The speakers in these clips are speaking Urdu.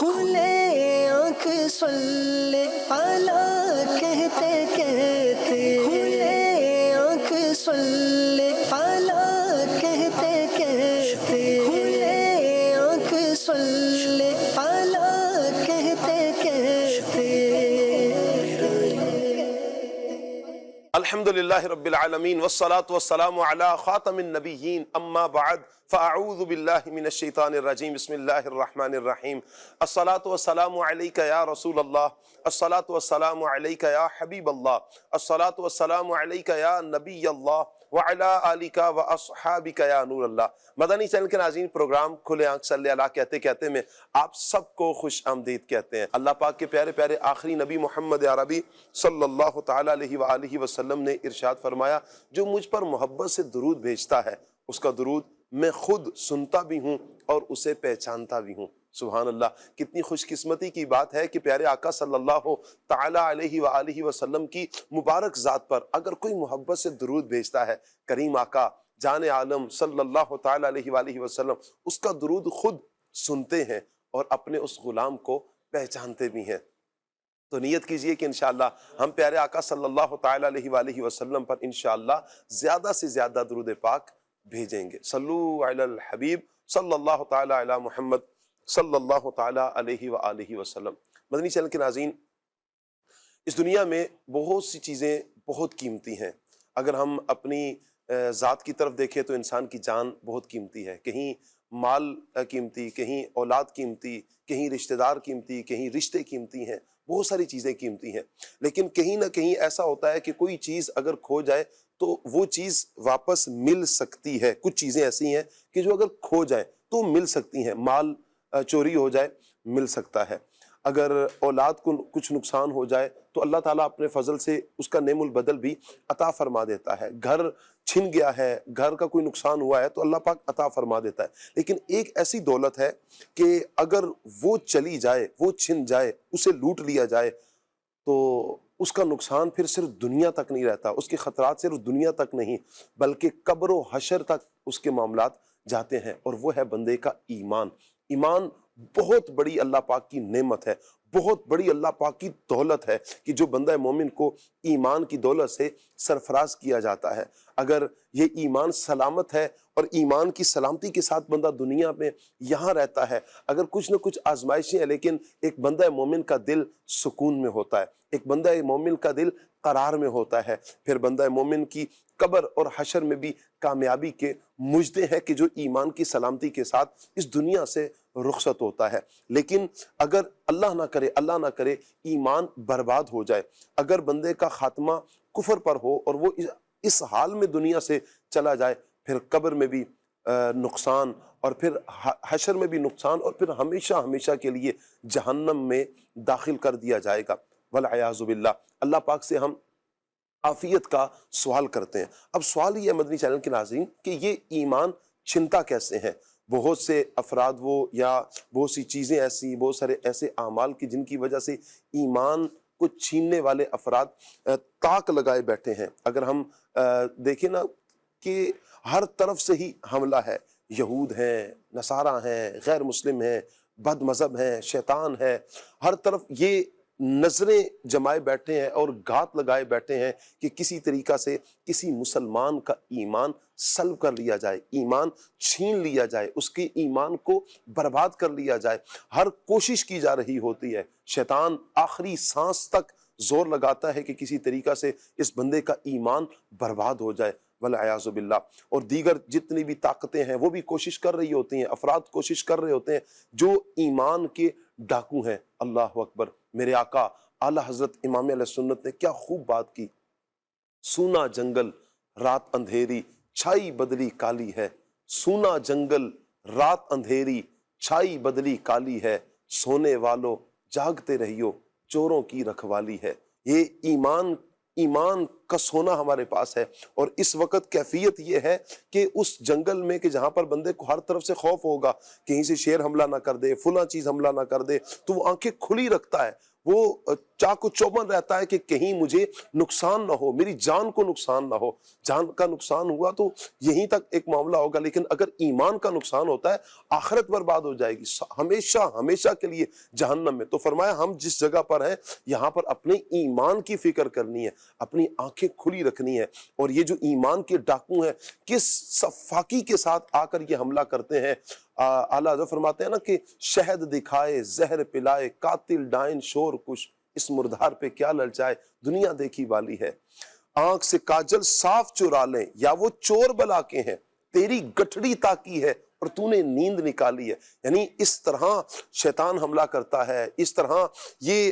کھلے آنکھ صلی اعلیٰ کہتے کہتے، کھلے آنکھ صلی اعلیٰ کہتے کہتے، کھلے آنکھ صلی اعلیٰ کہتے کہتے۔ الحمدللہ رب العالمین والصلاة والسلام علی خاتم النبیین اما بعد فاعوذ باللہ من الشیطان الرجیم بسم اللہ الرحمن الرحیم الصلاة والسلام علیک یا رسول اللہ، الصلاة والسلام علیک یا حبیب اللہ، الصلاة والسلام علیک یا نبی اللہ وعلی آلک واصحابک یا نور اللہ۔ مدنی چینل کے ناظرین، پروگرام کھلے آنکھ صلی اللہ کہتے کہتے میں آپ سب کو خوش آمدید کہتے ہیں۔ اللہ پاک کے پیارے پیارے آخری نبی محمد عربی صلی اللہ تعالیٰ علیہ وآلہ وسلم نے ارشاد فرمایا، جو مجھ پر محبت سے درود بھیجتا ہے اس کا درود میں خود سنتا بھی ہوں اور اسے پہچانتا بھی ہوں۔ سبحان اللہ، کتنی خوش قسمتی کی بات ہے کہ پیارے آقا صلی اللہ تعالیٰ علیہ وآلہ وسلم کی مبارک ذات پر اگر کوئی محبت سے درود بھیجتا ہے، کریم آقا جان عالم صلی اللہ تعالیٰ علیہ وآلہ وسلم اس کا درود خود سنتے ہیں اور اپنے اس غلام کو پہچانتے بھی ہیں۔ تو نیت کیجئے کہ انشاءاللہ ہم پیارے آقا صلی اللہ تعالیٰ علیہ وآلہ وسلم پر انشاءاللہ زیادہ سے زیادہ درود پاک بھیجیں گے۔ صلو علی الحبیب صلی اللہ تعالیٰ علی محمد صلی اللہ تعالیٰ علیہ وآلہ وسلم۔ مدنی چینل کے ناظرین، اس دنیا میں بہت سی چیزیں بہت قیمتی ہیں۔ اگر ہم اپنی ذات کی طرف دیکھیں تو انسان کی جان بہت قیمتی ہے، کہیں مال قیمتی، کہیں اولاد قیمتی، کہیں رشتہ دار قیمتی، کہیں رشتے قیمتی ہیں، بہت ساری چیزیں قیمتی ہیں، لیکن کہیں نہ کہیں ایسا ہوتا ہے کہ کوئی چیز اگر کھو جائے تو وہ چیز واپس مل سکتی ہے۔ کچھ چیزیں ایسی ہیں کہ جو اگر کھو جائیں تو مل سکتی ہیں، مال چوری ہو جائے مل سکتا ہے، اگر اولاد کو کچھ نقصان ہو جائے تو اللہ تعالیٰ اپنے فضل سے اس کا نعم البدل بھی عطا فرما دیتا ہے، گھر چھن گیا ہے، گھر کا کوئی نقصان ہوا ہے تو اللہ پاک عطا فرما دیتا ہے، لیکن ایک ایسی دولت ہے کہ اگر وہ چلی جائے، وہ چھن جائے، اسے لوٹ لیا جائے تو اس کا نقصان پھر صرف دنیا تک نہیں رہتا، اس کے خطرات صرف دنیا تک نہیں بلکہ قبر و حشر تک اس کے معاملات جاتے ہیں، اور وہ ہے بندے کا ایمان۔ ایمان بہت بڑی اللہ پاک کی نعمت ہے، بہت بڑی اللہ پاک کی دولت ہے کہ جو بندہ مومن کو ایمان کی دولت سے سرفراز کیا جاتا ہے۔ اگر یہ ایمان سلامت ہے اور ایمان کی سلامتی کے ساتھ بندہ دنیا میں یہاں رہتا ہے، اگر کچھ نہ کچھ آزمائشیں ہیں لیکن ایک بندہ مومن کا دل سکون میں ہوتا ہے، ایک بندہ مومن کا دل قرار میں ہوتا ہے، پھر بندہ مومن کی قبر اور حشر میں بھی کامیابی کے مجدے ہیں کہ جو ایمان کی سلامتی کے ساتھ اس دنیا سے رخصت ہوتا ہے۔ لیکن اگر اللہ نہ کرے ایمان برباد ہو جائے، اگر بندے کا خاتمہ کفر پر ہو اور وہ اس حال میں دنیا سے چلا جائے، پھر قبر میں بھی نقصان اور پھر حشر میں بھی نقصان اور پھر ہمیشہ ہمیشہ کے لیے جہنم میں داخل کر دیا جائے گا والعیاذ باللہ۔ اللہ پاک سے ہم عافیت کا سوال کرتے ہیں۔ اب سوال یہ ہے مدنی چینل کے ناظرین کہ یہ ایمان چھنتا کیسے ہیں؟ بہت سے افراد یا بہت سی چیزیں ایسی، بہت سارے ایسے اعمال کی جن کی وجہ سے ایمان کو چھیننے والے افراد طاق لگائے بیٹھے ہیں۔ اگر ہم دیکھیں نا کہ ہر طرف سے ہی حملہ ہے، یہود ہیں، نصارہ ہیں، غیر مسلم ہیں، بد مذہب ہیں، شیطان ہے، ہر طرف یہ نظریں جمائے بیٹھے ہیں اور گھات لگائے بیٹھے ہیں کہ کسی طریقہ سے کسی مسلمان کا ایمان سلب کر لیا جائے، ایمان چھین لیا جائے، اس کے ایمان کو برباد کر لیا جائے۔ ہر کوشش کی جا رہی ہوتی ہے، شیطان آخری سانس تک زور لگاتا ہے کہ کسی طریقہ سے اس بندے کا ایمان برباد ہو جائے والعیاذ باللہ، اور دیگر جتنی بھی طاقتیں ہیں وہ بھی کوشش کر رہی ہوتی ہیں، افراد کوشش کر رہے ہوتے ہیں جو ایمان کے ڈاکو ہیں۔ اللہ اکبر، میرے آقا اعلیٰ حضرت امام علیہ سنت نے کیا خوب بات کی، سونا جنگل رات اندھیری چھائی بدلی کالی ہے، سونا جنگل رات اندھیری چھائی بدلی کالی ہے، سونے والو جاگتے رہیو چوروں کی رکھوالی ہے۔ یہ ایمان کا سونا ہمارے پاس ہے، اور اس وقت کیفیت یہ ہے کہ اس جنگل میں کہ جہاں پر بندے کو ہر طرف سے خوف ہوگا، کہیں سے شیر حملہ نہ کر دے، فلاں چیز حملہ نہ کر دے، تو وہ آنکھیں کھلی رکھتا ہے، وہ چاق و چوبند رہتا ہے کہ کہیں مجھے نقصان نہ ہو، میری جان کو نقصان نہ ہو. جان کا نقصان ہوا تو یہیں تک ایک معاملہ ہوگا، لیکن اگر ایمان کا نقصان ہوتا ہے آخرت برباد ہو جائے گی، ہمیشہ ہمیشہ کے لیے جہنم میں. تو فرمایا ہم جس جگہ پر ہیں یہاں پر اپنے ایمان کی فکر کرنی ہے، اپنی آنکھیں کھلی رکھنی ہے. اور یہ جو ایمان کے ڈاکو ہیں کس صفاقی کے ساتھ آ کر یہ حملہ کرتے ہیں. اعلیٰ حضرت فرماتے ہیں نا کہ شہد دکھائے زہر پلائے قاتل ڈائن شور کش، اس مردار پہ کیا للچائے دنیا دیکھی والی ہے. آنکھ سے کاجل صاف چرا لیں یا وہ چور بلا کے ہیں، تیری گٹھڑی تاکی ہے اور تو نے نیند نکالی ہے. یعنی اس طرح شیطان حملہ کرتا ہے، اس طرح یہ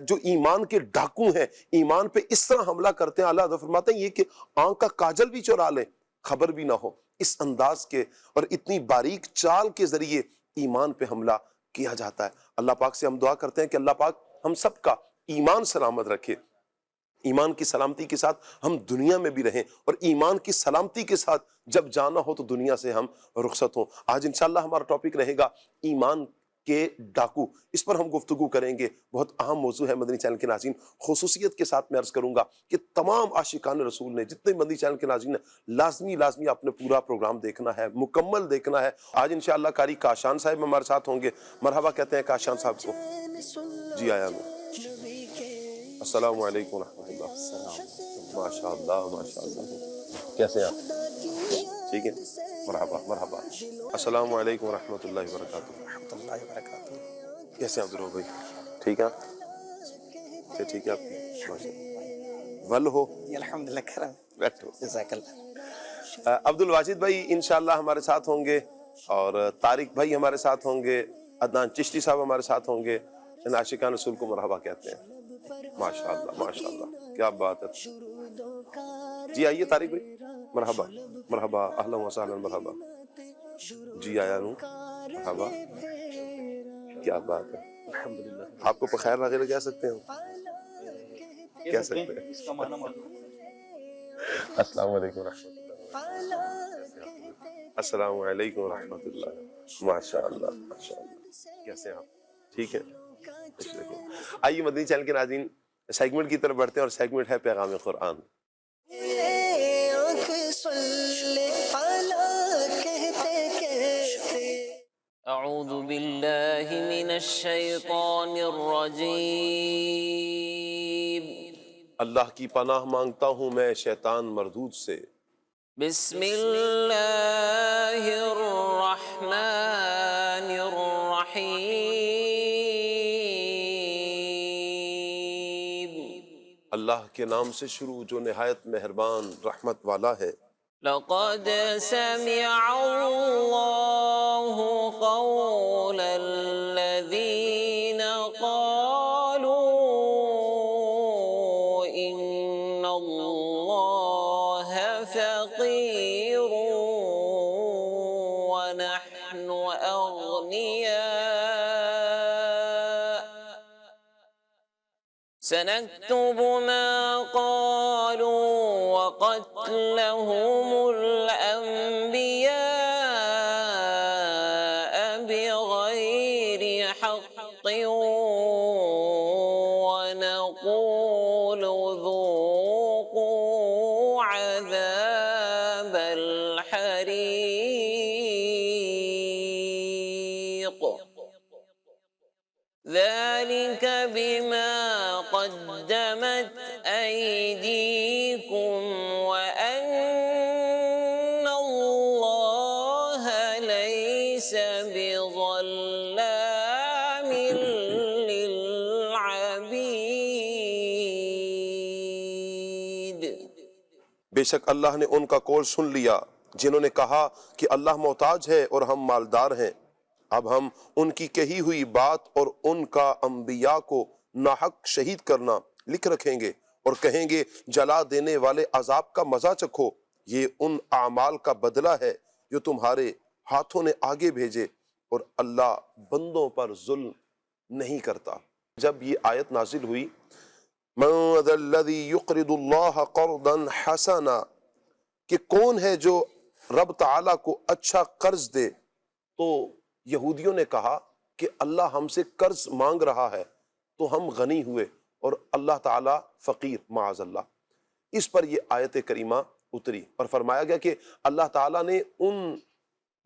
جو ایمان کے ڈاکو ہیں ایمان پہ اس طرح حملہ کرتے ہیں. اللہ حضرت فرماتے ہیں یہ کہ آنکھ کا کاجل بھی چرا لیں، خبر بھی نہ ہو. اس انداز کے اور اتنی باریک چال کے ذریعے ایمان پہ حملہ کیا جاتا ہے. اللہ پاک سے ہم دعا کرتے ہیں کہ اللہ پاک ہم سب کا ایمان سلامت رکھے، ایمان کی سلامتی کے ساتھ ہم دنیا میں بھی رہیں، اور ایمان کی سلامتی کے ساتھ جب جانا ہو تو دنیا سے ہم رخصت ہوں. آج انشاءاللہ ہمارا ٹاپک رہے گا ایمان کے ڈاکو. اس پر ہم گفتگو کریں گے. بہت اہم موضوع ہے مدنی چینل کے ناظرین. خصوصیت کے ساتھ میں عرض کروں گا کہ تمام عاشقان رسول نے جتنے مدنی چینل کے ناظرین ہیں لازمی آپ نے پورا پروگرام دیکھنا ہے، مکمل دیکھنا ہے. آج انشاءاللہ قاری کاشان صاحب ہمارے ساتھ ہوں گے. مرحبا کہتے ہیں کاشان صاحب کو. جی آیا میں. السلام علیکم ورحمۃ اللہ. ماشاء اللہ ماشاء اللہ. کیسے ہیں آپ؟ ٹھیک ہے. مرحبا. السلام علیکم ورحمۃ اللہ وبرکاتہ. ورحمۃ اللہ وبرکاتہ. کیسے ہیں عبدالرحمٰن بھائی؟ ٹھیک ہے اچھا ٹھیک ہے آپ کی ماشاء اللہ. ول ہو الحمدللہ کرم. بیٹھو. جزاک اللہ. عبد الواجد بھائی انشاءاللہ ہمارے ساتھ ہوں گے، اور طارق بھائی ہمارے ساتھ ہوں گے، عدنان چشتی صاحب ہمارے ساتھ ہوں گے. ان عاشقان رسول کو مرحبا کہتے ہیں. ماشاءاللہ کیا بات ہے. جی آئیے طارق بھائی. مرحبا اہلا وسہلا. مرحبا. جی آیا ہوں. مرحبا. کیا بات ہے. الحمدللہ. آپ کو بخیر وغیرہ کہہ سکتے ہیں؟ کہہ سکتے ہیں. اس کا معنی معلوم. السلام علیکم ورحمۃ اللہ. السلام علیکم ورحمۃ اللہ. ماشاء اللہ. کیسے ہیں آپ؟ ٹھیک ہے. آئیے مدنی چینل کے ناظرین سیگمنٹ کی طرف بڑھتے ہیں، اور سیگمنٹ ہے پیغام قرآن. اعوذ باللہ من الشیطان الرجیم. اللہ کی پناہ مانگتا ہوں میں شیطان مردود سے. بسم اللہ الرحمن الرحیم. اللہ کے نام سے شروع جو نہایت مہربان رحمت والا ہے. لقد سمع اللہ قول الذین قالوا ان اللہ فقیر ونحن اغنیاء سنكتب ما قالوا وقتلهم الأنبياء بغير حق ونقول ذوقوا عذاب الحريق ذلك بما قدمت أيديكم وأن الله ليس بظلام للعبيد. بے شک اللہ نے ان کا قول سن لیا جنہوں نے کہا کہ اللہ محتاج ہے اور ہم مالدار ہیں. اب ہم ان کی کہی ہوئی بات اور ان کا انبیاء کو ناحق شہید کرنا لکھ رکھیں گے، اور کہیں گے جلا دینے والے عذاب کا مزہ چکھو. یہ ان اعمال کا بدلہ ہے جو تمہارے ہاتھوں نے آگے بھیجے، اور اللہ بندوں پر ظلم نہیں کرتا. جب یہ آیت نازل ہوئی من ذا الذی یقرض اللہ قرضا حسنا، کہ کون ہے جو رب تعالیٰ کو اچھا قرض دے، تو یہودیوں نے کہا کہ اللہ ہم سے قرض مانگ رہا ہے. تو تو ہم غنی ہوئے اور اللہ تعالیٰ فقیر معاذ اللہ۔ اس پر یہ آیت کریمہ اتری اور فرمایا گیا کہ اللہ تعالیٰ نے ان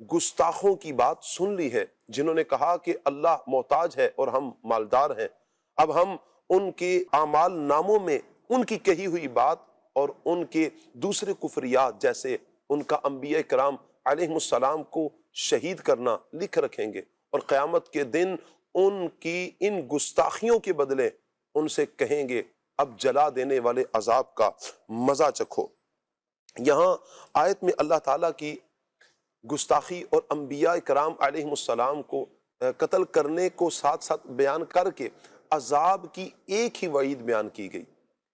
گستاخوں کی بات سن لی ہے جنہوں نے کہا کہ اللہ محتاج ہے اور ہم مالدار ہیں۔ اب ہم ان کے اعمال ناموں میں ان کی کہی ہوئی بات اور ان کے دوسرے کفریات جیسے ان کا انبیاء کرام علیہ السلام کو شہید کرنا لکھ رکھیں گے، اور قیامت کے دن ان کی ان گستاخیوں کے بدلے ان سے کہیں گے اب جلا دینے والے عذاب کا مزہ چکھو۔ یہاں آیت میں اللہ تعالیٰ کی گستاخی اور انبیاء کرام علیہ السلام کو قتل کرنے کو ساتھ ساتھ بیان کر کے عذاب کی ایک ہی وعید بیان کی گئی۔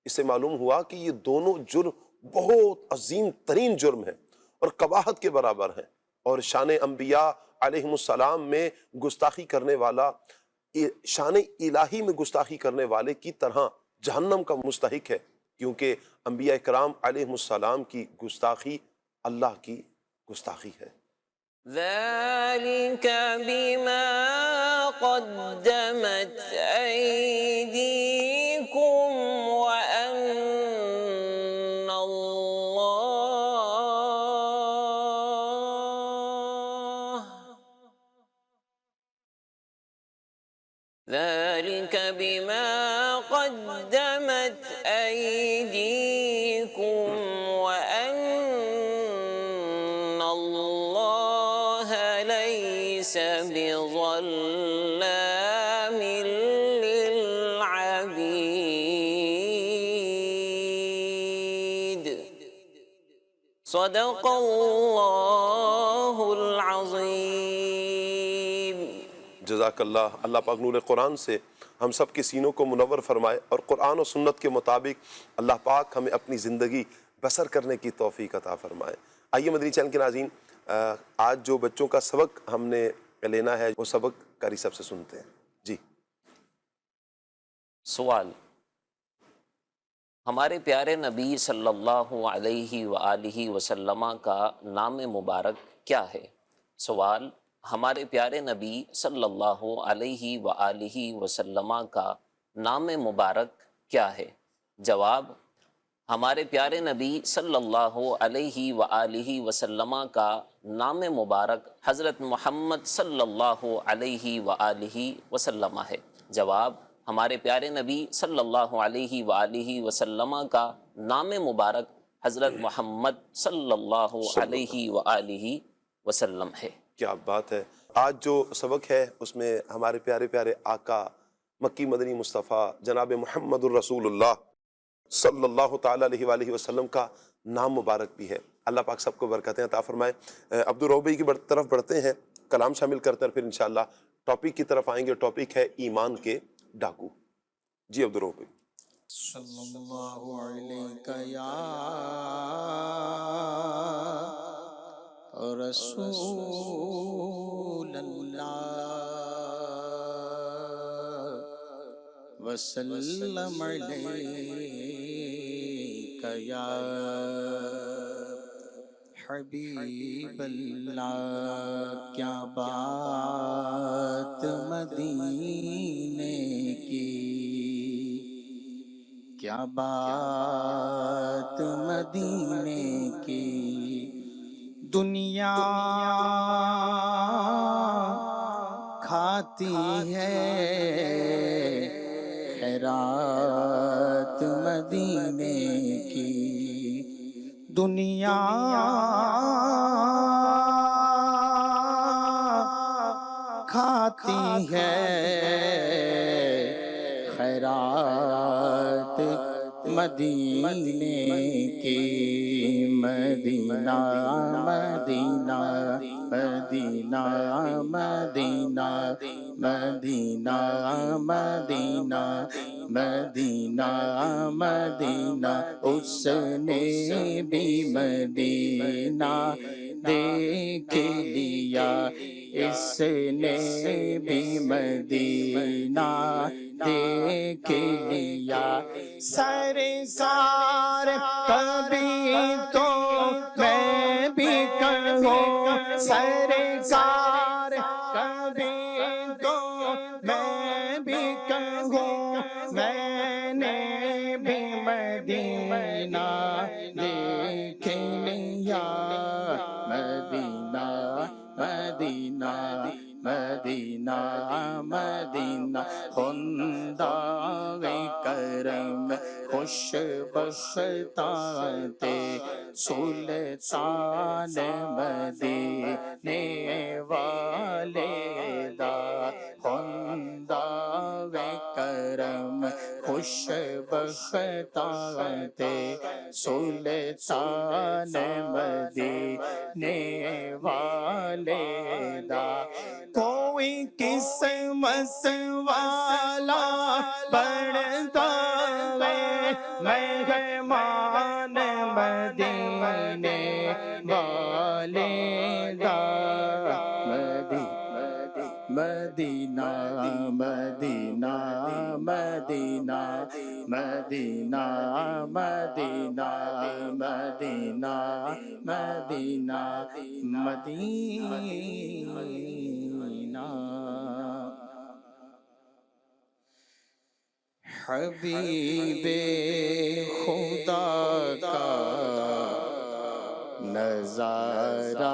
اس سے معلوم ہوا کہ یہ دونوں جرم بہت عظیم ترین جرم ہیں اور قباحت کے برابر ہیں، اور شان انبیاء علیہ السلام میں گستاخی کرنے والا شان الہی میں گستاخی کرنے والے کی طرح جہنم کا مستحق ہے، کیونکہ انبیاء کرام علیہ السلام کی گستاخی اللہ کی گستاخی ہے۔ ذلك بما قدمت أيديكم وأن الله ذلك بما قدمت أيديكم وأن الله ليس بظلام للعبيد صدق اللہ العظیم۔ جزاک اللہ۔ اللہ پاک نور قرآن سے ہم سب کے سینوں کو منور فرمائے اور قرآن و سنت کے مطابق اللہ پاک ہمیں اپنی زندگی بسر کرنے کی توفیق عطا فرمائے۔ آئیے مدنی چینل کے ناظرین، آج جو بچوں کا سبق ہم نے لینا ہے وہ سبق قاری صاحب سے سنتے ہیں۔ جی سوال، ہمارے پیارے نبی صلی اللہ علیہ وآلہ وسلم کا نام مبارک کیا ہے؟ سوال، ہمارے پیارے نبی صلی اللہ علیہ وآلہ وسلم کا نام مبارک کیا ہے؟ جواب، ہمارے پیارے نبی صلی اللہ علیہ وآلہ وسلم کا نام مبارک حضرت محمد صلی اللہ علیہ وآلہ وسلم ہے۔ جواب، ہمارے پیارے نبی صلی اللہ علیہ وآلہ وسلم کا نام مبارک حضرت محمد صلی اللہ علیہ وآلہ وسلم ہے۔ کیا بات ہے۔ آج جو سبق ہے اس میں ہمارے پیارے پیارے آقا مکی مدنی مصطفیٰ جناب محمد الرسول اللہ صلی اللہ تعالیٰ علیہ وآلہ وسلم کا نام مبارک بھی ہے۔ اللہ پاک سب کو برکتیں عطا فرمائے۔ عبدالرحمن کی طرف بڑھتے ہیں، کلام شامل کرتے ہیں، پھر انشاءاللہ ٹاپک کی طرف آئیں گے۔ ٹاپک ہے ایمان کے ڈاکو۔ جی عبدالرحمن۔ صلی اللہ علیہ یا رسول اللہ وسلم علیک یا حبیب اللہ۔ کیا بات مدینے کی، کیا بات مدینے کی، دنیا کھاتی ہے خیرات مدینے کی، دنیا کھاتی ہے خیرات مدینے کی، مدینہ مدینہ مدینہ مدینہ مدینہ مدینہ مدینہ مدینہ، اس نے بھی مدینہ دیکھ لیا، اس نے بھی مدینہ دیکھ لیا، سرکار کبھی تو میں بھی کہوں، سرکار کبھی تو میں بھی کہوں، میں نے بھی مدینہ دیکھ لیا مدینہ مدینہ مدینہ مدینہ خنداوِ کرم خوش بختاتے سلطان مدینے والے دا خنداوِ کرم خوش بختاتے سلطان مدینے والے دا کوئی قسمت والا بڑھتا ہے مہمان مدینے والے دا مدینہ مدینہ مدینہ مدینہ مدینہ مدینہ مدینہ مدینہ حبیب خدا کا نظارہ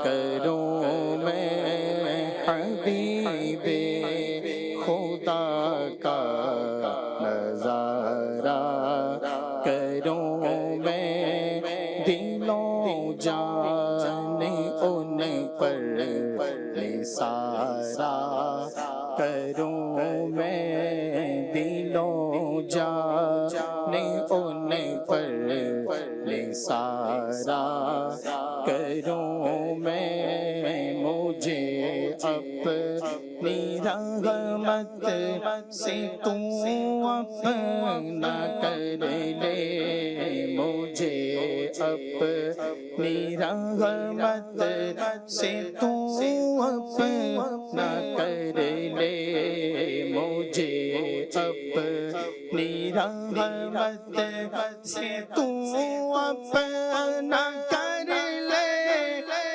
کروں میں حبیب خدا کا نظارہ کروں میں دلوں جان ان پر نثارا کروں میں دلوں جان ان پر نثارا کروں میں مجھے اپنی رحمت سے تو اپنا کر لے مجھے اپنی رحمت سے تو اپنا کر لے مجھے اپنی رحمت سے تو اپنا کر لے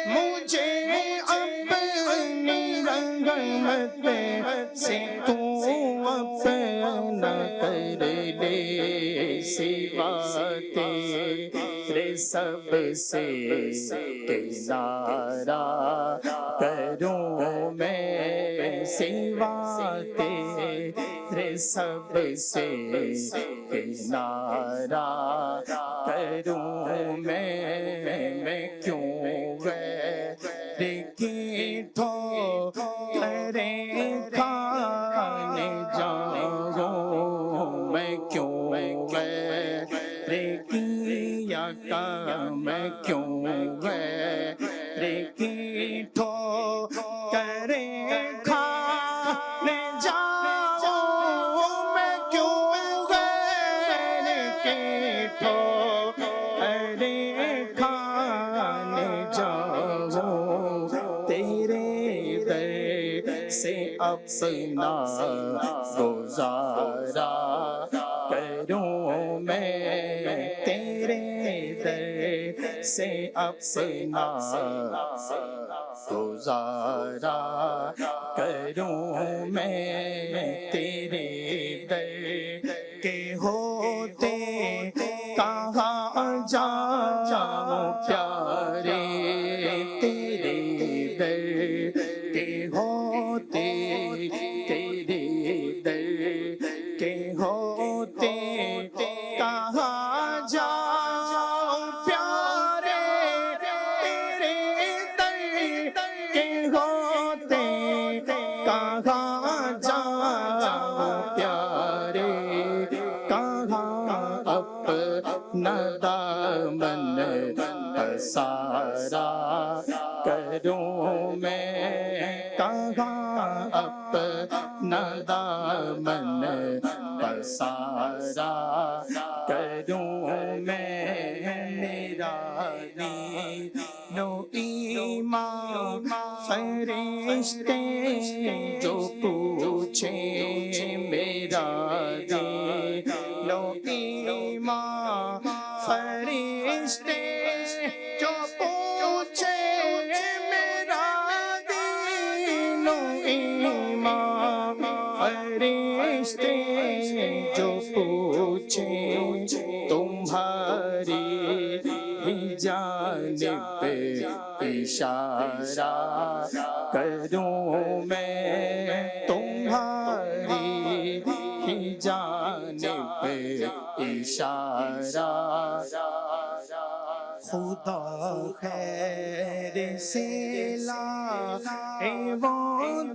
مجھے اپنی رحمت سے تو اپنا کر لے سوا تیرے سب سے کنارہ کروں میں سوا تیرے سب سے کنارہ کروں میں کیوں غیر کی ٹھوکریں کھانے جاؤں میں کیوں غیر کی میں کیوں غیر کی ٹھوکریں کھانے جاؤں میں کیوں غیر کی ٹھوکریں کھانے جاؤں تیرے در سے اپنا گزارا کروں میں تیرے در سے اپنا گزارا کروں میں تیرے در کے ہوتے کہاں جاؤں پیارے تیرے در کے ہوتے تیرے در کے ہوتے کہاں جاؤں پیارے تیرے در کے ہوتے کہاں جاؤں پیارے کہاں اپنا دامن پسارا کروں میں کہاں اپنا دامن پسارا کروں میں میرا دین و ایمان فرشتے جو پوچھے میرا دین و ایمان فرشتے جو پوچھے میرا دین و ایمان فرشتے فرشتے جو پوچھیں تمہاری ہی جانب اشارہ کروں میں، تمہاری ہی جانب اشارہ. خدا خیر سے لائے وہ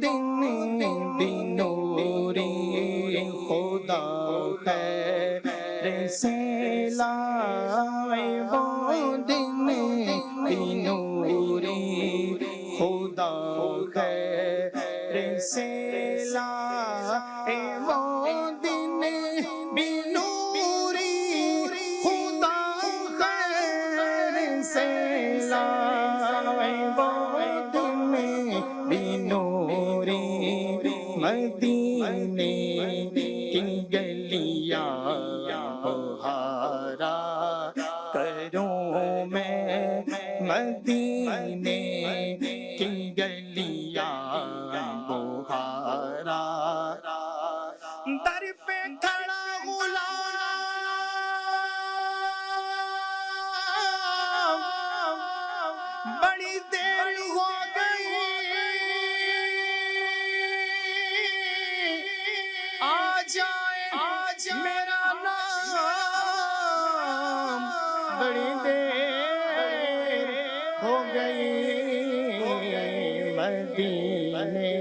دن بنوری، خدا خیر سے لائے وہ دن بنوری، خدا خیر سے لائے وہ دن بنوری، خدا خیر سے لائے وہ دن بنوری. مدینے کی گلیاں بہارا کروں میں، مدینے کی گلیاں بہارا. در پہ کھڑا غلام بڑی دیر ہو گئی، آ جائے میرا نام، بڑی دیر ہو گئی. مدینے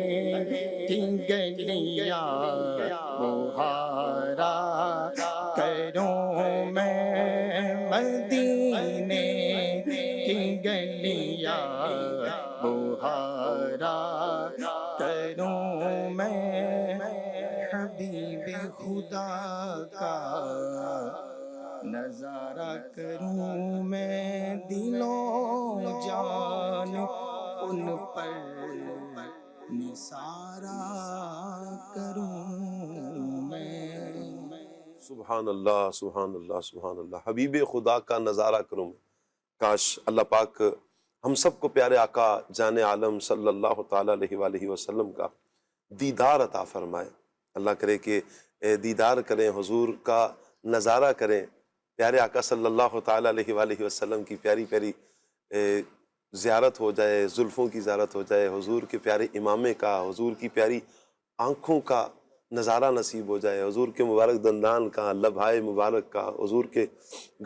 کی گلیاں بہارا کروں میں، مدینے کی گلیاں بہارا کروں میں. حبیب خدا کا نظارہ کروں میں، دلوں جان ان پر نثارہ کروں میں. سبحان اللہ، سبحان اللہ، سبحان اللہ. حبیب خدا کا نظارہ کروں میں. کاش اللہ پاک ہم سب کو پیارے آقا جان عالم صلی اللہ تعالیٰ علیہ وآلہ وسلم کا دیدار عطا فرمائے. اللہ کرے کہ دیدار کریں، حضور کا نظارہ کریں، پیارے آقا صلی اللہ تعالیٰ علیہ وآلہ وسلم کی پیاری پیاری زیارت ہو جائے، زلفوں کی زیارت ہو جائے، حضور کے پیارے امامے کا، حضور کی پیاری آنکھوں کا نظارہ نصیب ہو جائے، حضور کے مبارک دندان کا، لبھائے مبارک کا، حضور کے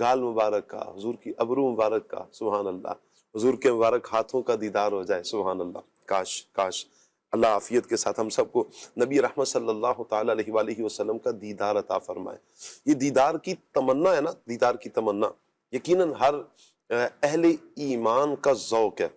گال مبارک کا، حضور کی ابرو مبارک کا، سبحان اللہ، حضور کے مبارک ہاتھوں کا دیدار ہو جائے. سبحان اللہ. کاش کاش اللہ عافیت کے ساتھ ہم سب کو نبی رحمت صلی اللہ تعالیٰ علیہ وآلہ وسلم کا دیدار عطا فرمائے. یہ دیدار کی تمنا ہے نا، دیدار کی تمنا یقیناً ہر اہل ایمان کا ذوق ہے،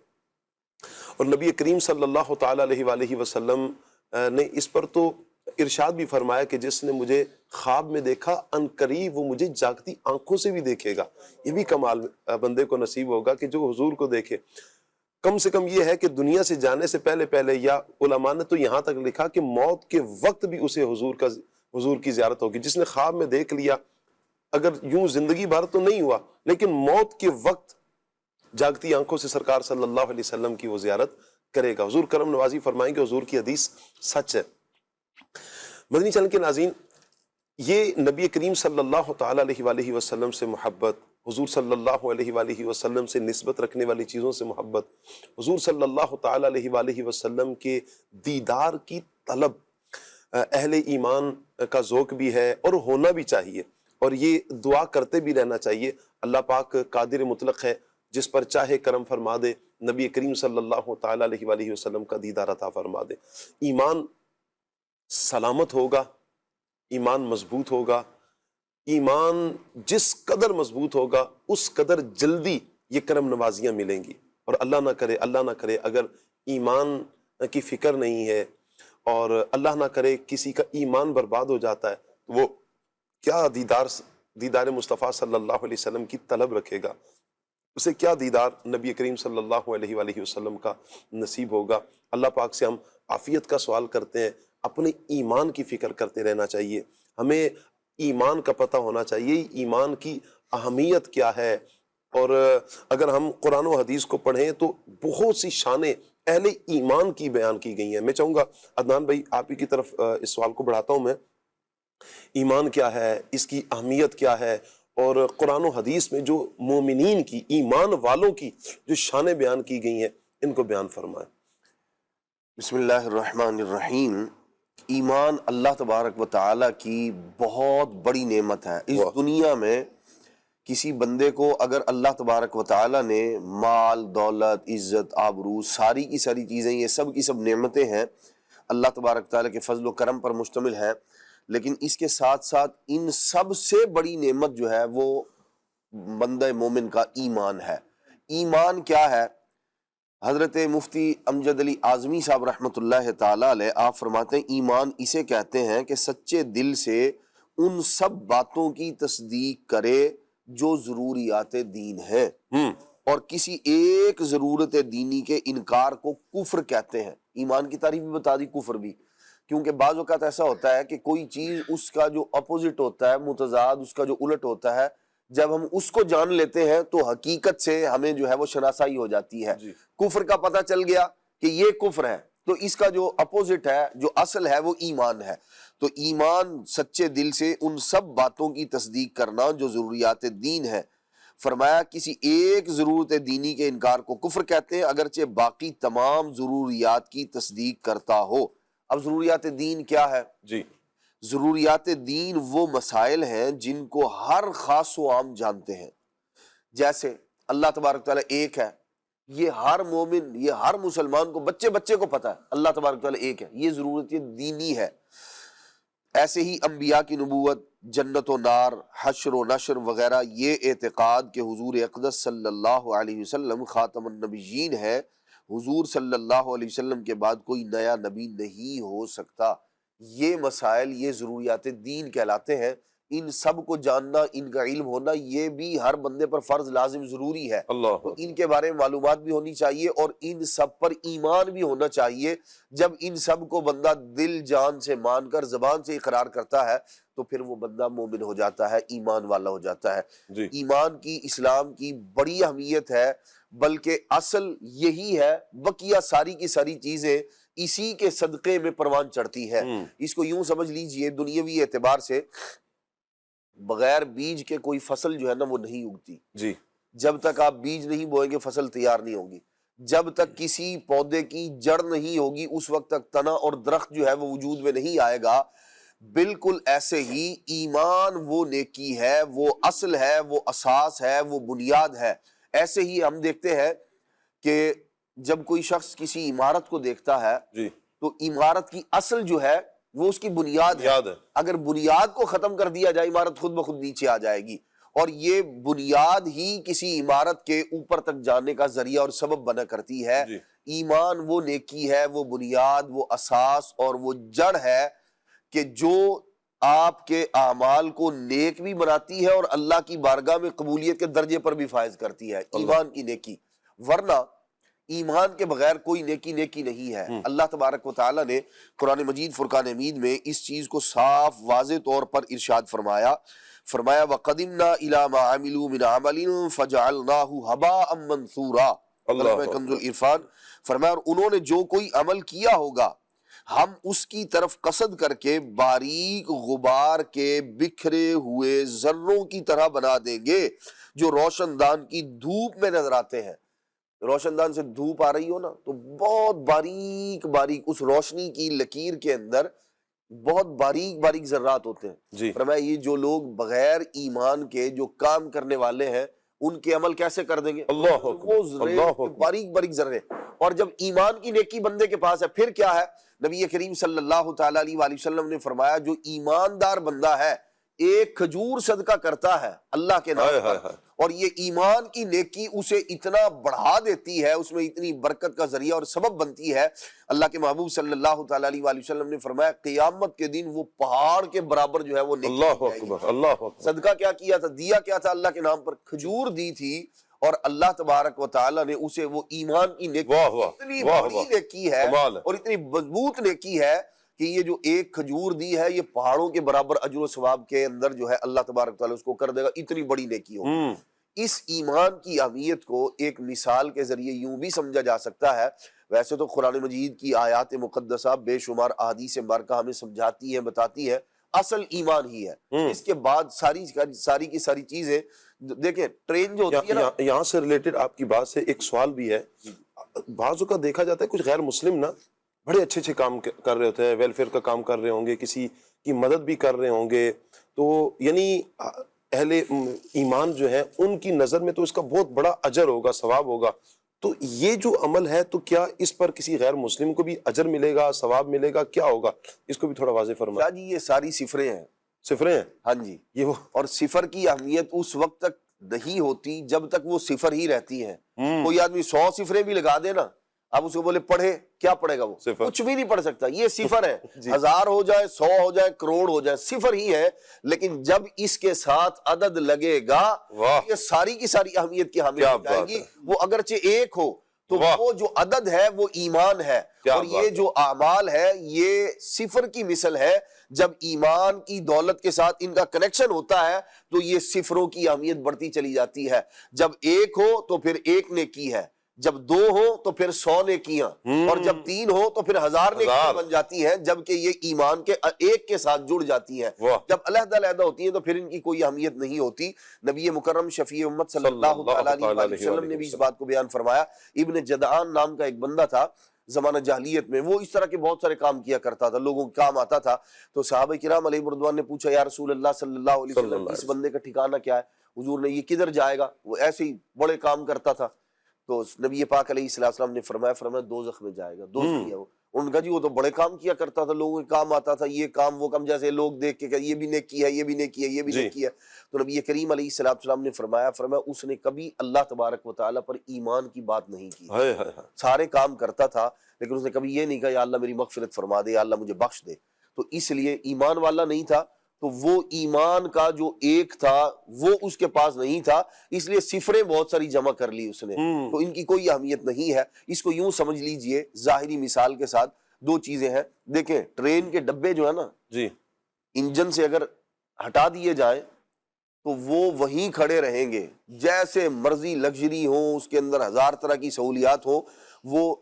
اور نبی کریم صلی اللہ تعالیٰ علیہ وآلہ وسلم نے اس پر تو ارشاد بھی فرمایا کہ جس نے مجھے خواب میں دیکھا ان قریب وہ مجھے جاگتی آنکھوں سے بھی دیکھے گا. یہ بھی کمال بندے کو نصیب ہوگا کہ جو حضور کو دیکھے. کم سے کم یہ ہے کہ دنیا سے جانے سے پہلے پہلے، یا علماء نے تو یہاں تک لکھا کہ موت کے وقت بھی اسے حضور کی زیارت ہوگی. جس نے خواب میں دیکھ لیا، اگر یوں زندگی بھر تو نہیں ہوا لیکن موت کے وقت جاگتی آنکھوں سے سرکار صلی اللہ علیہ وسلم کی وہ زیارت کرے گا. حضور کرم نوازی فرمائیں کہ حضور کی حدیث سچ ہے. مدنی چینل کے ناظرین، یہ نبی کریم صلی اللہ تعالیٰ علیہ وآلہ وسلم سے محبت، حضور صلی اللہ علیہ وآلہ وسلم سے نسبت رکھنے والی چیزوں سے محبت، حضور صلی اللہ تعالیٰ علیہ وآلہ وسلم کے دیدار کی طلب اہل ایمان کا ذوق بھی ہے اور ہونا بھی چاہیے، اور یہ دعا کرتے بھی رہنا چاہیے. اللہ پاک قادر مطلق ہے، جس پر چاہے کرم فرما دے. نبی کریم صلی اللہ تعالیٰ علیہ وآلہ وسلم کا دیدار عطا فرما دے. ایمان سلامت ہوگا، ایمان مضبوط ہوگا. ایمان جس قدر مضبوط ہوگا اس قدر جلدی یہ کرم نوازیاں ملیں گی. اور اللہ نہ کرے اگر ایمان کی فکر نہیں ہے، اور اللہ نہ کرے کسی کا ایمان برباد ہو جاتا ہے، تو وہ کیا دیدار مصطفیٰ صلی اللہ علیہ وسلم کی طلب رکھے گا؟ اسے کیا دیدار نبی کریم صلی اللہ علیہ وآلہ وسلم کا نصیب ہوگا؟ اللہ پاک سے ہم عافیت کا سوال کرتے ہیں. اپنے ایمان کی فکر کرتے رہنا چاہیے. ہمیں ایمان کا پتہ ہونا چاہیے، ایمان کی اہمیت کیا ہے. اور اگر ہم قرآن و حدیث کو پڑھیں تو بہت سی شانیں اہل ایمان کی بیان کی گئی ہیں. میں چاہوں گا عدنان بھائی آپ ہی کی طرف اس سوال کو بڑھاتا ہوں میں ایمان کیا ہے، اس کی اہمیت کیا ہے، اور قرآن و حدیث میں جو مومنین کی، ایمان والوں کی جو شانیں بیان کی گئی ہیں، ان کو بیان فرمائیں۔ بسم اللہ الرحمن الرحیم۔ ایمان اللہ تبارک و تعالیٰ کی بہت بڑی نعمت ہے۔ اس دنیا میں کسی بندے کو اگر اللہ تبارک و تعالیٰ نے مال، دولت، عزت، آبرو، ساری کی ساری چیزیں، یہ سب کی سب نعمتیں ہیں، اللہ تبارک و تعالیٰ کے فضل و کرم پر مشتمل ہیں، لیکن اس کے ساتھ ساتھ ان سب سے بڑی نعمت جو ہے وہ بندہ مومن کا ایمان ہے۔ ایمان کیا ہے؟ حضرت مفتی امجد علی اعظمی صاحب رحمۃ اللہ تعالیٰ علیہ، آپ فرماتے ہیں ایمان اسے کہتے ہیں کہ سچے دل سے ان سب باتوں کی تصدیق کرے جو ضروریات دین ہیں، اور کسی ایک ضرورت دینی کے انکار کو کفر کہتے ہیں۔ ایمان کی تعریف بھی بتا دی، کفر بھی، کیونکہ بعض اوقات ایسا ہوتا ہے کہ کوئی چیز اس کا جو اپوزٹ ہوتا ہے، متضاد، اس کا جو الٹ ہوتا ہے، جب ہم اس کو جان لیتے ہیں تو حقیقت سے ہمیں جو ہے وہ شناسائی ہو جاتی ہے۔ کفر کا پتہ چل گیا کہ یہ کفر ہے، تو اس کا جو اپوزٹ ہے، جو اصل ہے، وہ ایمان ہے۔ تو ایمان سچے دل سے ان سب باتوں کی تصدیق کرنا جو ضروریات دین ہے۔ فرمایا کسی ایک ضرورت دینی کے انکار کو کفر کہتے ہیں، اگرچہ باقی تمام ضروریات کی تصدیق کرتا ہو۔ اب ضروریات دین کیا ہے؟ جی، ضروریات دین وہ مسائل ہیں جن کو ہر خاص و عام جانتے ہیں، جیسے اللہ تبارک تعالیٰ ایک ہے، یہ ہر مومن، یہ ہر مسلمان کو، بچے بچے کو پتہ ہے اللہ تبارک تعالیٰ ایک ہے، یہ ضرورت دینی ہے۔ ایسے ہی انبیاء کی نبوت، جنت و نار، حشر و نشر وغیرہ، یہ اعتقاد کہ حضور اقدس صلی اللہ علیہ وسلم خاتم النبیین ہے، حضور صلی اللہ علیہ وسلم کے بعد کوئی نیا نبی نہیں ہو سکتا، یہ مسائل، یہ ضروریات دین کہلاتے ہیں۔ ان سب کو جاننا، ان کا علم ہونا، یہ بھی ہر بندے پر فرض لازم ضروری ہے۔ اللہ تو ان کے بارے میں معلومات بھی ہونی چاہیے اور ان سب پر ایمان بھی ہونا چاہیے۔ جب ان سب کو بندہ دل جان سے مان کر زبان سے اقرار کرتا ہے تو پھر وہ بندہ مومن ہو جاتا ہے، ایمان والا ہو جاتا ہے۔ جی، ایمان کی، اسلام کی بڑی اہمیت ہے، بلکہ اصل یہی ہے، بقیہ ساری کی ساری چیزیں اسی کے صدقے میں پروان چڑھتی ہے۔ اس کو یوں سمجھ لیجئے، دنیاوی اعتبار سے بغیر بیج کے کوئی فصل جو ہے نا وہ نہیں اگتی۔ جی، جب تک آپ بیج نہیں بوئیں گے فصل تیار نہیں ہوگی، جب تک کسی پودے کی جڑ نہیں ہوگی اس وقت تک تنا اور درخت جو ہے وہ وجود میں نہیں آئے گا۔ بالکل ایسے ہی ایمان وہ نیکی ہے، وہ اصل ہے، وہ اساس ہے، وہ بنیاد ہے۔ ایسے ہی ہم دیکھتے ہیں کہ جب کوئی شخص کسی عمارت کو دیکھتا ہے جی، تو عمارت کی اصل جو ہے وہ اس کی بنیاد ہے۔ اگر بنیاد کو ختم کر دیا جائے عمارت خود بخود نیچے آ جائے گی، اور یہ بنیاد ہی کسی عمارت کے اوپر تک جانے کا ذریعہ اور سبب بنا کرتی ہے۔ ایمان وہ نیکی ہے، وہ بنیاد، وہ اساس اور وہ جڑ ہے کہ جو آپ کے اعمال کو نیک بھی بناتی ہے اور اللہ کی بارگاہ میں قبولیت کے درجے پر بھی فائز کرتی ہے، ایمان کی نیکی۔ ورنہ ایمان کے بغیر کوئی نیکی نیکی نہیں ہے۔ اللہ تبارک و تعالیٰ نے قرآن مجید فرقان حمید میں اس چیز کو صاف واضح طور پر ارشاد فرمایا۔ وَقَدِمْنَا إِلَىٰ مَا عَمِلُوا مِنْ عَمَلٍ فَجَعَلْنَاهُ هَبَاءً مَنْثُورًا۔ علامہ کنز العرفان فرمایا اور انہوں نے جو کوئی عمل کیا ہوگا ہم اس کی طرف قصد کر کے باریک غبار کے بکھرے ہوئے ذروں کی طرح بنا دیں گے جو روشن دان کی دھوپ میں نظر آتے ہیں۔ روشن دان سے دھوپ آ رہی ہو نا تو بہت باریک باریک اس روشنی کی لکیر کے اندر بہت باریک باریک ذرات ہوتے ہیں۔ فرمایا یہ جو لوگ بغیر ایمان کے جو کام کرنے والے ہیں ان کے عمل کیسے کر دیں گے؟ وہ باریک باریک ذرے۔ اور جب ایمان کی نیکی بندے کے پاس ہے پھر کیا ہے؟ نبی کریم صلی اللہ تعالیٰ علیہ وآلہ وسلم نے فرمایا جو ایماندار بندہ ہے ایک کھجور صدقہ کرتا ہے اللہ کے نام پر، اور یہ ایمان کی نیکی اسے اتنا بڑھا دیتی ہے، اس میں اتنی برکت کا ذریعہ اور سبب بنتی ہے۔ اللہ کے محبوب صلی اللہ تعالیٰ علیہ وآلہ وسلم نے فرمایا قیامت کے دن وہ پہاڑ کے برابر جو ہے وہ نیکی اللہ اکبر، اللہ اکبر۔ صدقہ کیا کیا تھا؟ دیا کیا تھا؟ اللہ کے نام پر کھجور دی تھی، اور اللہ تبارک و تعالیٰ نے اسے وہ ایمان کی نیکی، اتنی بڑی نیکی ہے اور اتنی مضبوط نیکی ہے کہ یہ جو ایک کھجور دی ہے یہ پہاڑوں کے برابر اجر و ثواب کے اندر جو ہے اللہ تبارک و تعالیٰ اس کو کر دے گا، اتنی بڑی نیکی ہو۔ اس ایمان کی اہمیت کو ایک مثال کے ذریعے یوں بھی سمجھا جا سکتا ہے۔ ویسے تو قرآن مجید کی آیات مقدسہ بے شمار احادیث مبارکہ ہمیں سمجھاتی ہیں، بتاتی ہیں، اصل ایمان ہی ہے. اس کے بعد ساری کی ساری چیزیں دیکھیں. ٹرین جو ہوتی ہے نا, یہاں سے ریلیٹڈ آپ کی بات سے ایک سوال بھی ہے. بعض اوقات دیکھا جاتا ہے کچھ غیر مسلم نا بڑے اچھے اچھے کام کر رہے ہوتے ہیں, ویلفیئر کا کام کر رہے ہوں گے, کسی کی مدد بھی کر رہے ہوں گے, تو یعنی اہل ایمان جو ہے ان کی نظر میں تو اس کا بہت بڑا اجر ہوگا, ثواب ہوگا. تو یہ جو عمل ہے تو کیا اس پر کسی غیر مسلم کو بھی اجر ملے گا, ثواب ملے گا, کیا ہوگا؟ اس کو بھی تھوڑا واضح فرمائیں. شاہ جی یہ ساری صفریں ہیں. صفریں ہیں؟ ہاں جی. یہ اور صفر کی اہمیت اس وقت تک نہیں ہوتی جب تک وہ صفر ہی رہتی ہیں. کوئی آدمی 100 صفریں بھی لگا دے نا, اب اس کو بولے پڑھے, کیا پڑھے گا وہ؟ کچھ بھی نہیں پڑھ سکتا. یہ صفر ہے. 1000 ہو جائے, 100 ہو جائے, کروڑ ہو جائے, صفر ہی ہے. لیکن جب اس کے ساتھ عدد لگے گا یہ ساری کی ساری اہمیت کی حامل ہو جائے گی. وہ اگرچہ ایک ہو تو وہ جو عدد ہے وہ ایمان ہے, اور یہ جو اعمال ہے یہ صفر کی مثل ہے. جب ایمان کی دولت کے ساتھ ان کا کنیکشن ہوتا ہے تو یہ صفروں کی اہمیت بڑھتی چلی جاتی ہے. جب ایک ہو تو پھر ایک نیکی ہے, جب 2 ہو تو پھر 100 نیکیاں, اور جب 3 ہو تو پھر 1000 نیکیاں بن جاتی ہیں, جبکہ یہ ایمان کے ایک کے ساتھ جڑ جاتی ہیں. جب علیحدہ علیحدہ ہوتی ہیں تو پھر ان کی کوئی اہمیت نہیں ہوتی. نبی مکرم شفیع امت صلی اللہ تعالی علیہ وسلم نے بھی اس بات کو بیان فرمایا. ابن جدعان نام کا ایک بندہ تھا زمانہ جاہلیت میں, وہ اس طرح کے بہت سارے کام کیا کرتا تھا, لوگوں کے کام آتا تھا. تو صحابہ کرام علیہ رضوان نے پوچھا یا رسول اللہ صلی اللہ علیہ وسلم اس بندے کا ٹھکانہ کیا ہے؟ حضور نے یہ کدھر جائے گا؟ وہ ایسے ہی بڑے کام کرتا تھا. تو نبی پاک علیہ السلام نے فرمایا دوزخ میں جائے گا. دوزخ ہے وہ. ان کا جی وہ تو بڑے کام کیا کرتا تھا, لوگوں کے کام آتا تھا, یہ کام وہ کام, جیسے لوگ دیکھ کے کہ یہ بھی نیکی ہے, یہ بھی نیکی ہے, یہ بھی نیکی ہے. تو نبی کریم علیہ السلام نے فرمایا اس نے کبھی اللہ تبارک و تعالیٰ پر ایمان کی بات نہیں کی. سارے کام کرتا تھا لیکن اس نے کبھی یہ نہیں کہا یا اللہ میری مغفرت فرما دے, یا اللہ مجھے بخش دے. تو اس لیے ایمان والا نہیں تھا. تو وہ ایمان کا جو ایک تھا وہ اس کے پاس نہیں تھا, اس لیے صفریں بہت ساری جمع کر لی اس نے. تو ان کی کوئی اہمیت نہیں ہے. اس کو یوں سمجھ لیجئے ظاہری مثال کے ساتھ 2 چیزیں ہیں. دیکھیں ٹرین کے ڈبے جو ہے نا جی, انجن سے اگر ہٹا دیے جائیں تو وہ وہیں کھڑے رہیں گے, جیسے مرضی لگژری ہو, اس کے اندر 1000 طرح کی سہولیات ہو, وہ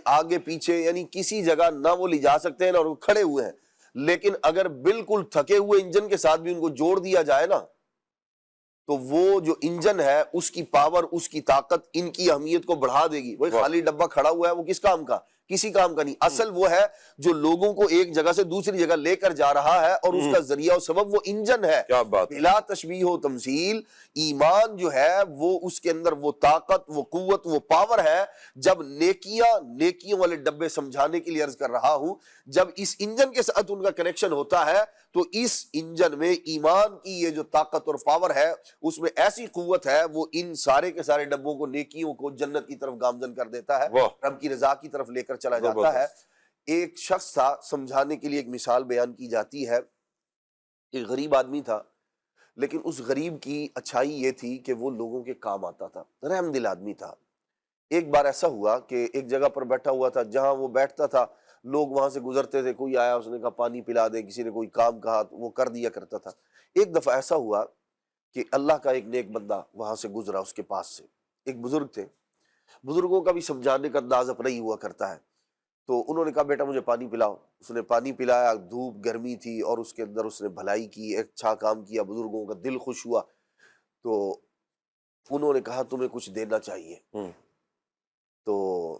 آگے پیچھے یعنی کسی جگہ نہ وہ لے جا سکتے ہیں نہ وہ کھڑے ہوئے ہیں. لیکن اگر بالکل تھکے ہوئے انجن کے ساتھ بھی ان کو جوڑ دیا جائے نا تو وہ جو انجن ہے اس کی پاور, اس کی طاقت ان کی اہمیت کو بڑھا دے گی. وہ خالی ڈبہ کھڑا ہوا ہے وہ کس کام کا؟ کسی کام کا نہیں. اصل وہ ہے جو لوگوں کو ایک جگہ سے دوسری جگہ لے کر جا رہا ہے, اور اس کا ذریعہ و سبب وہ انجن ہے. بلا تشبیہ و تمثیل ایمان جو ہے وہ اس کے اندر وہ طاقت, وہ قوت, وہ پاور ہے. جب نیکیوں والے ڈبے سمجھانے کے لیے عرض کر رہا ہوں, جب اس انجن کے ساتھ ان کا کنیکشن ہوتا ہے تو اس انجن میں ایمان کی یہ جو طاقت اور پاور ہے اس میں ایسی قوت ہے وہ ان سارے کے سارے ڈبوں کو, نیکیوں کو جنت کی طرف گامزن کر دیتا ہے, رب کی رضا کی طرف لے کر چلا جاتا ہے. ایک شخص تھا, سمجھانے کے لیے ایک مثال بیان کی جاتی ہے. ایک غریب آدمی تھا, لیکن اس غریب کی اچھائی یہ تھی کہ وہ لوگوں کے کام آتا تھا, رحم دل آدمی تھا. ایک بار ایسا ہوا کہ ایک جگہ پر بیٹھا ہوا تھا, جہاں وہ بیٹھتا تھا لوگ وہاں سے گزرتے تھے, کوئی آیا اس نے کہا پانی پلا دے, کسی نے کوئی کام کہا تو وہ کر دیا کرتا تھا. ایک دفعہ ایسا ہوا کہ اللہ کا ایک نیک بندہ وہاں سے گزرا, اس کے پاس سے ایک بزرگ تھے. بزرگوں کا بھی سمجھانے کا انداز اپنا ہی ہوا کرتا ہے. تو انہوں نے کہا بیٹا مجھے پانی پلاؤ. اس نے پانی پلایا, دھوپ گرمی تھی اور اس کے اندر اس نے بھلائی کی, ایک اچھا کام کیا, بزرگوں کا دل خوش ہوا. تو انہوں نے کہا تمہیں کچھ دینا چاہیے. تو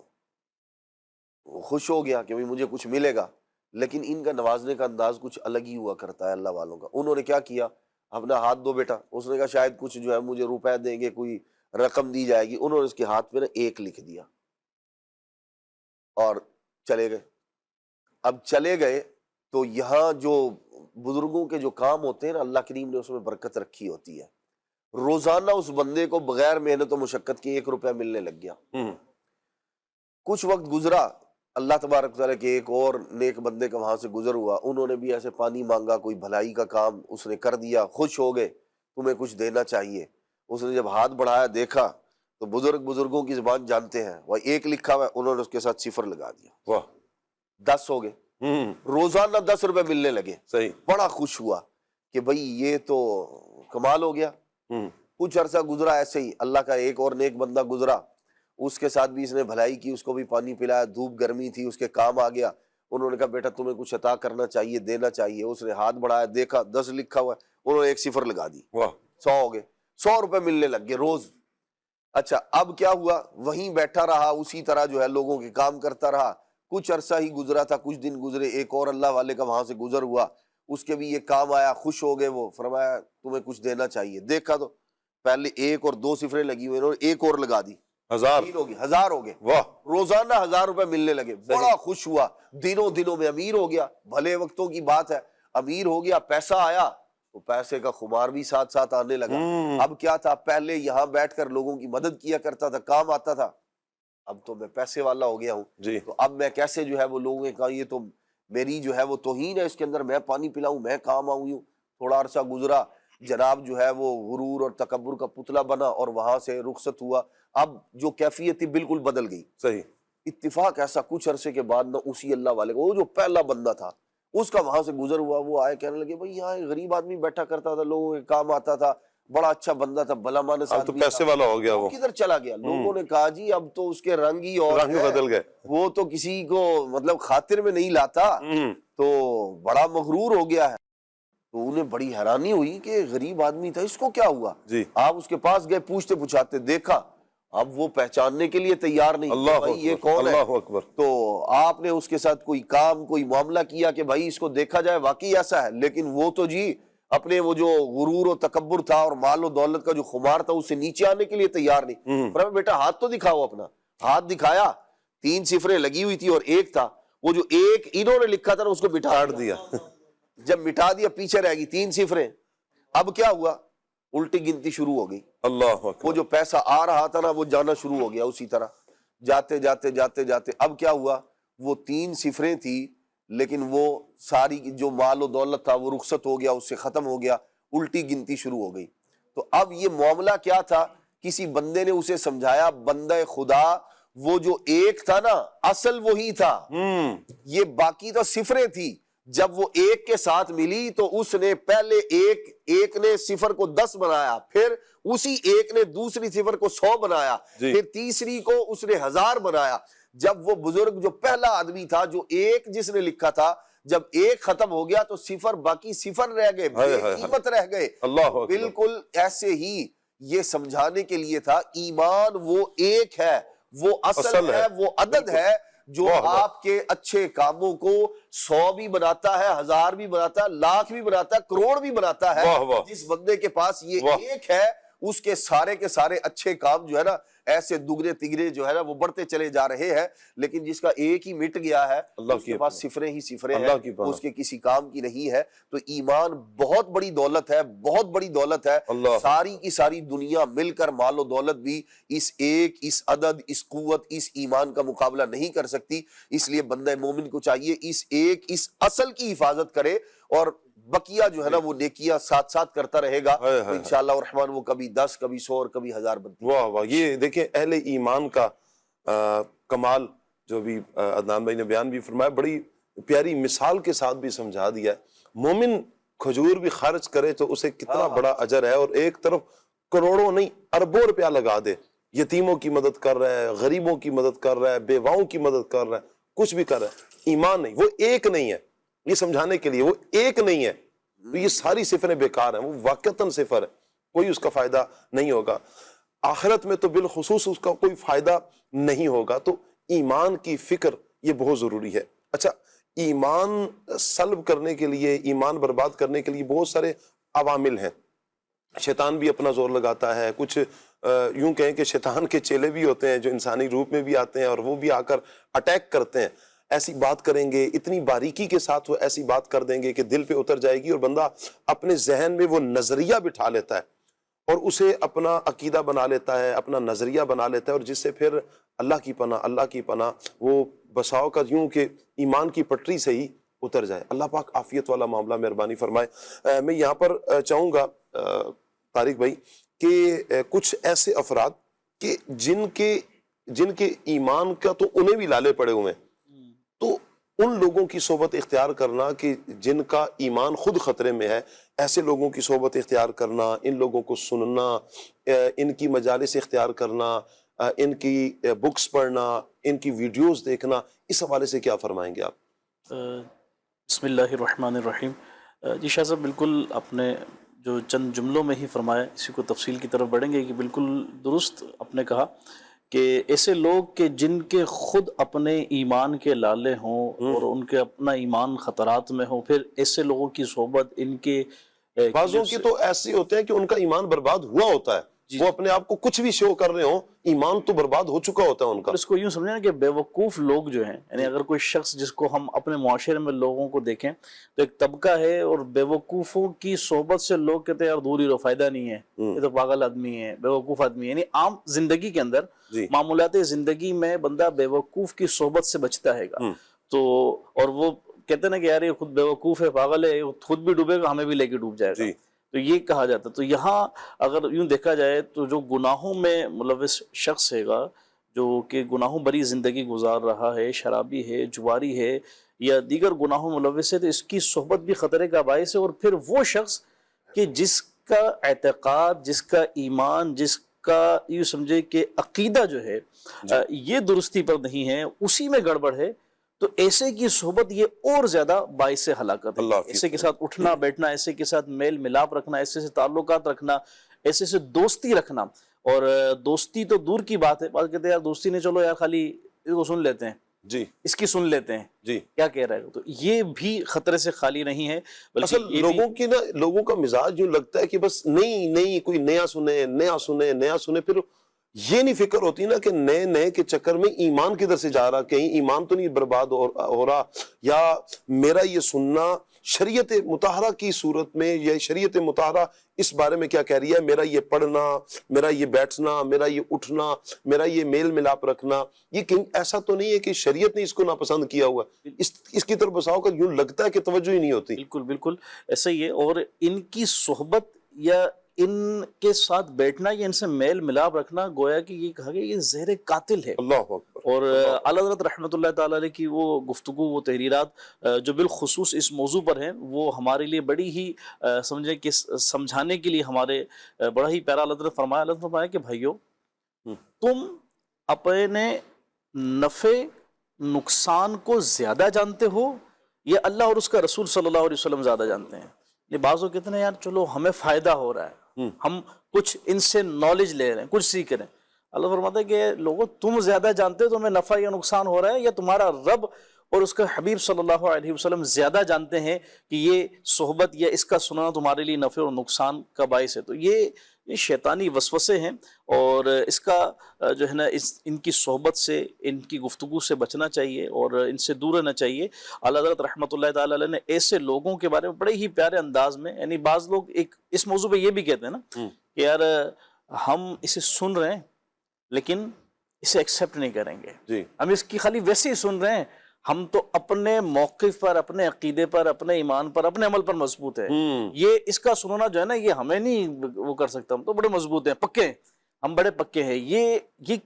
خوش ہو گیا کہ مجھے کچھ ملے گا, لیکن ان کا نوازنے کا انداز کچھ الگ ہی ہوا کرتا ہے اللہ والوں کا. انہوں نے کیا کیا, اپنا ہاتھ دو بیٹا. اس نے کہا شاید کچھ جو ہے مجھے روپے دیں گے, کوئی رقم دی جائے گی. انہوں نے اس کے ہاتھ میں 1 لکھ دیا اور چلے گئے. اب چلے گئے تو یہاں جو بزرگوں کے جو کام ہوتے ہیں نا, اللہ کریم نے اس میں برکت رکھی ہوتی ہے. روزانہ اس بندے کو بغیر محنت و مشقت کے 1 روپیہ ملنے لگ گیا. کچھ وقت گزرا, اللہ تبارک تعالیٰ کے ایک اور نیک بندے کا وہاں سے گزر ہوا. انہوں نے بھی ایسے پانی مانگا, کوئی بھلائی کا کام اس نے کر دیا. خوش ہو گئے, تمہیں کچھ دینا چاہیے. اس نے جب ہاتھ بڑھایا دیکھا تو بزرگوں کی زبان جانتے ہیں, وہ 1 لکھا ہوا ہے, انہوں نے اس کے ساتھ 0 لگا دیا. 10 ہو گئے. روزانہ 10 روپے ملنے لگے. صحیح. بڑا خوش ہوا کہ بھئی یہ تو کمال ہو گیا. کچھ عرصہ گزرا ایسے ہی, اللہ کا ایک اور نیک بندہ گزرا, اس کے ساتھ بھی اس نے بھلائی کی, اس کو بھی پانی پلایا, دھوپ گرمی تھی, اس کے کام آ گیا. انہوں نے کہا بیٹا تمہیں کچھ عطا کرنا چاہیے، دینا چاہیے، اس نے ہاتھ بڑھایا، دیکھا 10 لکھا ہوا ہے، انہوں نے ایک صفر لگا دی، 100 ہو گئے، 100 روپے ملنے لگ گئے روز۔ اچھا اب کیا ہوا، وہیں بیٹھا رہا، اسی طرح جو ہے لوگوں کے کام کرتا رہا، کچھ عرصہ ہی گزرا تھا، کچھ دن گزرے، ایک اور اللہ والے کا وہاں سے گزر ہوا، اس کے بھی یہ کام آیا، خوش ہو گئے وہ، فرمایا تمہیں کچھ دینا چاہیے، دیکھا تو پہلے 1 اور 2 صفریں لگی ہوئے، انہوں نے ایک اور لگا دی، 1000 ہو گئے، 1000 ہو گئے، واہ، روزانہ 1000 روپے ملنے لگے، بڑا خوش ہوا، دنوں میں امیر ہو گیا، بھلے وقتوں کی بات ہے، امیر ہو گیا، پیسہ آیا تو پیسے کا خمار بھی ساتھ ساتھ آنے لگا۔ اب کیا تھا، پہلے یہاں بیٹھ کر لوگوں کی مدد کیا کرتا تھا، کام آتا تھا، اب تو میں پیسے والا ہو گیا ہوں، جی تو اب میں کیسے جو ہے وہ لوگوں نے کہا یہ تو میری جو ہے وہ توہین ہے اس کے اندر، میں پانی پلاؤں، میں کام آؤں ہوں۔ تھوڑا عرصہ گزرا، جناب جو ہے وہ غرور اور تکبر کا پتلا بنا اور وہاں سے رخصت ہوا، اب جو کیفیت تھی بالکل بدل گئی۔ صحیح، اتفاق ایسا کچھ عرصے کے بعد نہ اسی اللہ والے کو، وہ جو پہلا بندہ تھا اس کا وہاں سے گزر ہوا، وہ آئے کہنے لگے بھائی یہاں ایک غریب آدمی بیٹھا کرتا تھا، لوگوں کے کام آتا تھا، بڑا اچھا بندہ تھا، بھلا مانس اب تو آدمی پیسے تھا، والا ہو گیا وہ، کدھر چلا گیا؟ لوگوں نے کہا جی اب تو اس کے رنگ ہی اور رنگ ہے، بدل گئے۔ وہ تو کسی کو مطلب خاطر میں نہیں لاتا، تو بڑا مغرور ہو گیا ہے۔ تو انہیں بڑی حیرانی ہوئی کہ غریب آدمی تھا، اس کو کیا ہوا؟ جی آپ اس کے پاس گئے، پوچھتے پوچھاتے دیکھا، اب وہ پہچاننے کے لیے تیار نہیں، اللہ بھائی یہ اکبر، کون ہے؟ اللہ اکبر، تو آپ نے اس کے ساتھ کوئی کام، کوئی معاملہ کیا کہ بھائی اس کو دیکھا جائے واقعی ایسا ہے؟ لیکن وہ تو جی اپنے وہ جو غرور و تکبر تھا اور مال و دولت کا جو خمار تھا اس سے نیچے آنے کے لیے تیار نہیں۔ فرمایا بیٹا ہاتھ تو دکھاؤ اپنا، ہاتھ دکھایا، 3 صفریں لگی ہوئی تھی اور 1 تھا، وہ جو 1 انہوں نے لکھا تھا نا اس کو مٹا کاٹ دیا، جب مٹا دیا پیچھے رہ گئی 3 صفریں۔ اب کیا ہوا، الٹی گنتی شروع ہو گئی، اللہ وہ اکبر، جو پیسہ آ رہا تھا نا وہ جانا شروع ہو گیا اسی طرح، جاتے جاتے جاتے جاتے اب کیا ہوا، وہ 3 صفریں تھی لیکن وہ ساری جو مال و دولت تھا وہ رخصت ہو گیا، اس سے ختم ہو گیا، الٹی گنتی شروع ہو گئی۔ تو اب یہ معاملہ کیا تھا، کسی بندے نے اسے سمجھایا، بندہ خدا وہ جو 1 تھا نا اصل وہی تھا، یہ باقی تو صفریں تھی، جب وہ 1 کے ساتھ ملی تو اس نے پہلے ایک نے صفر کو 10 بنایا، پھر اسی 1 نے دوسری صفر کو 100 بنایا، پھر تیسری کو اس نے 1000 بنایا۔ جب وہ بزرگ جو پہلا آدمی تھا جو 1 جس نے لکھا تھا، جب 1 ختم ہو گیا تو صفر باقی صفر رہ گئے، بے قیمت رہ گئے۔ اللہ اکبر، بالکل ایسے ہی یہ سمجھانے کے لیے تھا، ایمان وہ ایک ہے، وہ اصل ہے، وہ عدد ہے جو آپ کے اچھے کاموں کو 100 بھی بناتا ہے، 1000 بھی بناتا ہے، لاکھ بھی بناتا ہے، کروڑ بھی بناتا ہے۔ جس بندے کے پاس یہ ایک ہے اس کے سارے اچھے کام جو ہے نا ایسے دگنے تگنے جو ہے نا وہ بڑھتے چلے جا رہے ہیں، لیکن جس کا ایک ہی مٹ گیا ہے اس کے پاس صفریں ہی صفریں ہیں، اس کے کسی کام کی نہیں ہے۔ تو ایمان بہت بڑی دولت ہے، بہت بڑی دولت ہے، ساری کی ساری دنیا مل کر مال و دولت بھی اس ایک، اس عدد، اس قوت، اس ایمان کا مقابلہ نہیں کر سکتی۔ اس لیے بندہ مومن کو چاہیے اس ایک، اس اصل کی حفاظت کرے اور بقیہ جو ہے نا وہ نیکیاں ساتھ ساتھ کرتا رہے گا، تو انشاءاللہ الرحمن وہ کبھی 10 کبھی 100 اور کبھی 1000 بنتی ہے۔ واہ واہ، یہ دیکھیں اہل ایمان کا کمال جو بھی عدنان بھائی نے بیان بھی فرمایا، بڑی پیاری مثال کے ساتھ بھی سمجھا دیا ہے۔ مومن کھجور بھی خرچ کرے تو اسے کتنا بڑا اجر ہے، اور ایک طرف کروڑوں نہیں اربوں روپیہ لگا دے، یتیموں کی مدد کر رہا ہے، غریبوں کی مدد کر رہا ہے، بیواؤں کی مدد کر رہا ہے، کچھ بھی کر رہا ہے، ایمان نہیں، وہ ایک نہیں ہے، یہ سمجھانے کے لیے وہ ایک نہیں ہے، تو یہ ساری صفریں بیکار ہیں، وہ واقعتاً صفر ہے، کوئی اس کا فائدہ نہیں ہوگا، آخرت میں تو بالخصوص اس کا کوئی فائدہ نہیں ہوگا۔ تو ایمان کی فکر یہ بہت ضروری ہے۔ اچھا، ایمان سلب کرنے کے لیے، ایمان برباد کرنے کے لیے بہت سارے عوامل ہیں، شیطان بھی اپنا زور لگاتا ہے، کچھ یوں کہیں کہ شیطان کے چیلے بھی ہوتے ہیں جو انسانی روپ میں بھی آتے ہیں اور وہ بھی آ کر اٹیک کرتے ہیں، ایسی بات کریں گے، اتنی باریکی کے ساتھ وہ ایسی بات کر دیں گے کہ دل پہ اتر جائے گی اور بندہ اپنے ذہن میں وہ نظریہ بٹھا لیتا ہے اور اسے اپنا عقیدہ بنا لیتا ہے، اپنا نظریہ بنا لیتا ہے، اور جس سے پھر اللہ کی پناہ وہ بساؤ کا یوں کہ ایمان کی پٹری سے ہی اتر جائے۔ اللہ پاک عافیت والا معاملہ مہربانی فرمائے۔ میں یہاں پر چاہوں گا طارق بھائی کہ کچھ ایسے افراد کہ جن کے ایمان کا تو انہیں بھی لالے پڑے ہوئے ہیں، تو ان لوگوں کی صحبت اختیار کرنا کہ جن کا ایمان خود خطرے میں ہے، ایسے لوگوں کی صحبت اختیار کرنا، ان لوگوں کو سننا، ان کی مجالس اختیار کرنا، ان کی بکس پڑھنا، ان کی ویڈیوز دیکھنا، اس حوالے سے کیا فرمائیں گے آپ؟ بسم اللہ الرحمن الرحیم۔ جی شاہ صاحب، بالکل آپ نے جو چند جملوں میں ہی فرمایا، اسی کو تفصیل کی طرف بڑھیں گے کہ بالکل درست آپ نے کہا کہ ایسے لوگ کہ جن کے خود اپنے ایمان کے لالے ہوں اور ان کے اپنا ایمان خطرات میں ہوں، پھر ایسے لوگوں کی صحبت ان کے بعضوں کی تو ایسے ہوتے ہیں کہ ان کا ایمان برباد ہوا ہوتا ہے، وہ اپنے آپ کو کچھ بھی شو کر رہے ہوں، ایمان تو برباد ہو چکا ہوتا ہے ان کا۔ اس کو یوں سمجھیں کہ بے وقوف لوگ جو ہیں، یعنی اگر کوئی شخص جس کو ہم اپنے معاشرے میں لوگوں کو دیکھیں تو ایک طبقہ ہے، اور بے وقوفوں کی صحبت سے لوگ کہتے ہیں یار دور ہی رہو، فائدہ نہیں ہے، یہ تو پاگل آدمی ہے، بے وقوف آدمی ہے۔ یعنی عام زندگی کے اندر، معمولات زندگی میں بندہ بے وقوف کی صحبت سے بچتا ہے گا، تو اور وہ کہتے ہیں نا کہ یار یہ خود بے وقوف ہے، پاگل ہے، خود بھی ڈوبے گا، ہمیں بھی لے کے ڈوب جائے گا، تو یہ کہا جاتا ہے۔ تو یہاں اگر یوں دیکھا جائے تو جو گناہوں میں ملوث شخص ہے گا، جو کہ گناہوں بری زندگی گزار رہا ہے، شرابی ہے، جواری ہے یا دیگر گناہوں ملوث ہے، تو اس کی صحبت بھی خطرے کا باعث ہے۔ اور پھر وہ شخص کہ جس کا اعتقاد، جس کا ایمان، جس کا یوں سمجھے کہ عقیدہ جو ہے یہ درستی پر نہیں ہے، اسی میں گڑبڑ ہے، تو ایسے کی صحبت یہ اور زیادہ باعث ہلاکت ہے۔ ایسے کے ساتھ اٹھنا بیٹھنا، ایسے کے ساتھ میل ملاپ رکھنا، ایسے سے تعلقات رکھنا، ایسے سے دوستی رکھنا، اور دوستی تو دور کی بات ہے، بات کہتے ہیں یار دوستی نہیں، چلو یار خالی اس کو سن لیتے ہیں، جی اس کی سن لیتے ہیں کیا کہہ رہے ہیں، تو یہ بھی خطرے سے خالی نہیں ہے۔ اصل لوگوں کی نا، لوگوں کا مزاج جو لگتا ہے کہ بس نئی کوئی نیا سنے، پھر یہ نہیں فکر ہوتی نا کہ نئے کے چکر میں ایمان کدھر سے جا رہا، کہیں ایمان تو نہیں برباد ہو رہا، یا میرا یہ سننا شریعت مطہرہ کی صورت میں، یا شریعت مطہرہ اس بارے میں کیا کہہ رہی ہے، میرا یہ پڑھنا، میرا یہ بیٹھنا، میرا یہ اٹھنا، میرا یہ میل ملاپ رکھنا، یہ کہیں ایسا تو نہیں ہے کہ شریعت نے اس کو ناپسند کیا ہوا ہے، اس کی طرف بساؤ کر یوں لگتا ہے کہ توجہ ہی نہیں ہوتی۔ بالکل ایسا ہی ہے، اور ان کی صحبت یا ان کے ساتھ بیٹھنا یا ان سے میل ملاپ رکھنا، گویا کہ یہ کہا گیا یہ زہر قاتل ہے۔ اللہ اکبر۔ اور اعلیٰ حضرت رحمۃ اللہ تعالی علیہ کی وہ گفتگو، وہ تحریرات جو بالخصوص اس موضوع پر ہیں، وہ ہمارے لیے بڑی ہی سمجھیں کہ سمجھانے کے لیے ہمارے بڑا ہی پیارا اللہ نے فرمایا کہ بھائیو، تم اپنے نفع نقصان کو زیادہ جانتے ہو یا اللہ اور اس کا رسول صلی اللہ علیہ وسلم زیادہ جانتے ہیں؟ یہ بعضوں کہتے ہیں یار چلو ہمیں فائدہ ہو رہا ہے، ہم کچھ ان سے نالج لے رہے ہیں، کچھ سیکھ رہے ہیں۔ اللہ فرماتا ہے کہ لوگوں تم زیادہ جانتے ہو تمہیں نفع یا نقصان ہو رہا ہے، یا تمہارا رب اور اس کا حبیب صلی اللہ علیہ وسلم زیادہ جانتے ہیں کہ یہ صحبت یا اس کا سننا تمہارے لیے نفع اور نقصان کا باعث ہے؟ تو یہ شیطانی وسوسے ہیں، اور اس کا جو ہے نا ان کی صحبت سے، ان کی گفتگو سے بچنا چاہیے اور ان سے دور رہنا چاہیے۔ اعلیٰ حضرت رحمۃ اللہ تعالی علیہ نے ایسے لوگوں کے بارے میں بڑے ہی پیارے انداز میں، یعنی بعض لوگ ایک اس موضوع پہ یہ بھی کہتے ہیں نا کہ یار ہم اسے سن رہے ہیں لیکن اسے ایکسیپٹ نہیں کریں گے، ہم اس کی خالی ویسے ہی سن رہے ہیں، ہم تو اپنے موقف پر، اپنے عقیدے پر، اپنے ایمان پر، اپنے عمل پر مضبوط ہے، یہ اس کا سننا جو ہے نا یہ ہمیں نہیں وہ کر سکتا، ہم تو بڑے مضبوط ہیں، پکے ہیں، ہم بڑے پکے ہیں، یہ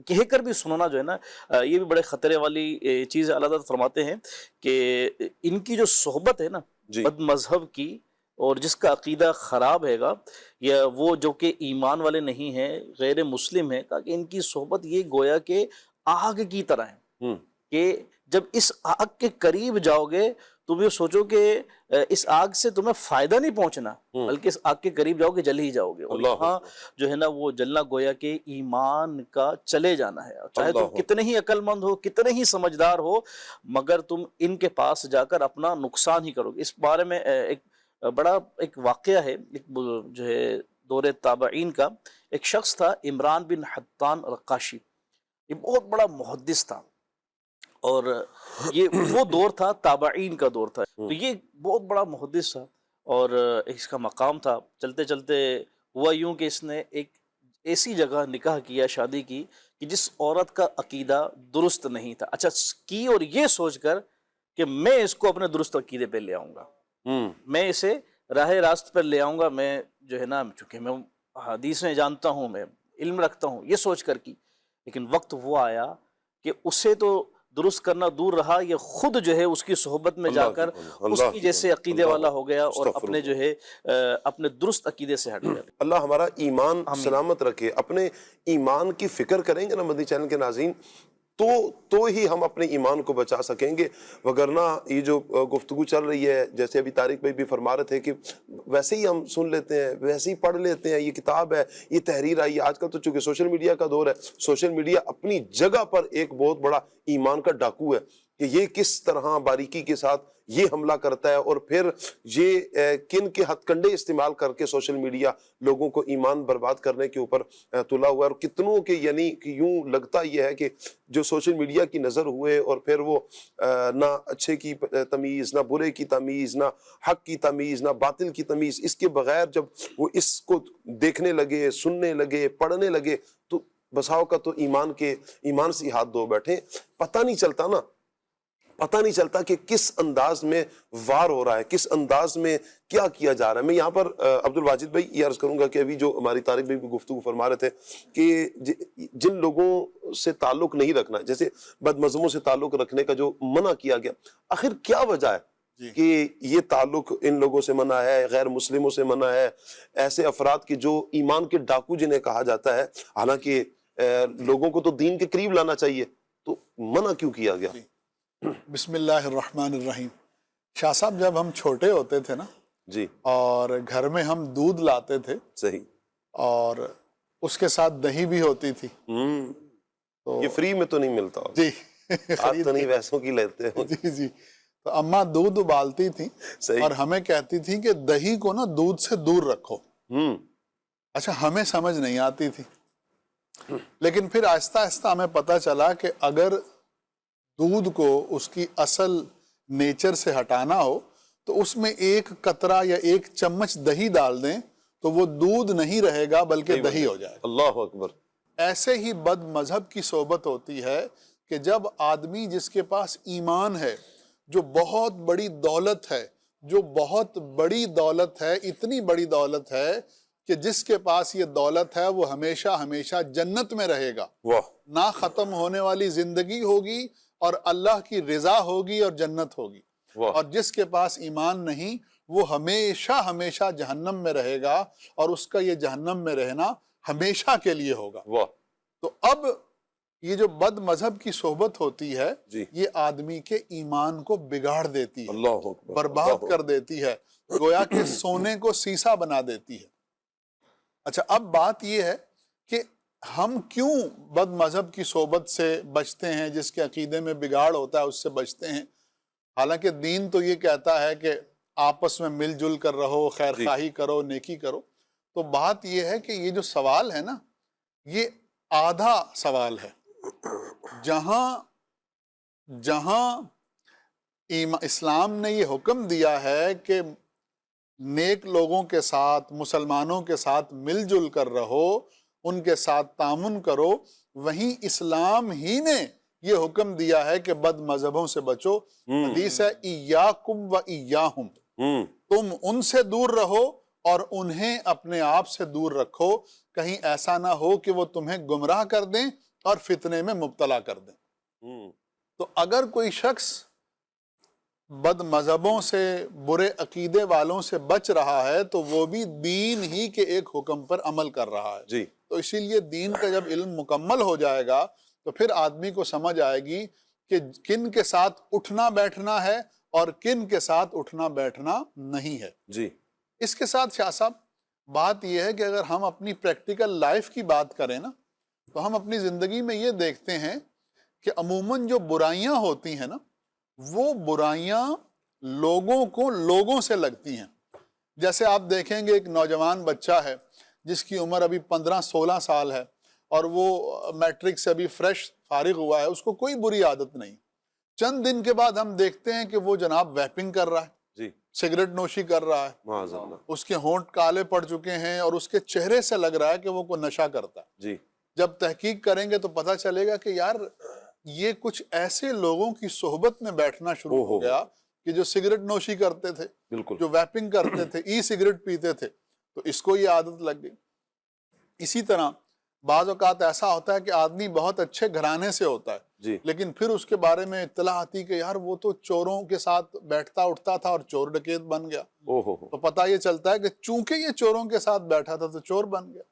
کہہ کر بھی سننا جو ہے نا یہ بھی بڑے خطرے والی چیز ہے۔ اللہ تعالیٰ فرماتے ہیں کہ ان کی جو صحبت ہے نا بد مذہب کی، اور جس کا عقیدہ خراب ہے گا، یا وہ جو کہ ایمان والے نہیں ہیں، غیر مسلم ہیں، کہ ان کی صحبت یہ گویا کہ آگ کی طرح ہے، کہ جب اس آگ کے قریب جاؤ گے تم یہ سوچو کہ اس آگ سے تمہیں فائدہ نہیں پہنچنا، بلکہ اس آگ کے قریب جاؤ گے جل ہی جاؤ گے، اور یہاں جو ہے نا وہ جلنا گویا کہ ایمان کا چلے جانا ہے، چاہے تم کتنے ہی عقل مند ہو، کتنے ہی سمجھدار ہو، مگر تم ان کے پاس جا کر اپنا نقصان ہی کرو گے۔ اس بارے میں ایک واقعہ ہے، ایک جو ہے دور تابعین کا، ایک شخص تھا عمران بن حطان رقاشی، یہ بہت بڑا محدث تھا، اور یہ وہ دور تھا تابعین کا دور تھا، تو یہ بہت بڑا محدث تھا، اور اس کا مقام تھا۔ چلتے چلتے ہوا یوں کہ اس نے ایک ایسی جگہ نکاح کیا، شادی کی، کہ جس عورت کا عقیدہ درست نہیں تھا، اچھا کی، اور یہ سوچ کر کہ میں اس کو اپنے درست عقیدے پہ لے آؤں گا، میں اسے راہ راست پر لے آؤں گا، میں جو ہے نا چونکہ میں حدیث میں جانتا ہوں، میں علم رکھتا ہوں، یہ سوچ کر کی، لیکن وقت وہ آیا کہ اسے تو درست کرنا دور رہا، یہ خود جو ہے اس کی صحبت میں جا کر اس کی جیسے عقیدے والا ہو گیا، اور اپنے جو ہے اپنے درست عقیدے سے ہٹ گیا۔ اللہ ہمارا ایمان سلامت رکھے۔ اپنے ایمان کی فکر کریں گے نا مدنی چینل کے ناظرین، تو ہی ہم اپنے ایمان کو بچا سکیں گے. وگرنہ یہ جو گفتگو چل رہی ہے، جیسے ابھی طارق بھائی بھی فرما رہے تھے کہ ویسے ہی ہم سن لیتے ہیں، ویسے ہی پڑھ لیتے ہیں، یہ کتاب ہے، یہ تحریر آئی ہے. آج کل تو چونکہ سوشل میڈیا کا دور ہے، سوشل میڈیا اپنی جگہ پر ایک بہت بڑا ایمان کا ڈاکو ہے کہ یہ کس طرح باریکی کے ساتھ یہ حملہ کرتا ہے، اور پھر یہ کن کے ہتھ کنڈے استعمال کر کے سوشل میڈیا لوگوں کو ایمان برباد کرنے کے اوپر تلا ہوا ہے. اور کتنوں کے یعنی کہ یوں لگتا یہ ہے کہ جو سوشل میڈیا کی نظر ہوئے اور پھر وہ نہ اچھے کی تمیز، نہ برے کی تمیز، نہ حق کی تمیز، نہ باطل کی تمیز، اس کے بغیر جب وہ اس کو دیکھنے لگے، سننے لگے، پڑھنے لگے تو بساؤ کا تو ایمان سے ہاتھ دھو بیٹھے. پتہ نہیں چلتا نا، پتہ نہیں چلتا کہ کس انداز میں وار ہو رہا ہے، کس انداز میں کیا کیا جا رہا ہے. میں یہاں پر عبد الواجد بھائی یہ عرض کروں گا کہ ابھی جو ہماری طارق بھائی بھی گفتگو فرما رہے تھے کہ جن لوگوں سے تعلق نہیں رکھنا، جیسے بد مذہبوں سے تعلق رکھنے کا جو منع کیا گیا، آخر کیا وجہ ہے کہ یہ تعلق ان لوگوں سے منع ہے، غیر مسلموں سے منع ہے، ایسے افراد کی جو ایمان کے ڈاکو جنہیں کہا جاتا ہے، حالانکہ لوگوں کو تو دین کے قریب لانا چاہیے، تو منع کیوں کیا گیا؟ بسم اللہ الرحمن الرحیم. شاہ صاحب جب ہم چھوٹے ہوتے تھے نا جی، اور گھر میں ہم دودھ لاتے تھے صحیح، اور اس کے ساتھ دہی بھی ہوتی تھی. یہ فری میں تو نہیں ملتا. جی آپ تو نہیں ویسوں کی لیتے ہو. جی جی. تو اماں دودھ ابالتی تھی اور ہمیں کہتی تھی کہ دہی کو نا دودھ سے دور رکھو. اچھا ہمیں سمجھ نہیں آتی تھی، لیکن پھر آہستہ آہستہ ہمیں پتہ چلا کہ اگر دودھ کو اس کی اصل نیچر سے ہٹانا ہو تو اس میں ایک قطرہ یا ایک چمچ دہی ڈال دیں تو وہ دودھ نہیں رہے گا بلکہ دہی ہو جائے. اللہ اکبر. ایسے ہی بد مذہب کی صحبت ہوتی ہے کہ جب آدمی جس کے پاس ایمان ہے، جو بہت بڑی دولت ہے، جو بہت بڑی دولت ہے، اتنی بڑی دولت ہے کہ جس کے پاس یہ دولت ہے وہ ہمیشہ ہمیشہ جنت میں رہے گا، نہ ختم ہونے والی زندگی ہوگی اور اللہ کی رضا ہوگی اور جنت ہوگی. اور جس کے پاس ایمان نہیں وہ ہمیشہ ہمیشہ جہنم میں رہے گا اور اس کا یہ جہنم میں رہنا ہمیشہ کے لیے ہوگا. تو اب یہ جو بد مذہب کی صحبت ہوتی ہے یہ آدمی کے ایمان کو بگاڑ دیتی ہے، برباد کر دیتی ہے، گویا کہ سونے کو سیسا بنا دیتی ہے. اچھا اب بات یہ ہے کہ ہم کیوں بد مذہب کی صحبت سے بچتے ہیں، جس کے عقیدے میں بگاڑ ہوتا ہے اس سے بچتے ہیں؟ حالانکہ دین تو یہ کہتا ہے کہ آپس میں مل جل کر رہو، خیر خواہی کرو، نیکی کرو. تو بات یہ ہے کہ یہ جو سوال ہے نا یہ آدھا سوال ہے. جہاں اسلام نے یہ حکم دیا ہے کہ نیک لوگوں کے ساتھ، مسلمانوں کے ساتھ مل جل کر رہو، ان کے ساتھ تعاون کرو، وہیں اسلام ہی نے یہ حکم دیا ہے کہ بد مذہبوں سے بچو. حدیث ہے ایاکم و ایاہم، تم ان سے دور رہو اور انہیں اپنے آپ سے دور رکھو، کہیں ایسا نہ ہو کہ وہ تمہیں گمراہ کر دیں اور فتنے میں مبتلا کر دیں. تو اگر کوئی شخص بد مذہبوں سے، برے عقیدے والوں سے بچ رہا ہے تو وہ بھی دین ہی کے ایک حکم پر عمل کر رہا ہے. تو اسی لیے دین کا جب علم مکمل ہو جائے گا تو پھر آدمی کو سمجھ آئے گی کہ کن کے ساتھ اٹھنا بیٹھنا ہے اور کن کے ساتھ اٹھنا بیٹھنا نہیں ہے. اس کے ساتھ شاہ صاحب بات یہ ہے کہ اگر ہم اپنی پریکٹیکل لائف کی بات کریں نا تو ہم اپنی زندگی میں یہ دیکھتے ہیں کہ عموماً جو برائیاں ہوتی ہیں نا وہ برائیاں لوگوں کو لوگوں سے لگتی ہیں. جیسے آپ دیکھیں گے ایک نوجوان بچہ ہے جس کی عمر ابھی 15-16 سال ہے اور وہ میٹرک سے ابھی فریش فارغ ہوا ہے، اس کو کوئی بری عادت نہیں. چند دن کے بعد ہم دیکھتے ہیں کہ وہ جناب ویپنگ کر رہا ہے، سگریٹ نوشی کر رہا ہے، اس کے ہونٹ کالے پڑ چکے ہیں اور اس کے چہرے سے لگ رہا ہے کہ وہ کوئی نشہ کرتا ہے. جب تحقیق کریں گے تو پتہ چلے گا کہ یار یہ کچھ ایسے لوگوں کی صحبت میں بیٹھنا شروع ہو گیا کہ جو سگریٹ نوشی کرتے تھے، جو ویپنگ کرتے تھے، ای سگریٹ پیتے تھے، تو اس کو یہ عادت لگ گئی. اسی طرح بعض اوقات ایسا ہوتا ہے کہ آدمی بہت اچھے گھرانے سے ہوتا ہے لیکن پھر اس کے بارے میں اطلاع آتی کہ یار وہ تو چوروں کے ساتھ بیٹھتا اٹھتا تھا اور چور ڈکیت بن گیا. تو پتہ یہ چلتا ہے کہ چونکہ یہ چوروں کے ساتھ بیٹھا تھا تو چور بن گیا.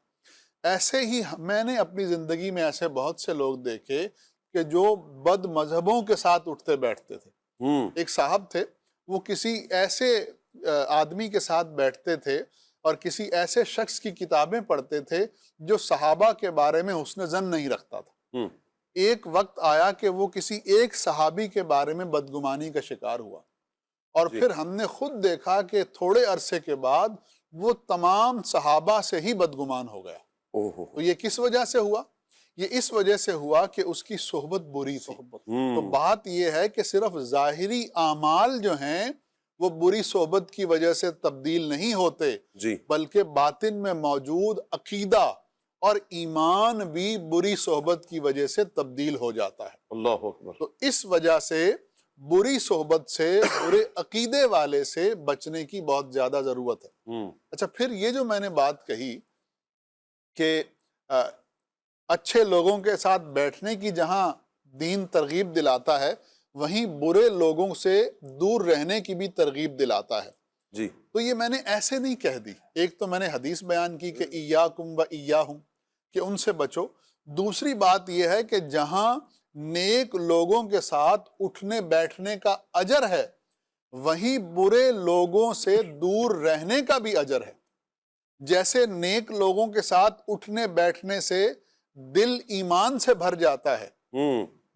ایسے ہی میں نے اپنی زندگی میں ایسے بہت سے لوگ دیکھے کہ جو بد مذہبوں کے ساتھ اٹھتے بیٹھتے تھے. ایک صاحب تھے، وہ کسی ایسے آدمی کے ساتھ بیٹھتے تھے اور کسی ایسے شخص کی کتابیں پڑھتے تھے جو صحابہ کے بارے میں حسن ظن نہیں رکھتا تھا. ایک وقت آیا کہ وہ کسی ایک صحابی کے بارے میں بدگمانی کا شکار ہوا، اور پھر ہم نے خود دیکھا کہ تھوڑے عرصے کے بعد وہ تمام صحابہ سے ہی بدگمان ہو گیا. تو یہ کس وجہ سے ہوا؟ یہ اس وجہ سے ہوا کہ اس کی صحبت بری تھی. تو بات یہ ہے کہ صرف ظاہری اعمال جو ہیں وہ بری صحبت کی وجہ سے تبدیل نہیں ہوتے، بلکہ باطن میں موجود عقیدہ اور ایمان بھی بری صحبت کی وجہ سے تبدیل ہو جاتا ہے. اللہ اکبر. تو اس وجہ سے بری صحبت سے، برے عقیدے والے سے بچنے کی بہت زیادہ ضرورت ہے. اچھا، پھر یہ جو میں نے بات کہی کہ اچھے لوگوں کے ساتھ بیٹھنے کی جہاں دین ترغیب دلاتا ہے، وہیں برے لوگوں سے دور رہنے کی بھی ترغیب دلاتا ہے. جی. تو یہ میں نے ایسے نہیں کہہ دی. ایک تو میں نے حدیث بیان کی کہ ایاکم و ایاہم، کہ ان سے بچو. دوسری بات یہ ہے کہ جہاں نیک لوگوں کے ساتھ اٹھنے بیٹھنے کا اجر ہے، وہیں برے لوگوں سے دور رہنے کا بھی اجر ہے. جیسے نیک لوگوں کے ساتھ اٹھنے بیٹھنے سے دل ایمان سے بھر جاتا ہے،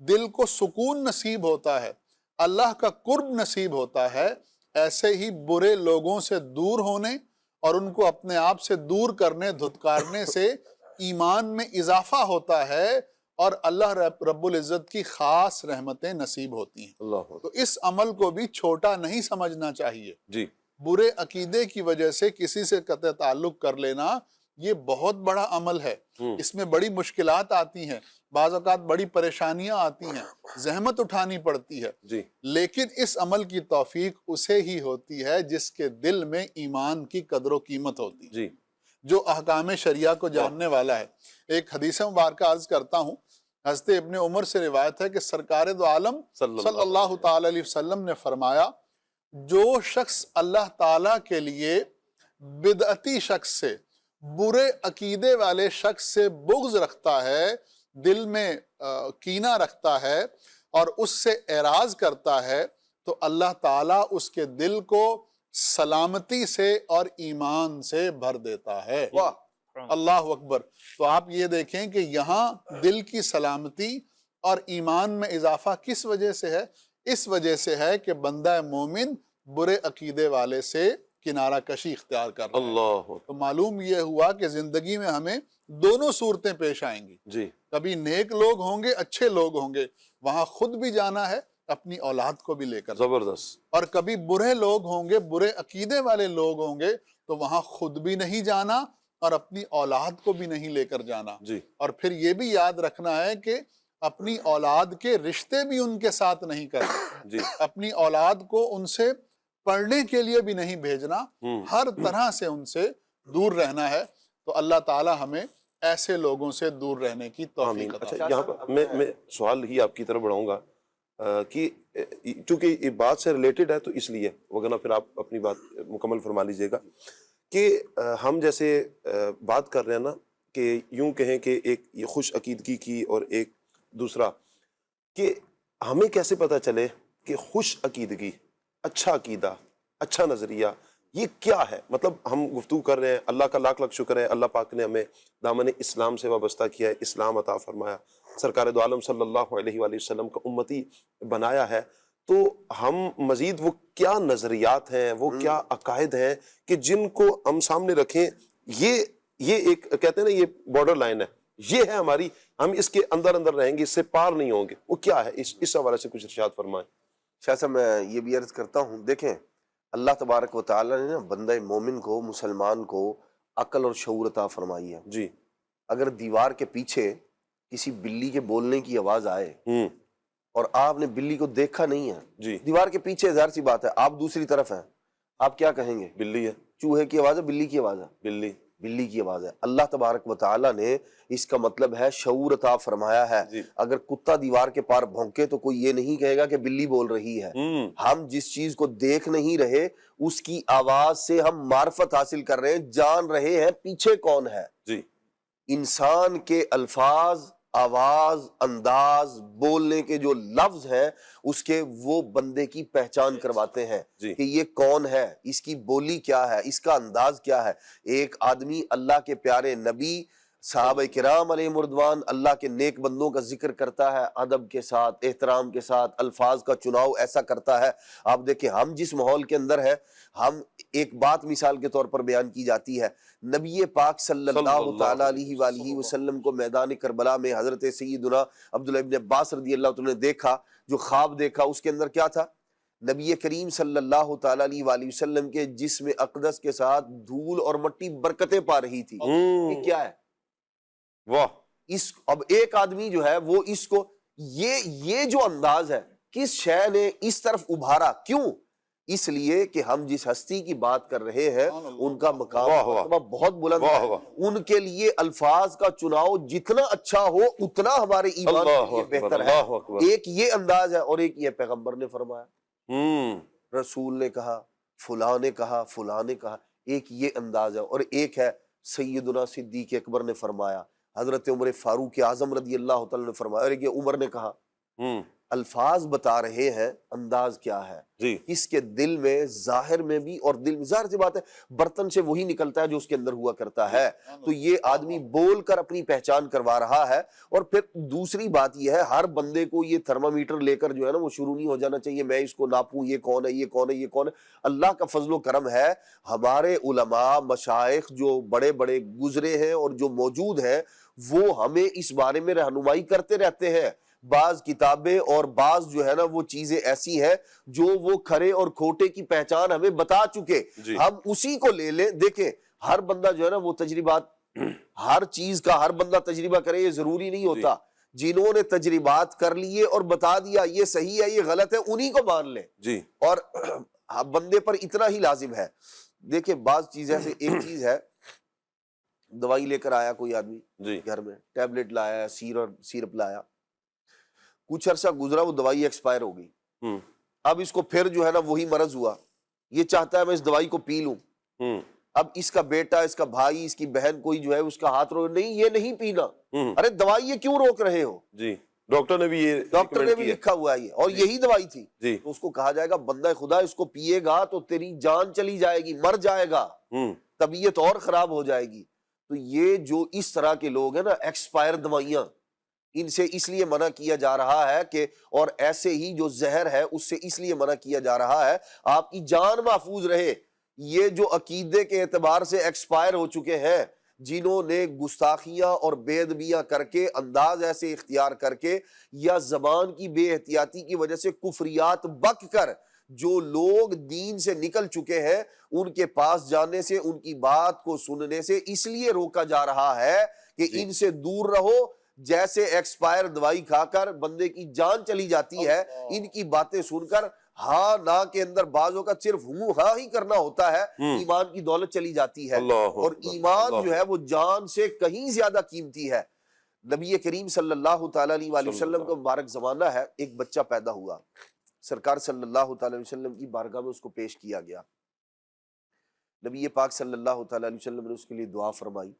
دل کو سکون نصیب ہوتا ہے، اللہ کا قرب نصیب ہوتا ہے، ایسے ہی برے لوگوں سے دور ہونے اور ان کو اپنے آپ سے دور کرنے، دھتکارنے سے ایمان میں اضافہ ہوتا ہے اور اللہ رب العزت کی خاص رحمتیں نصیب ہوتی ہیں. تو اس عمل کو بھی چھوٹا نہیں سمجھنا چاہیے. جی. برے عقیدے کی وجہ سے کسی سے قطع تعلق کر لینا یہ بہت بڑا عمل ہے. اس میں بڑی مشکلات آتی ہیں، بعض اوقات بڑی پریشانیاں آتی ہیں، زحمت اٹھانی پڑتی ہے. جی. لیکن اس عمل کی توفیق اسے ہی ہوتی ہے جس کے دل میں ایمان کی قدر و قیمت ہوتی ہے. جی. جو احکام شریعہ کو جاننے والا ہے. ایک حدیث مبارکہ عرض کرتا ہوں، حضرت ابن عمر سے روایت ہے کہ سرکار دو عالم صلی اللہ تعالی علیہ وسلم نے فرمایا، جو شخص اللہ تعالیٰ کے لیے بدعتی شخص سے، برے عقیدے والے شخص سے بغض رکھتا ہے، دل میں کینہ رکھتا ہے اور اس سے اعراض کرتا ہے، تو اللہ تعالیٰ اس کے دل کو سلامتی سے اور ایمان سے بھر دیتا ہے. اللہ اکبر. تو آپ یہ دیکھیں کہ یہاں دل کی سلامتی اور ایمان میں اضافہ کس وجہ سے ہے؟ اس وجہ سے ہے کہ بندہ مومن برے عقیدے والے سے کنارہ کشی اختیار کر رہا ہے. اللہ. تو معلوم یہ ہوا کہ زندگی میں ہمیں دونوں صورتیں پیش آئیں گی. جی. کبھی نیک لوگ ہوں گے، اچھے لوگ ہوں گے، وہاں خود بھی جانا ہے، اپنی اولاد کو بھی لے کر. زبردست. اور کبھی برے لوگ ہوں گے، برے عقیدے والے لوگ ہوں گے، تو وہاں خود بھی نہیں جانا اور اپنی اولاد کو بھی نہیں لے کر جانا. جی. اور پھر یہ بھی یاد رکھنا ہے کہ اپنی اولاد کے رشتے بھی ان کے ساتھ نہیں کرنا. جی. اپنی اولاد کو ان سے پڑھنے کے لیے بھی نہیں بھیجنا، ہر طرح سے ان سے دور رہنا ہے. تو اللہ تعالی ہمیں ایسے لوگوں سے دور رہنے کی توفیق عطا. اچھا، یہاں پر میں سوال ہی آپ کی طرف بڑھاؤں گا کہ چونکہ یہ بات سے ریلیٹڈ ہے تو اس لیے، وگرنہ پھر آپ اپنی بات مکمل فرما لیجئے گا. کہ ہم جیسے بات کر رہے ہیں نا کہ یوں کہیں کہ ایک یہ خوش عقیدگی کی اور ایک دوسرا، کہ ہمیں کیسے پتہ چلے کہ خوش عقیدگی، اچھا عقیدہ، اچھا نظریہ یہ کیا ہے؟ مطلب ہم گفتگو کر رہے ہیں، اللہ کا لاکھ لاکھ شکر ہے، اللہ پاک نے ہمیں دامن اسلام سے وابستہ کیا ہے، اسلام عطا فرمایا، سرکار دو عالم صلی اللہ علیہ وآلہ وسلم کا امتی بنایا ہے. تو ہم مزید وہ کیا نظریات ہیں، وہ کیا عقائد ہیں کہ جن کو ہم سامنے رکھیں، یہ ایک کہتے ہیں نا یہ بارڈر لائن ہے، یہ ہے ہماری، ہم اس کے اندر اندر رہیں گے، اس سے پار نہیں ہوں گے، وہ کیا ہے؟ اس حوالے سے کچھ ارشاد فرمائیں. شاہ صاحب میں یہ بھی عرض کرتا ہوں، دیکھیں اللہ تبارک و تعالیٰ نے نا بندہ مومن کو، مسلمان کو عقل اور شعور عطا فرمائی ہے. جی. اگر دیوار کے پیچھے کسی بلی کے بولنے کی آواز آئے اور آپ نے بلی کو دیکھا نہیں ہے، جی. دیوار کے پیچھے ظاہر سی بات ہے، آپ دوسری طرف ہیں، آپ کیا کہیں گے؟ بلی ہے. چوہے کی آواز ہے، بلی کی آواز ہے؟ بلی کی آواز ہے. اللہ تبارک و تعالیٰ نے اس کا مطلب ہے شعور عطا فرمایا ہے. جی. اگر کتا دیوار کے پار بھونکے تو کوئی یہ نہیں کہے گا کہ بلی بول رہی ہے. ہم جس چیز کو دیکھ نہیں رہے اس کی آواز سے ہم معرفت حاصل کر رہے ہیں، جان رہے ہیں پیچھے کون ہے. جی. انسان کے الفاظ آواز، انداز، بولنے کے جو لفظ ہیں اس کے وہ بندے کی پہچان کرواتے ہیں جی کہ یہ کون ہے، اس کی بولی کیا ہے، اس کا انداز کیا ہے۔ ایک آدمی اللہ کے پیارے نبی صحابہ کرام علیہ مردوان اللہ کے نیک بندوں کا ذکر کرتا ہے، ادب کے ساتھ، احترام کے ساتھ، الفاظ کا چناؤ ایسا کرتا ہے۔ آپ دیکھیں ہم جس ماحول کے اندر ہیں، ہم ایک بات مثال کے طور پر بیان کی جاتی ہے، نبی پاک صلی اللہ تعالیٰ علیہ وآلہ وسلم کو میدان کربلا میں حضرت سیدنا عبداللہ ابن عباس رضی اللہ عنہ نے دیکھا، جو خواب دیکھا اس کے اندر کیا تھا؟ نبی کریم صلی اللہ تعالیٰ علیہ وآلہ وسلم کے جسم اقدس کے ساتھ دھول اور مٹی برکتیں پا رہی تھی۔ یہ کیا ہے؟ واہ، اب ایک آدمی جو ہے وہ اس کو یہ جو انداز ہے کس شے نے اس طرف ابھارا؟ کیوں؟ اس لیے کہ ہم جس ہستی کی بات کر رہے ہیں ان کا مقام مرتبہ بہت بلند ہے، ان کے لیے الفاظ کا چناؤ جتنا اچھا ہو اتنا ہمارے ایمان کے لیے بہتر ہے۔ ایک یہ انداز ہے اور ایک یہ پیغمبر نے فرمایا، رسول نے کہا، فلاں نے کہا، فلاں نے کہا، ایک یہ انداز ہے، اور ایک ہے سیدنا صدیق اکبر نے فرمایا، حضرت عمر فاروق اعظم رضی اللہ تعالیٰ نے فرمایا، اور ایک یہ عمر نے کہا۔ الفاظ بتا رہے ہیں، انداز کیا ہے جی اس کے دل میں، ظاہر میں بھی، اور دل میں ظاہر سی بات ہے برتن سے وہی نکلتا ہے جو اس کے اندر ہوا کرتا ہے۔ تو یہ آدمی بول کر اپنی پہچان کروا رہا ہے۔ اور پھر دوسری بات یہ ہے، ہر بندے کو یہ تھرمامیٹر لے کر جو ہے نا وہ شروع نہیں ہو جانا چاہیے میں اس کو ناپوں، یہ کون ہے، یہ کون ہے، یہ کون ہے۔ اللہ کا فضل و کرم ہے، ہمارے علماء مشائخ جو بڑے بڑے گزرے ہیں اور جو موجود ہیں وہ ہمیں اس بارے میں رہنمائی کرتے رہتے ہیں۔ بعض کتابیں اور بعض جو ہے نا وہ چیزیں ایسی ہیں جو وہ کھرے اور کھوٹے کی پہچان ہمیں بتا چکے، ہم اسی کو لے لیں۔ دیکھیں ہر بندہ جو ہے نا وہ تجربات، ہر چیز کا ہر بندہ تجربہ کرے یہ ضروری نہیں ہوتا۔ جنہوں نے تجربات کر لیے اور بتا دیا یہ صحیح ہے یہ غلط ہے، انہی کو مان لیں جی اور بندے پر اتنا ہی لازم ہے۔ دیکھیں بعض چیزیں سے ایک چیز ہے، دوائی لے کر آیا کوئی آدمی جی گھر میں، ٹیبلٹ لایا، سیرپ لایا، کچھ عرصہ گزرا وہ دوائی ایکسپائر ہو گئی، اب اس کو پھر جو ہے نا وہی مرض ہوا، یہ چاہتا ہے میں اس دوائی کو پی لوں۔ اب اس کا بیٹا، اس کا بھائی، اس کی بہن کوئی جو ہے اس کا ہاتھ روک، نہیں یہ نہیں پینا۔ ارے دوائی یہ کیوں روک رہے ہو؟ جی ڈاکٹر نے بھی لکھا ہوا ہے اور یہی دوائی تھی۔ جی تو اس کو کہا جائے گا بندہ خدا اس کو پیے گا تو تیری جان چلی جائے گی، مر جائے گا، طبیعت اور خراب ہو جائے گی۔ تو یہ جو اس طرح کے لوگ ہیں نا، ایکسپائر دوائیاں، ان سے اس لیے منع کیا جا رہا ہے کہ، اور ایسے ہی جو زہر ہے اس سے اس لیے منع کیا جا رہا ہے آپ کی جان محفوظ رہے۔ یہ جو عقیدے کے اعتبار سے ایکسپائر ہو چکے ہیں، جنہوں نے گستاخیاں اور بے ادبیاں کر کے، انداز ایسے اختیار کر کے، یا زبان کی بے احتیاطی کی وجہ سے کفریات بک کر جو لوگ دین سے نکل چکے ہیں، ان کے پاس جانے سے، ان کی بات کو سننے سے اس لیے روکا جا رہا ہے کہ ان سے دور رہو۔ جیسے ایکسپائر دوائی کھا کر بندے کی جان چلی جاتی ہے، ان کی باتیں سن کر ہاں نہ کے اندر بعضوں کا صرف ہوں ہاں ہی کرنا ہوتا ہے، ایمان کی دولت چلی جاتی ہے۔ اور ایمان جو ہے وہ جان سے کہیں زیادہ قیمتی ہے۔ نبی کریم صلی اللہ تعالیٰ علیہ وآلہ وسلم کا مبارک زمانہ ہے، ایک بچہ پیدا ہوا، سرکار صلی اللہ تعالیٰ علیہ وسلم کی بارگاہ میں اس کو پیش کیا گیا۔ نبی پاک صلی اللہ تعالیٰ علیہ وسلم نے اس کے لیے دعا فرمائی،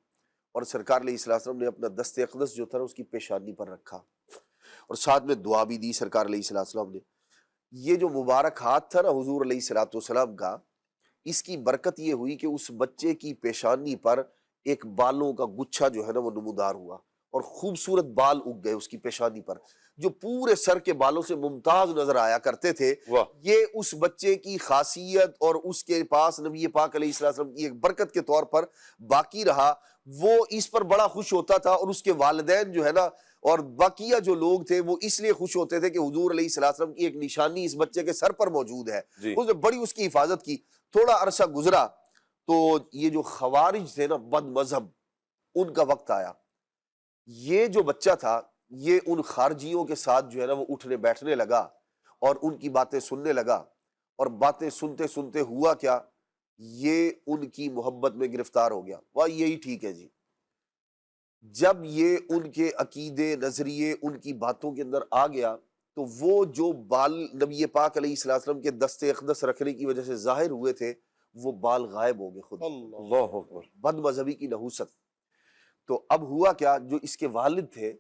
اور سرکار علیہ السلام نے اپنا دست اقدس جو تھا اس کی پیشانی پر رکھا اور ساتھ میں دعا بھی دی سرکار علیہ السلام نے۔ یہ جو مبارک ہاتھ تھا نا حضور علیہ السلام کا، اس کی برکت یہ ہوئی کہ اس بچے کی پیشانی پر ایک بالوں کا گچھا جو ہے نا وہ نمودار ہوا، اور خوبصورت بال اگ گئے اس کی پیشانی پر، جو پورے سر کے بالوں سے ممتاز نظر آیا کرتے تھے۔ یہ اس بچے کی خاصیت اور اس کے پاس نبی پاک علیہ السلام کی ایک برکت کے طور پر باقی رہا۔ وہ اس پر بڑا خوش ہوتا تھا، اور اس کے والدین جو ہے نا اور بقیہ جو لوگ تھے وہ اس لیے خوش ہوتے تھے کہ حضور علیہ السلام کی ایک نشانی اس بچے کے سر پر موجود ہے۔ اس نے بڑی اس کی حفاظت کی۔ تھوڑا عرصہ گزرا تو یہ جو خوارج تھے نا، بد مذہب، ان کا وقت آیا۔ یہ جو بچہ تھا یہ ان خارجیوں کے ساتھ جو ہے نا وہ اٹھنے بیٹھنے لگا اور ان کی باتیں سننے لگا، اور باتیں سنتے سنتے ہوا کیا، یہ ان کی محبت میں گرفتار ہو گیا۔ واہ یہی ٹھیک ہے جی۔ جب یہ ان کے عقیدے، نظریے، ان کی باتوں کے اندر آ گیا تو وہ جو بال نبی پاک علیہ السلام کے دست اقدس رکھنے کی وجہ سے ظاہر ہوئے تھے، وہ بال غائب ہو گئے خود۔ اللہ اکبر، بد مذہبی کی نحوست۔ تو اب ہوا کیا، جو اس کے والد تھے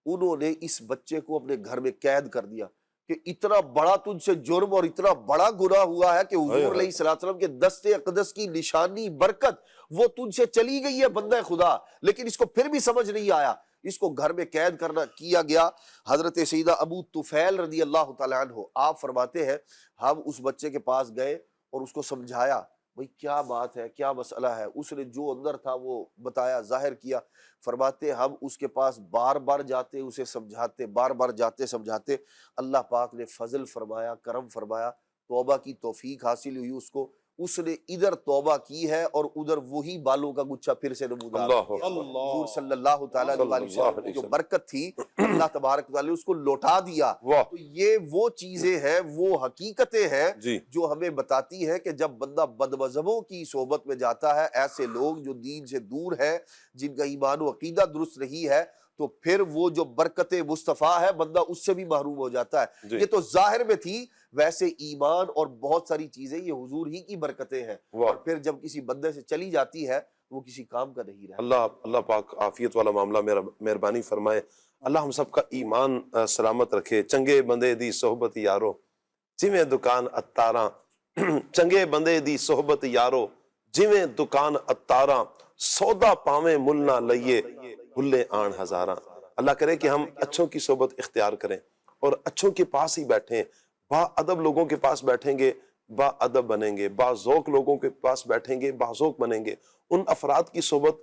انہوں نے اس بچے کو اپنے گھر میں قید کر دیا کہ اتنا بڑا تجھ سے جرم اور اتنا بڑا گناہ ہوا ہے کہ حضور علیہ الصلوۃ والسلام کے دست اقدس کی نشانی برکت وہ تجھ سے چلی گئی ہے بندہ خدا، لیکن اس کو پھر بھی سمجھ نہیں آیا، اس کو گھر میں قید کرنا کیا گیا۔ حضرت سیدہ ابو طفیل رضی اللہ تعالیٰ عنہ آپ فرماتے ہیں ہم اس بچے کے پاس گئے اور اس کو سمجھایا بھئی کیا بات ہے، کیا مسئلہ ہے، اس نے جو اندر تھا وہ بتایا، ظاہر کیا۔ فرماتے ہم اس کے پاس بار بار جاتے، اسے سمجھاتے، بار بار جاتے سمجھاتے، اللہ پاک نے فضل فرمایا، کرم فرمایا، توبہ کی توفیق حاصل ہوئی اس کو، اس نے ادھر توبہ کی ہے اور ادھر وہی بالوں کا گچھا پھر سے نمودار ہو گیا۔ حضور صلی اللہ تعالیٰ علیہ وسلم کی جو برکت تھی اللہ تبارک و تعالیٰ نے اس کو لوٹا دیا۔ تو یہ وہ چیزیں ہیں، وہ حقیقتیں ہیں جو ہمیں بتاتی ہے کہ جب بندہ بد مذہبوں کی صحبت میں جاتا ہے، ایسے لوگ جو دین سے دور ہے، جن کا ایمان و عقیدہ درست نہیں ہے، تو پھر وہ جو برکت مصطفیٰ ہے بندہ اس سے بھی محروم ہو جاتا ہے۔ یہ تو ظاہر میں تھی، ویسے ایمان اور بہت ساری چیزیں یہ حضور ہی کی برکتیں ہیں، اور پھر جب کسی بندے سے چلی جاتی ہے وہ کسی کام کا نہیں رہتا۔ اللہ پاک عافیت والا معاملہ مہربانی فرمائے، اللہ ہم سب کا ایمان سلامت رکھے۔ چنگے بندے دی صحبت یارو جویں دکان اتاراں، چنگے بندے دی صحبت یارو جویں دکان اتاراں، سودا پاویں مل نہ لئیے بھلے آن ہزاراں۔ اللہ کرے کہ ہم اچھوں کی صحبت اختیار کریں اور اچھوں کے پاس ہی بیٹھیں، با ادب لوگوں کے پاس بیٹھیں گے با ادب بنیں گے، با ذوق لوگوں کے پاس بیٹھیں گے با ذوق بنیں گے۔ ان افراد کی صحبت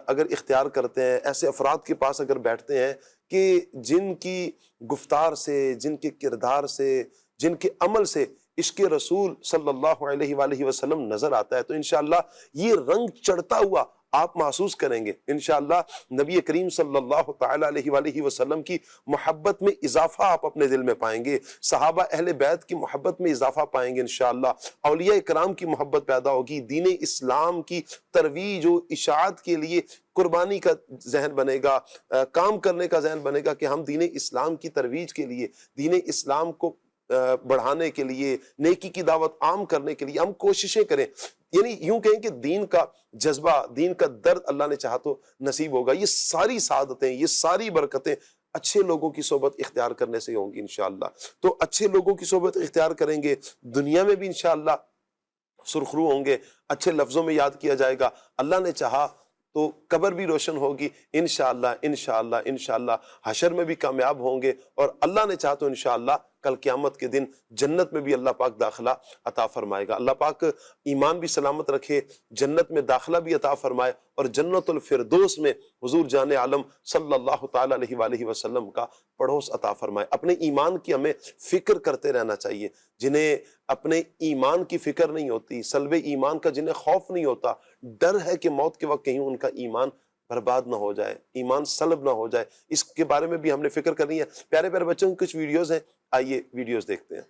اگر اختیار کرتے ہیں، ایسے افراد کے پاس اگر بیٹھتے ہیں کہ جن کی گفتار سے، جن کے کردار سے، جن کے عمل سے عشق رسول صلی اللہ علیہ وآلہ وسلم نظر آتا ہے، تو انشاءاللہ یہ رنگ چڑھتا ہوا آپ محسوس کریں گے۔ انشاءاللہ نبی کریم صلی اللہ تعالیٰ علیہ وآلہ وسلم کی محبت میں اضافہ آپ اپنے دل میں پائیں گے، صحابہ اہل بیت کی محبت میں اضافہ پائیں گے، انشاءاللہ اولیاء کرام کی محبت پیدا ہوگی، دین اسلام کی ترویج و اشاعت کے لیے قربانی کا ذہن بنے گا، کام کرنے کا ذہن بنے گا کہ ہم دین اسلام کی ترویج کے لیے، دین اسلام کو بڑھانے کے لیے، نیکی کی دعوت عام کرنے کے لیے ہم کوششیں کریں۔ یعنی یوں کہیں کہ دین کا جذبہ، دین کا درد اللہ نے چاہا تو نصیب ہوگا۔ یہ ساری سعادتیں، یہ ساری برکتیں اچھے لوگوں کی صحبت اختیار کرنے سے ہوں گی انشاءاللہ۔ تو اچھے لوگوں کی صحبت اختیار کریں گے، دنیا میں بھی انشاءاللہ سرخرو ہوں گے، اچھے لفظوں میں یاد کیا جائے گا، اللہ نے چاہا تو قبر بھی روشن ہوگی انشاءاللہ، انشاءاللہ، انشاءاللہ حشر میں بھی کامیاب ہوں گے، اور اللہ نے چاہا تو انشاءاللہ کل قیامت کے دن جنت میں بھی اللہ پاک داخلہ عطا فرمائے گا۔ اللہ پاک ایمان بھی سلامت رکھے، جنت میں داخلہ بھی عطا فرمائے، اور جنت الفردوس میں حضور جان عالم صلی اللہ تعالیٰ علیہ وآلہ وسلم کا پڑوس عطا فرمائے۔ اپنے ایمان کی ہمیں فکر کرتے رہنا چاہیے۔ جنہیں اپنے ایمان کی فکر نہیں ہوتی، سلب ایمان کا جنہیں خوف نہیں ہوتا، ڈر ہے کہ موت کے وقت کہیں ان کا ایمان برباد نہ ہو جائے، ایمان سلب نہ ہو جائے، اس کے بارے میں بھی ہم نے فکر کرنی ہے۔ پیارے پیارے بچوں کی کچھ ویڈیوز ہیں، آئیے ویڈیوز دیکھتے ہیں۔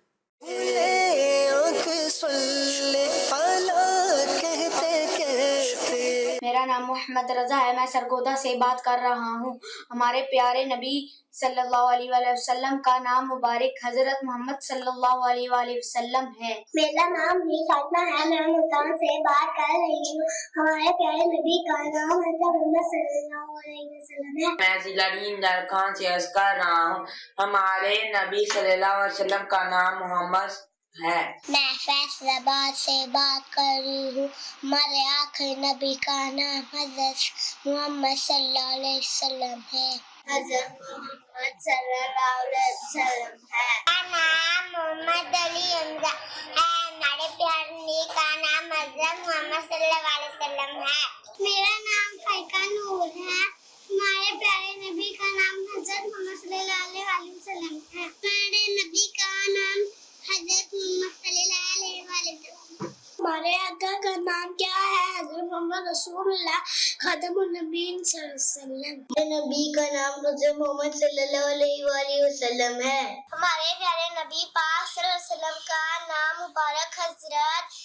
میرا نام محمد رضا ہے، میں سرگودا سے بات کر رہا ہوں۔ ہمارے پیارے نبی صلی اللہ علیہ وآلہ وسلم کا نام مبارک حضرت محمد صلی اللہ علیہ وآلہ وسلم ہے۔ میرا نام بھی فاطمہ ہے، میں ملتان سے بات کر رہی ہوں۔ ہمارے پیارے نبی کا نام حضرت محمد صلی اللہ علیہ وسلم ہے۔ میں ضلع درخان سے عرض کر رہا ہوں، ہمارے نبی صلی اللہ علیہ وسلم کا نام محمد ہے۔ میں فیصل آباد سے بات کر رہی ہوں۔ ہمارے آخری نبی کا نام حضرت محمد صلی اللہ علیہ وسلم ہے۔ حضرت محمد صلی اللہ علیہ وسلم ہے۔ میرا نام محمد علی حمزہ ہے، ہمارے پیارے نبی کا نام حضرت محمد صلی اللہ علیہ وسلم ہے۔ میرا نام فائقہ نور ہے، ہمارے پیارے نبی کا نام حضرت محمد صلی اللہ علیہ وسلم ہے۔ ہمارے نبی کا نام حضرت محمد صلی اللہ علیہ وسلم۔ ہمارے آقا کا نام کیا ہے؟ حضرت محمد رسول اللہ خاتم النبیین صلی اللہ علیہ وسلم۔ ہمارے نبی کا نام حضرت محمد صلی اللہ علیہ وآلہ وسلم ہے۔ ہمارے پیارے نبی پاک صلی اللہ علیہ وسلم کا نام مبارک حضرت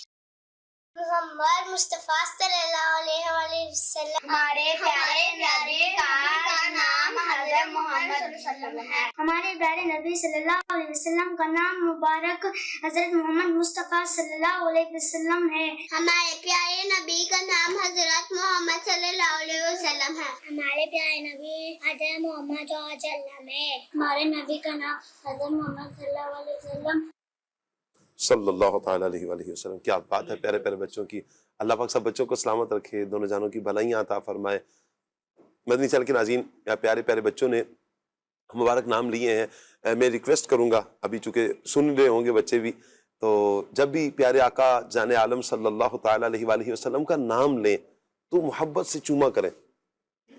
محمد مصطفیٰ صلی اللہ علیہ وسلم. ہمارے پیارے نبی کا نام حضرت محمد صلی اللہ علیہ وسلم ہے. ہمارے پیارے نبی صلی اللہ علیہ وسلم کا نام مبارک حضرت محمد مصطفیٰ صلی اللہ علیہ وسلم ہے. ہمارے پیارے نبی کا نام حضرت محمد صلی اللہ علیہ وسلم ہے. ہمارے پیارے نبی حضرت محمد وسلم ہے. ہمارے نبی کا نام حضرت محمد صلی اللہ علیہ وسلم. صلی اللہ تعالیٰ علیہ وآلہ وسلم. کیا بات ہے پیارے پیارے بچوں کی. اللہ پاک سب بچوں کو سلامت رکھے، دونوں جانوں کی بھلائیاں عطا فرمائے. مدنی چینل کے ناظرین، پیارے پیارے بچوں نے مبارک نام لیے ہیں. میں ریکویسٹ کروں گا، ابھی چونکہ سن رہے ہوں گے بچے بھی، تو جب بھی پیارے آقا جان عالم صلی اللہ تعالیٰ علیہ وآلہ وسلم کا نام لیں تو محبت سے چوما کریں،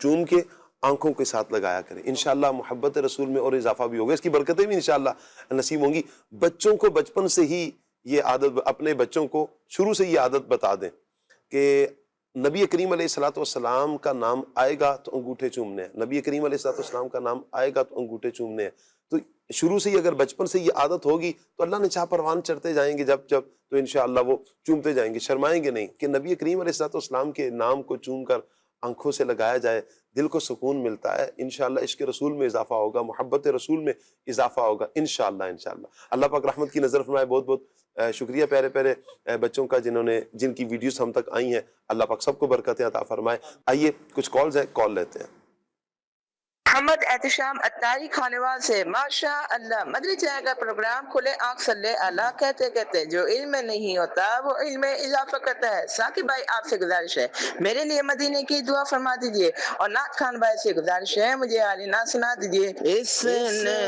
چوم کے آنکھوں کے ساتھ لگایا کریں. انشاءاللہ محبت رسول میں اور اضافہ بھی ہوگا، اس کی برکتیں بھی انشاءاللہ نصیب ہوں گی. بچوں کو بچپن سے ہی یہ عادت، اپنے بچوں کو شروع سے یہ عادت بتا دیں کہ نبی کریم علیہ الصلوۃ والسلام کا نام آئے گا تو انگوٹھے چومنے ہیں، نبی کریم علیہ الصلوۃ والسلام کا نام آئے گا تو انگوٹھے چومنے ہیں. تو شروع سے ہی اگر بچپن سے یہ عادت ہوگی تو اللہ نے چاہ پروان چڑھتے جائیں گے، جب تو انشاءاللہ وہ چومتے جائیں گے، شرمائیں گے نہیں. کہ نبی کریم علیہ الصلوۃ والسلام کے نام کو چوم کر آنکھوں سے لگایا جائے، دل کو سکون ملتا ہے. انشاءاللہ عشق رسول میں اضافہ ہوگا، محبت رسول میں اضافہ ہوگا انشاءاللہ. اللہ پاک رحمت کی نظر فرمائے. بہت بہت شکریہ پیارے پیارے بچوں کا جن کی ویڈیوز ہم تک آئی ہیں. اللہ پاک سب کو برکتیں عطا فرمائے. آئیے کچھ کالز ہیں، کال لیتے ہیں. محمد احتشام اتاری خانوال سے. ماشاء اللہ، مدنی چینل کا پروگرام کھلے آنکھ صلی اللہ کہتے کہتے جو علم میں نہیں ہوتا وہ علم میں اضافہ کرتا ہے. ثاقب بھائی آپ سے گزارش ہے میرے لیے مدینے کی دعا فرما دیجئے، اور نعت خان بھائی سے گزارش ہے مجھے عالینا سنا دیجئے. اس نے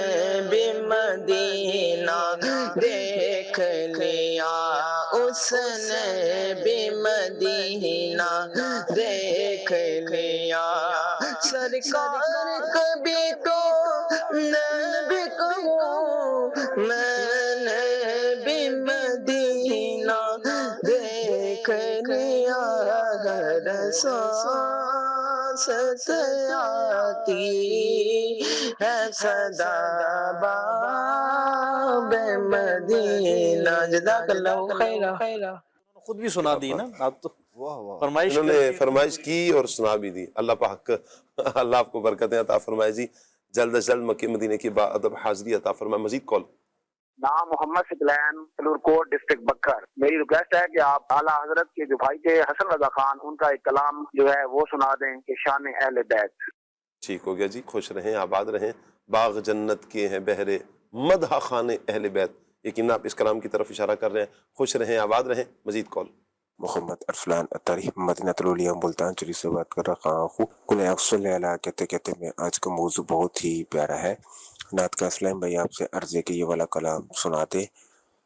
بھی مدینہ دیکھ لیا، اس نے بھی مدینہ دیکھ لیا، سرکار کبھی تو میں بھی کہوں میں نے بھی مدینہ دیکھ لیا. ہر سانس آتی ہے صدا باب مدینہ. جزاک اللہ خیرہ. خود بھی سنا دی نا آپ تو، فرمائش انہوں نے فرمائش کی اور سنا بھی دی. اللہ پاک اللہ آپ کو برکتیں عطا فرمائے. جی جلد از جلد مکہ مدینے کی باادب حاضری عطا فرمائے. مزید کال. نام محمد سکلین، سلورکوٹ ڈسٹرکٹ بکر. میری ریکویسٹ ہے کہ آپ اعلیٰ حضرت کے جو بھائی تھے حسن رضا خان، ان کا ایک کلام جو ہے وہ سنا دیں کہ شان اہل بیت. ٹھیک ہو گیا جی. خوش رہیں، آباد رہیں. باغ جنت کے ہیں بہرے مدح خان اہل بیت. یقیناً آپ اس کلام کی طرف اشارہ کر رہے ہیں. خوش رہیں، آباد رہیں. مزید کال. محمد ارفلان اتاری مدینہ العلیہ ملتان چوری سے بات کر رہا ہوں. کل صلی اللہ کہتے کہتے میں آج کا موضوع بہت ہی پیارا ہے. نعت کا اسلام بھائی آپ سے عرض ہے کہ یہ والا کلام سنا دے.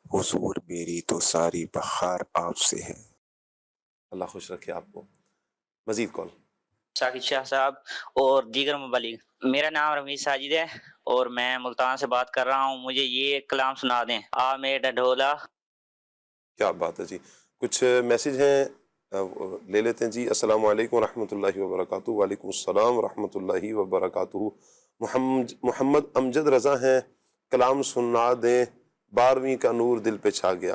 حضور میری تو ساری بہار آپ سے ہے. اللہ خوش رکھے آپ کو. مزید کال. ساکت شاہ صاحب اور دیگر مبلغ. میرا نام رمیز ساجد ہے اور میں ملتان سے بات کر رہا ہوں. مجھے یہ کلام سنا دیں. آ میرا ڈھولا. کیا بات ہے جی. کچھ میسیج ہیں لے لیتے ہیں جی. السلام علیکم ورحمۃ اللہ وبرکاتہ. وعلیکم السلام ورحمۃ اللہ وبرکاتہ. محمد امجد رضا ہیں. کلام سنا دیں. 12ویں کا نور دل پہ چھا گیا،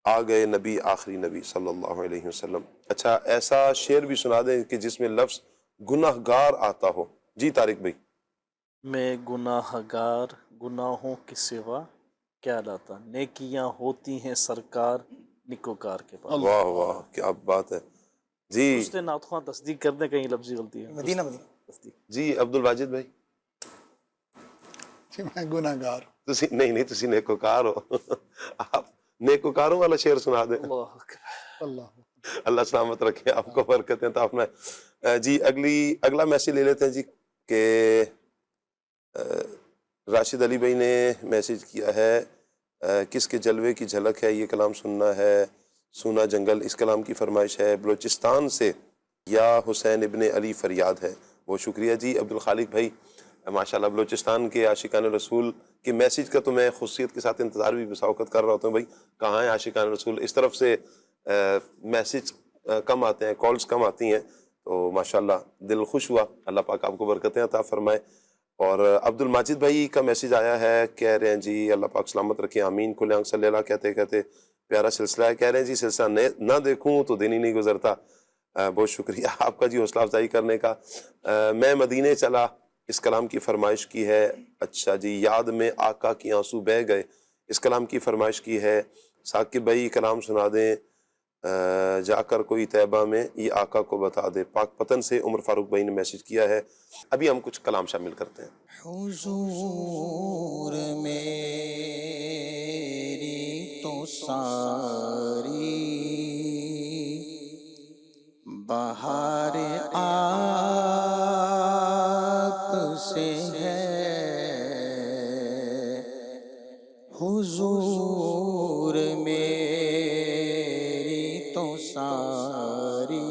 آ گئے نبی آخری نبی صلی اللہ علیہ وسلم. اچھا ایسا شعر بھی سنا دیں کہ جس میں لفظ گناہ گار آتا ہو. جی طارق بھائی. میں گناہ گار گناہوں کے سوا کیا لاتا، نیکیاں ہوتی ہیں سرکار نکوکار کے پاس. واہ واہ کیا بات ہے جی. اس نے نعت خواں تصدیق کر دیں کہیں لفظی غلطی ہے. مدینہ جی عبد الواجد بھائی. میں گناہ گار نہیں تسی نیکوکار ہو. آپ نیکوکاروں والا شعر سنا دیں. اللہ سلامت رکھے، آپ کو برکتیں عطا فرمائے. جی اگلا میسیج لے لیتے ہیں جی کہ راشد علی بھائی نے میسیج کیا ہے کس کے جلوے کی جھلک ہے، یہ کلام سننا ہے. سونا جنگل اس کلام کی فرمائش ہے. بلوچستان سے یا حسین ابن علی فریاد ہے. بہت شکریہ جی عبد الخالق بھائی. ماشاءاللہ بلوچستان کے عاشقان رسول کے میسیج کا تو میں خصوصیت کے ساتھ انتظار بھی بسا اوقات کر رہا ہوتا ہوں. بھائی کہاں ہیں عاشقان رسول؟ اس طرف سے میسیج کم آتے ہیں، کالز کم آتی ہیں، تو ماشاءاللہ دل خوش ہوا. اللہ پاک آپ کو برکتیں عطا فرمائے. اور عبد الماجد بھائی کا میسیج آیا ہے، کہہ رہے ہیں جی اللہ پاک سلامت رکھے، آمین. کھلے آنکھ صلی اللہ کہتے کہتے پیارا سلسلہ ہے. کہہ رہے ہیں جی سلسلہ نہ دیکھوں تو دن ہی نہیں گزرتا. بہت شکریہ آپ کا جی حوصلہ افزائی کرنے کا. میں مدینے چلا اس کلام کی فرمائش کی ہے. اچھا جی یاد میں آقا کی آنسو بہہ گئے اس کلام کی فرمائش کی ہے. ثاقب بھائی کلام سنا دیں جا کر کوئی طیبہ میں یہ آقا کو بتا دے. پاک پتن سے عمر فاروق بھائی نے میسج کیا ہے. ابھی ہم کچھ کلام شامل کرتے ہیں. حضور میری تو ساری بہار آپ سے ہے. حضور میری تو ساری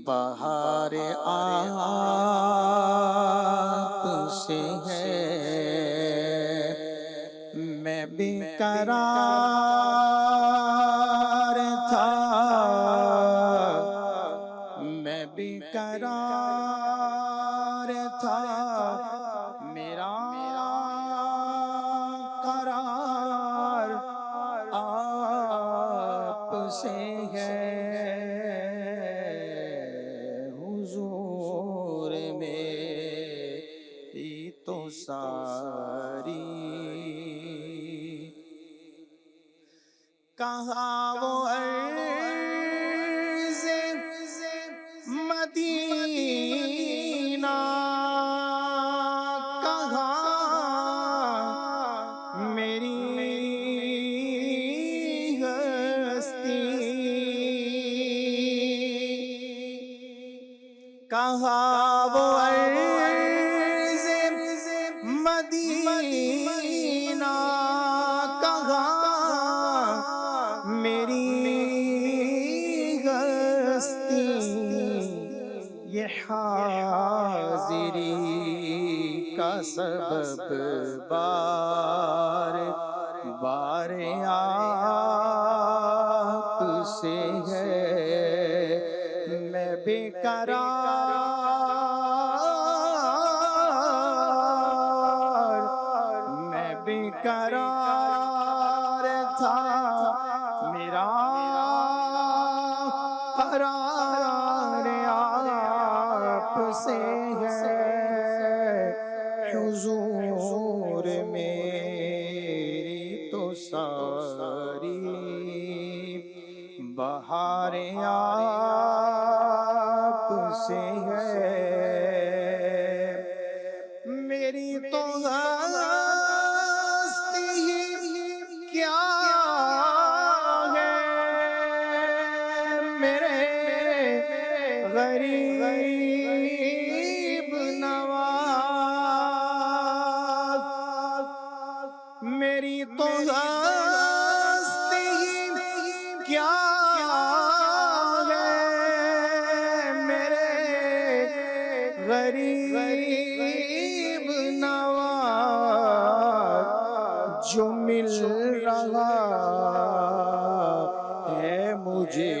بہار آپ سے ہے. میں بے قرار تھا میں بے قرار تھا میرا قرار آپ سے ہے. حضور میری تو ساری کہاں وہ عرض مدینہ کہاں میری ہستی کہاں وہ عرض مدینہ کہاں میری ہستی. یہ حاضری کا سبب بار بار آپ سے ہے. میں بے قرار میں بے قرار تھا میرا قرار آپ سے ہے. حضور میری تو ساری بہار آپ سے ہے. میری تو ہستی کیا ہے میرے غریب نواز. میری تو ہستی کیا ہے میرے غریب نواز. جو مل رہا ہے مجھے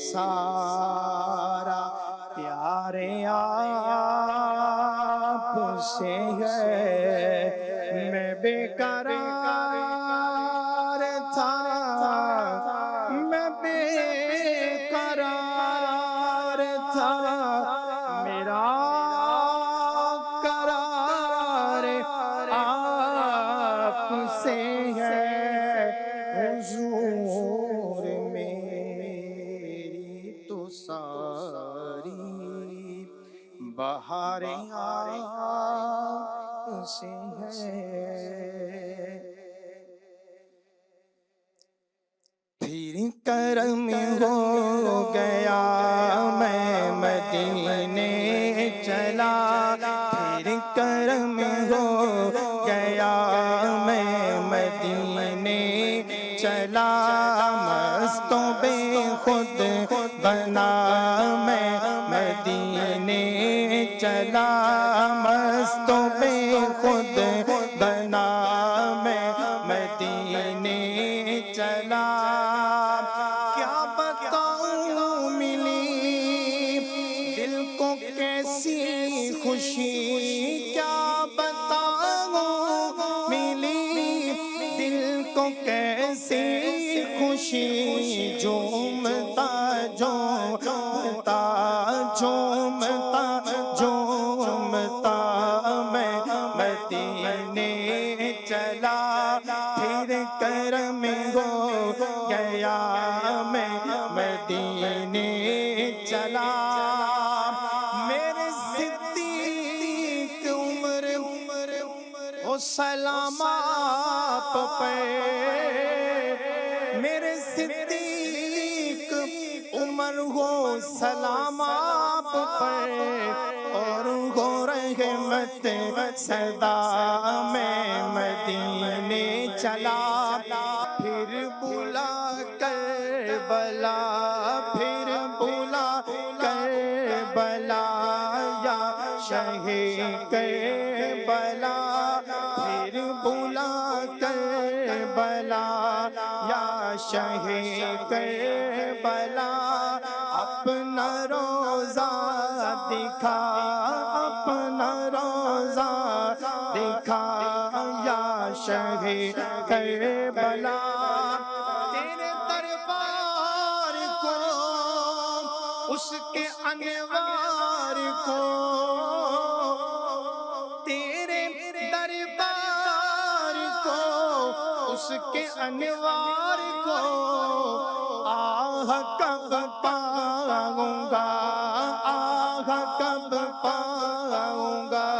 سارا پیار آپ سے ہے. میں بے قرار تھا میں بے قرار تھا میرا قرار آپ سے ہے. حضور میری تو ساری بہار آپ سے ہے. پھر کرم ہو گیا میں مدینے چلا. پھر کرم ہو گیا میں مدینے چلا. مستوں بے خود بنا میں مدینے چلا. مستوں بے خود بنا میں مدینے چلا. کیا بتاؤں ملی دل کو کیسی خوشی. کیا بتاؤں ملی دل کو جھومتا جھومتا جھومتا جھومتا میں مدینے چلا، پھر کرم ہو گیا میں مدینے چلا۔ میرے صدیق عمر وہ سلام آپ پہ، میرے صدیق عمر ہو سلام آپ پہ، اور ہو رحمت صدا میں مدینے چلا۔ پھر بلا کربلا، پھر بلا کربلا یا شہ کربلا، پھر بلا کربلا یا شہ کربلا، اپنا روزہ دکھا، اپنا روزہ دکھا یا شہ کربلا۔ تیرے دربار کو، اس کے انوار کو، تیرے دربار کو، اس کے انوار کو، آہ کب پاؤں گا، آہ کب پاؤں گا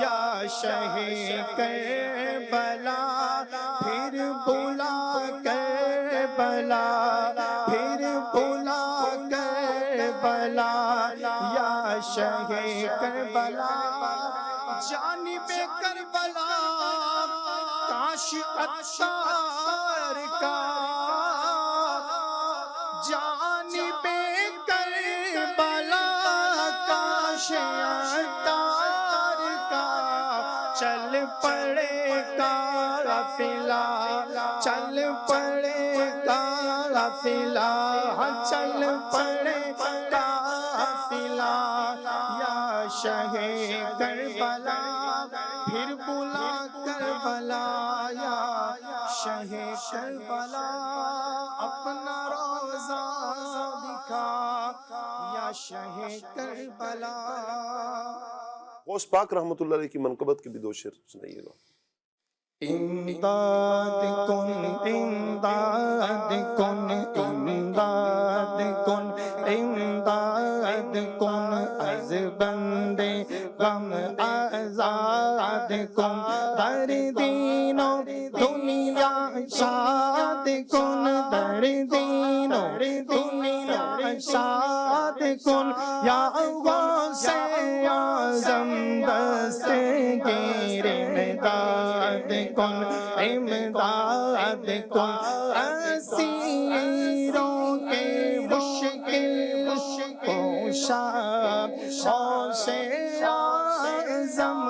یا شہ کربلا، پھر بلا کربلا، پھر بلا کربلا یا شہ کربلا۔ جانب کربلا کاش عطار کا، جانب کربلا کاش عطار کا، چل پڑے قافلہ، چل پڑے قافلہ، چل پڑے قافلہ یا شہ کربلا، پھر بلا کربلا یا شہ کربلا، اپنا روزہ دکھا یا شہ کربلا۔ غوث پاک رحمۃ اللہ علیہ کی منقبت کی بھی دو شعر سنائیے گا۔ امداد کن امداد کن امداد کن امداد کن، از بندے غم آزاد کن، در دین و دنیا شاد کن، در دین و دنیا شاد کن، یا غوث اعظم دستگیر امداد کن، امداد کن، اسیروں کے مشکل کوشا، غوث اعظم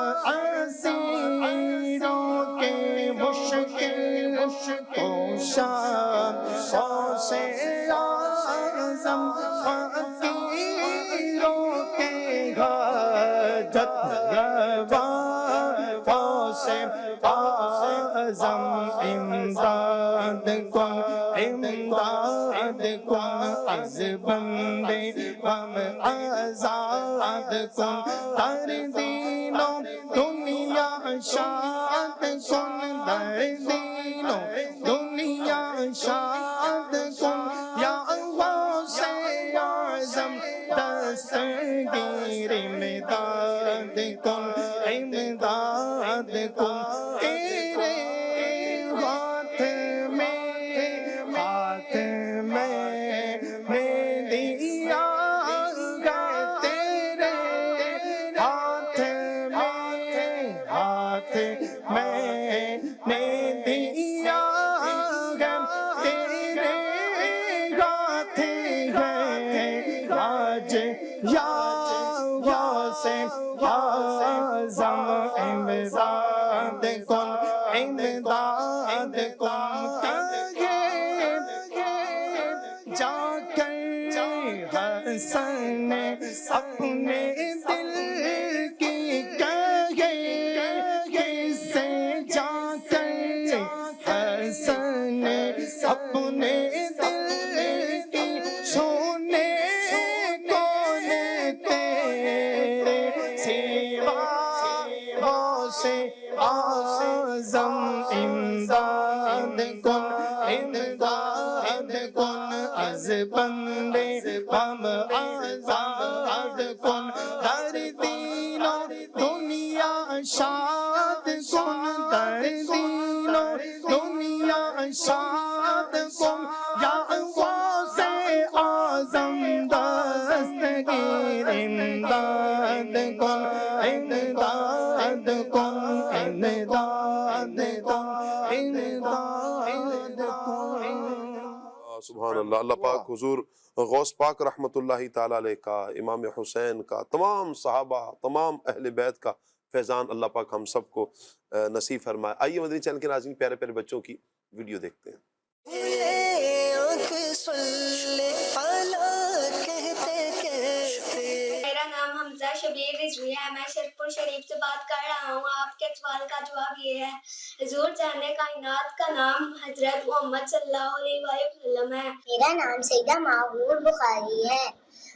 اسیروں کے مشکل کوشا، غوث اعظم فقیروں کے حاجت روا، غوث اعظم امداد کن، امداد کن، از بندے غم آزاد کن، در دین و دنیا شاد کن، در دین و دنیا شاد کن، یا غوث اعظم دستگیر امداد کن، امداد کن، تیرے ہاتھ میں دیا گیا، تیرے ہاتھ میں نے دیا گیا، تیرے ہاتھ ہے آج یا غوث اعظم امداد کن، امداد کن، جا کر حسن اپنے دل کی کہے، کسے جا کر حسن اپنے از بندے غم آزاد کن، در دین و دنیا شاد کن، در دین و دنیا شاد کن، یا غوث اعظم دستگیر امداد کن، امداد کن، امداد کن، امداد کن۔ سبحان اللہ۔ اللہ پاک حضور غوث پاک رحمۃ اللہ تعالی علیہ کا، امام حسین کا، تمام صحابہ، تمام اہل بیت کا فیضان اللہ پاک ہم سب کو نصیب فرمائے۔ آئیے مدنی چینل کے ناظرین پیارے پیارے بچوں کی ویڈیو دیکھتے ہیں۔ میرا نام حمزہ شبیر رضوی ہے، میں شرپور شریف سے بات کر رہا ہوں۔ آپ کے سوال کا جواب یہ ہے، حضور جان کائنات کا نام حضرت محمد صلی اللہ علیہ وآلہ وسلم ہے۔ میرا نام سیدہ معبود بخاری ہے،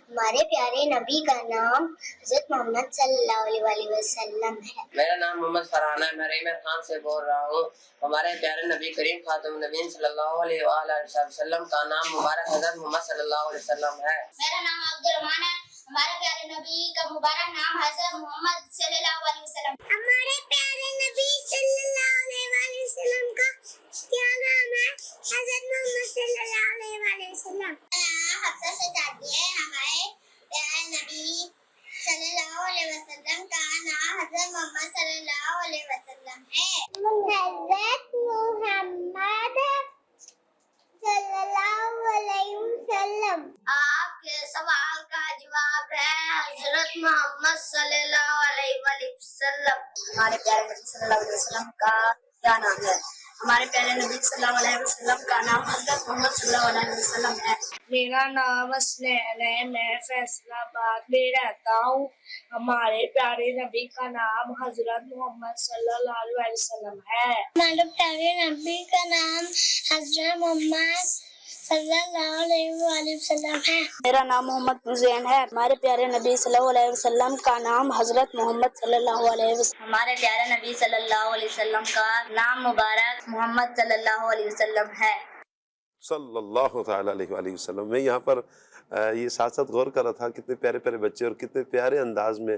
ہمارے پیارے نبی کا نام حضرت محمد صلی اللہ علیہ وآلہ وسلم ہے۔ میرا نام محمد فرحان ہے، میں ریمر خان سے بول رہا ہوں۔ ہمارے پیارے نبی کریم خاتم النبیین صلی اللہ علیہ وآلہ وسلم کا نام مبارک حضرت محمد صلی اللہ علیہ وسلم ہے۔ میرا نام عبد الرحمان ہے، ہمارے پیارے نبی کا مبارک نام حضرت محمد صلی اللہ علیہ وسلم۔ ہمارے پیارے نبی صلی اللہ علیہ وآلہ وسلم کا کیا نام ہے؟ حضرت محمد صلی اللہ علیہ وآلہ وسلم۔ حفصہ شہزادی ہے، ہمارے پیارے نبی صلی اللہ علیہ وسلم کا نام حضرت محمد صلی اللہ علیہ وسلم ہے۔ حضرت محمد صلی اللہ علیہ وسلم۔ آپ کے سوال کا جواب ہے حضرت محمد صلی اللہ علیہ وآلہ وسلم۔ ہمارے پیارے نبی صلی اللہ علیہ وسلم کا کیا نام ہے؟ ہمارے پیارے نبی صلی اللہ علیہ وسلم کا نام حضرت محمد صلی اللہ علیہ وسلم ہے۔ میرا نام اسنین ہے، میں فیصل آباد میں رہتا ہوں۔ ہمارے پیارے نبی کا نام حضرت محمد صلی اللہ علیہ وسلم ہے۔ ہمارے پیارے نبی کا نام حضرت محمد صلی اللہ علیہ وآلہ وسلم ہے۔ میرا نام محمد حسین ہے، ہمارے پیارے نبی صلی اللہ علیہ وسلم کا نام حضرت محمد صلی اللہ علیہ وسلم۔ ہمارے پیارے نبی صلی اللہ علیہ وسلم کا نام مبارک محمد صلی اللہ علیہ وسلم ہے۔ صلی اللہ تعالیٰ علیہ وآلہ وسلم۔ میں یہاں پر یہ ساتھ ساتھ غور کر رہا تھا، کتنے پیارے پیارے بچے اور کتنے پیارے انداز میں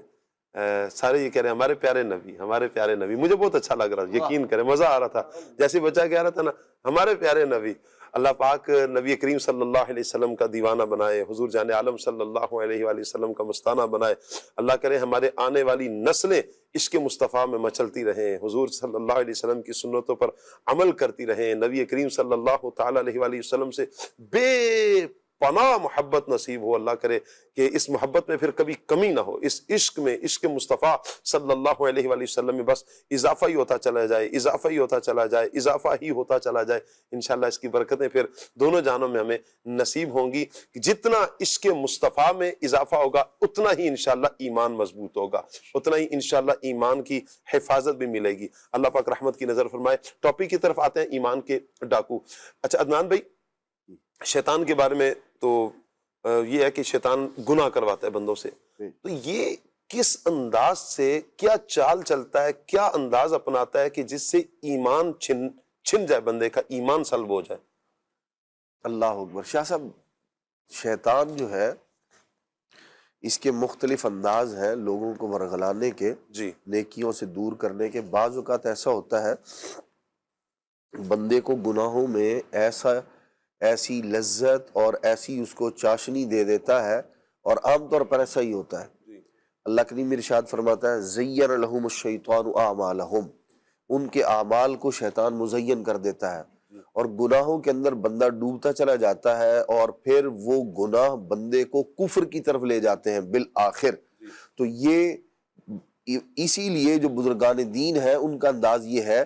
سارے یہ کہہ رہے ہیں ہمارے پیارے نبی، ہمارے پیارے نبی۔ مجھے بہت اچھا لگ رہا تھا، یقین کریں مزہ آ رہا تھا۔ جیسے بچہ کہہ رہا تھا نا ہمارے پیارے نبی، اللہ پاک نبی کریم صلی اللہ علیہ وسلم کا دیوانہ بنائے، حضور جان عالم صلی اللہ علیہ وآلہ وسلم کا مستانہ بنائے۔ اللہ کرے ہمارے آنے والی نسلیں عشق مصطفیٰ میں مچلتی رہیں، حضور صلی اللہ علیہ وسلم کی سنتوں پر عمل کرتی رہیں، نبی کریم صلی اللہ تعالیٰ علیہ وآلہ وسلم سے بے پناہ محبت نصیب ہو۔ اللہ کرے کہ اس محبت میں پھر کبھی کمی نہ ہو، اس عشق میں، عشق مصطفیٰ صلی اللہ علیہ وآلہ وسلم میں بس اضافہ ہی ہوتا چلا جائے، اضافہ ہی ہوتا چلا جائے، اضافہ ہی ہوتا چلا جائے۔ انشاءاللہ اس کی برکتیں پھر دونوں جانوں میں ہمیں نصیب ہوں گی۔ جتنا عشق مصطفیٰ میں اضافہ ہوگا اتنا ہی انشاءاللہ ایمان مضبوط ہوگا، اتنا ہی انشاءاللہ ایمان کی حفاظت بھی ملے گی۔ اللہ پاک رحمت کی نظر فرمائے۔ ٹاپک کی طرف آتے ہیں، ایمان کے ڈاکو۔ اچھا عدنان بھائی، شیطان کے بارے میں تو یہ ہے کہ شیطان گناہ کرواتا ہے بندوں سے، تو یہ کس انداز سے کیا چال چلتا ہے، کیا انداز اپناتا ہے کہ جس سے ایمان چھن جائے، بندے کا ایمان سلب ہو جائے؟ اللہ اکبر۔ شاہ صاحب، شیطان جو ہے اس کے مختلف انداز ہیں لوگوں کو ورغلانے کے، جی، نیکیوں سے دور کرنے کے۔ بعض اوقات ایسا ہوتا ہے بندے کو گناہوں میں ایسی لذت اور ایسی اس کو چاشنی دے دیتا ہے، اور عام طور پر ایسا ہی ہوتا ہے۔ اللہ کریم ارشاد فرماتا ہے زین لہم الشیطان اعمالہم، ان کے اعمال کو شیطان مزین کر دیتا ہے، اور گناہوں کے اندر بندہ ڈوبتا چلا جاتا ہے، اور پھر وہ گناہ بندے کو کفر کی طرف لے جاتے ہیں بالآخر۔ تو یہ اسی لیے جو بزرگان دین ہیں ان کا انداز یہ ہے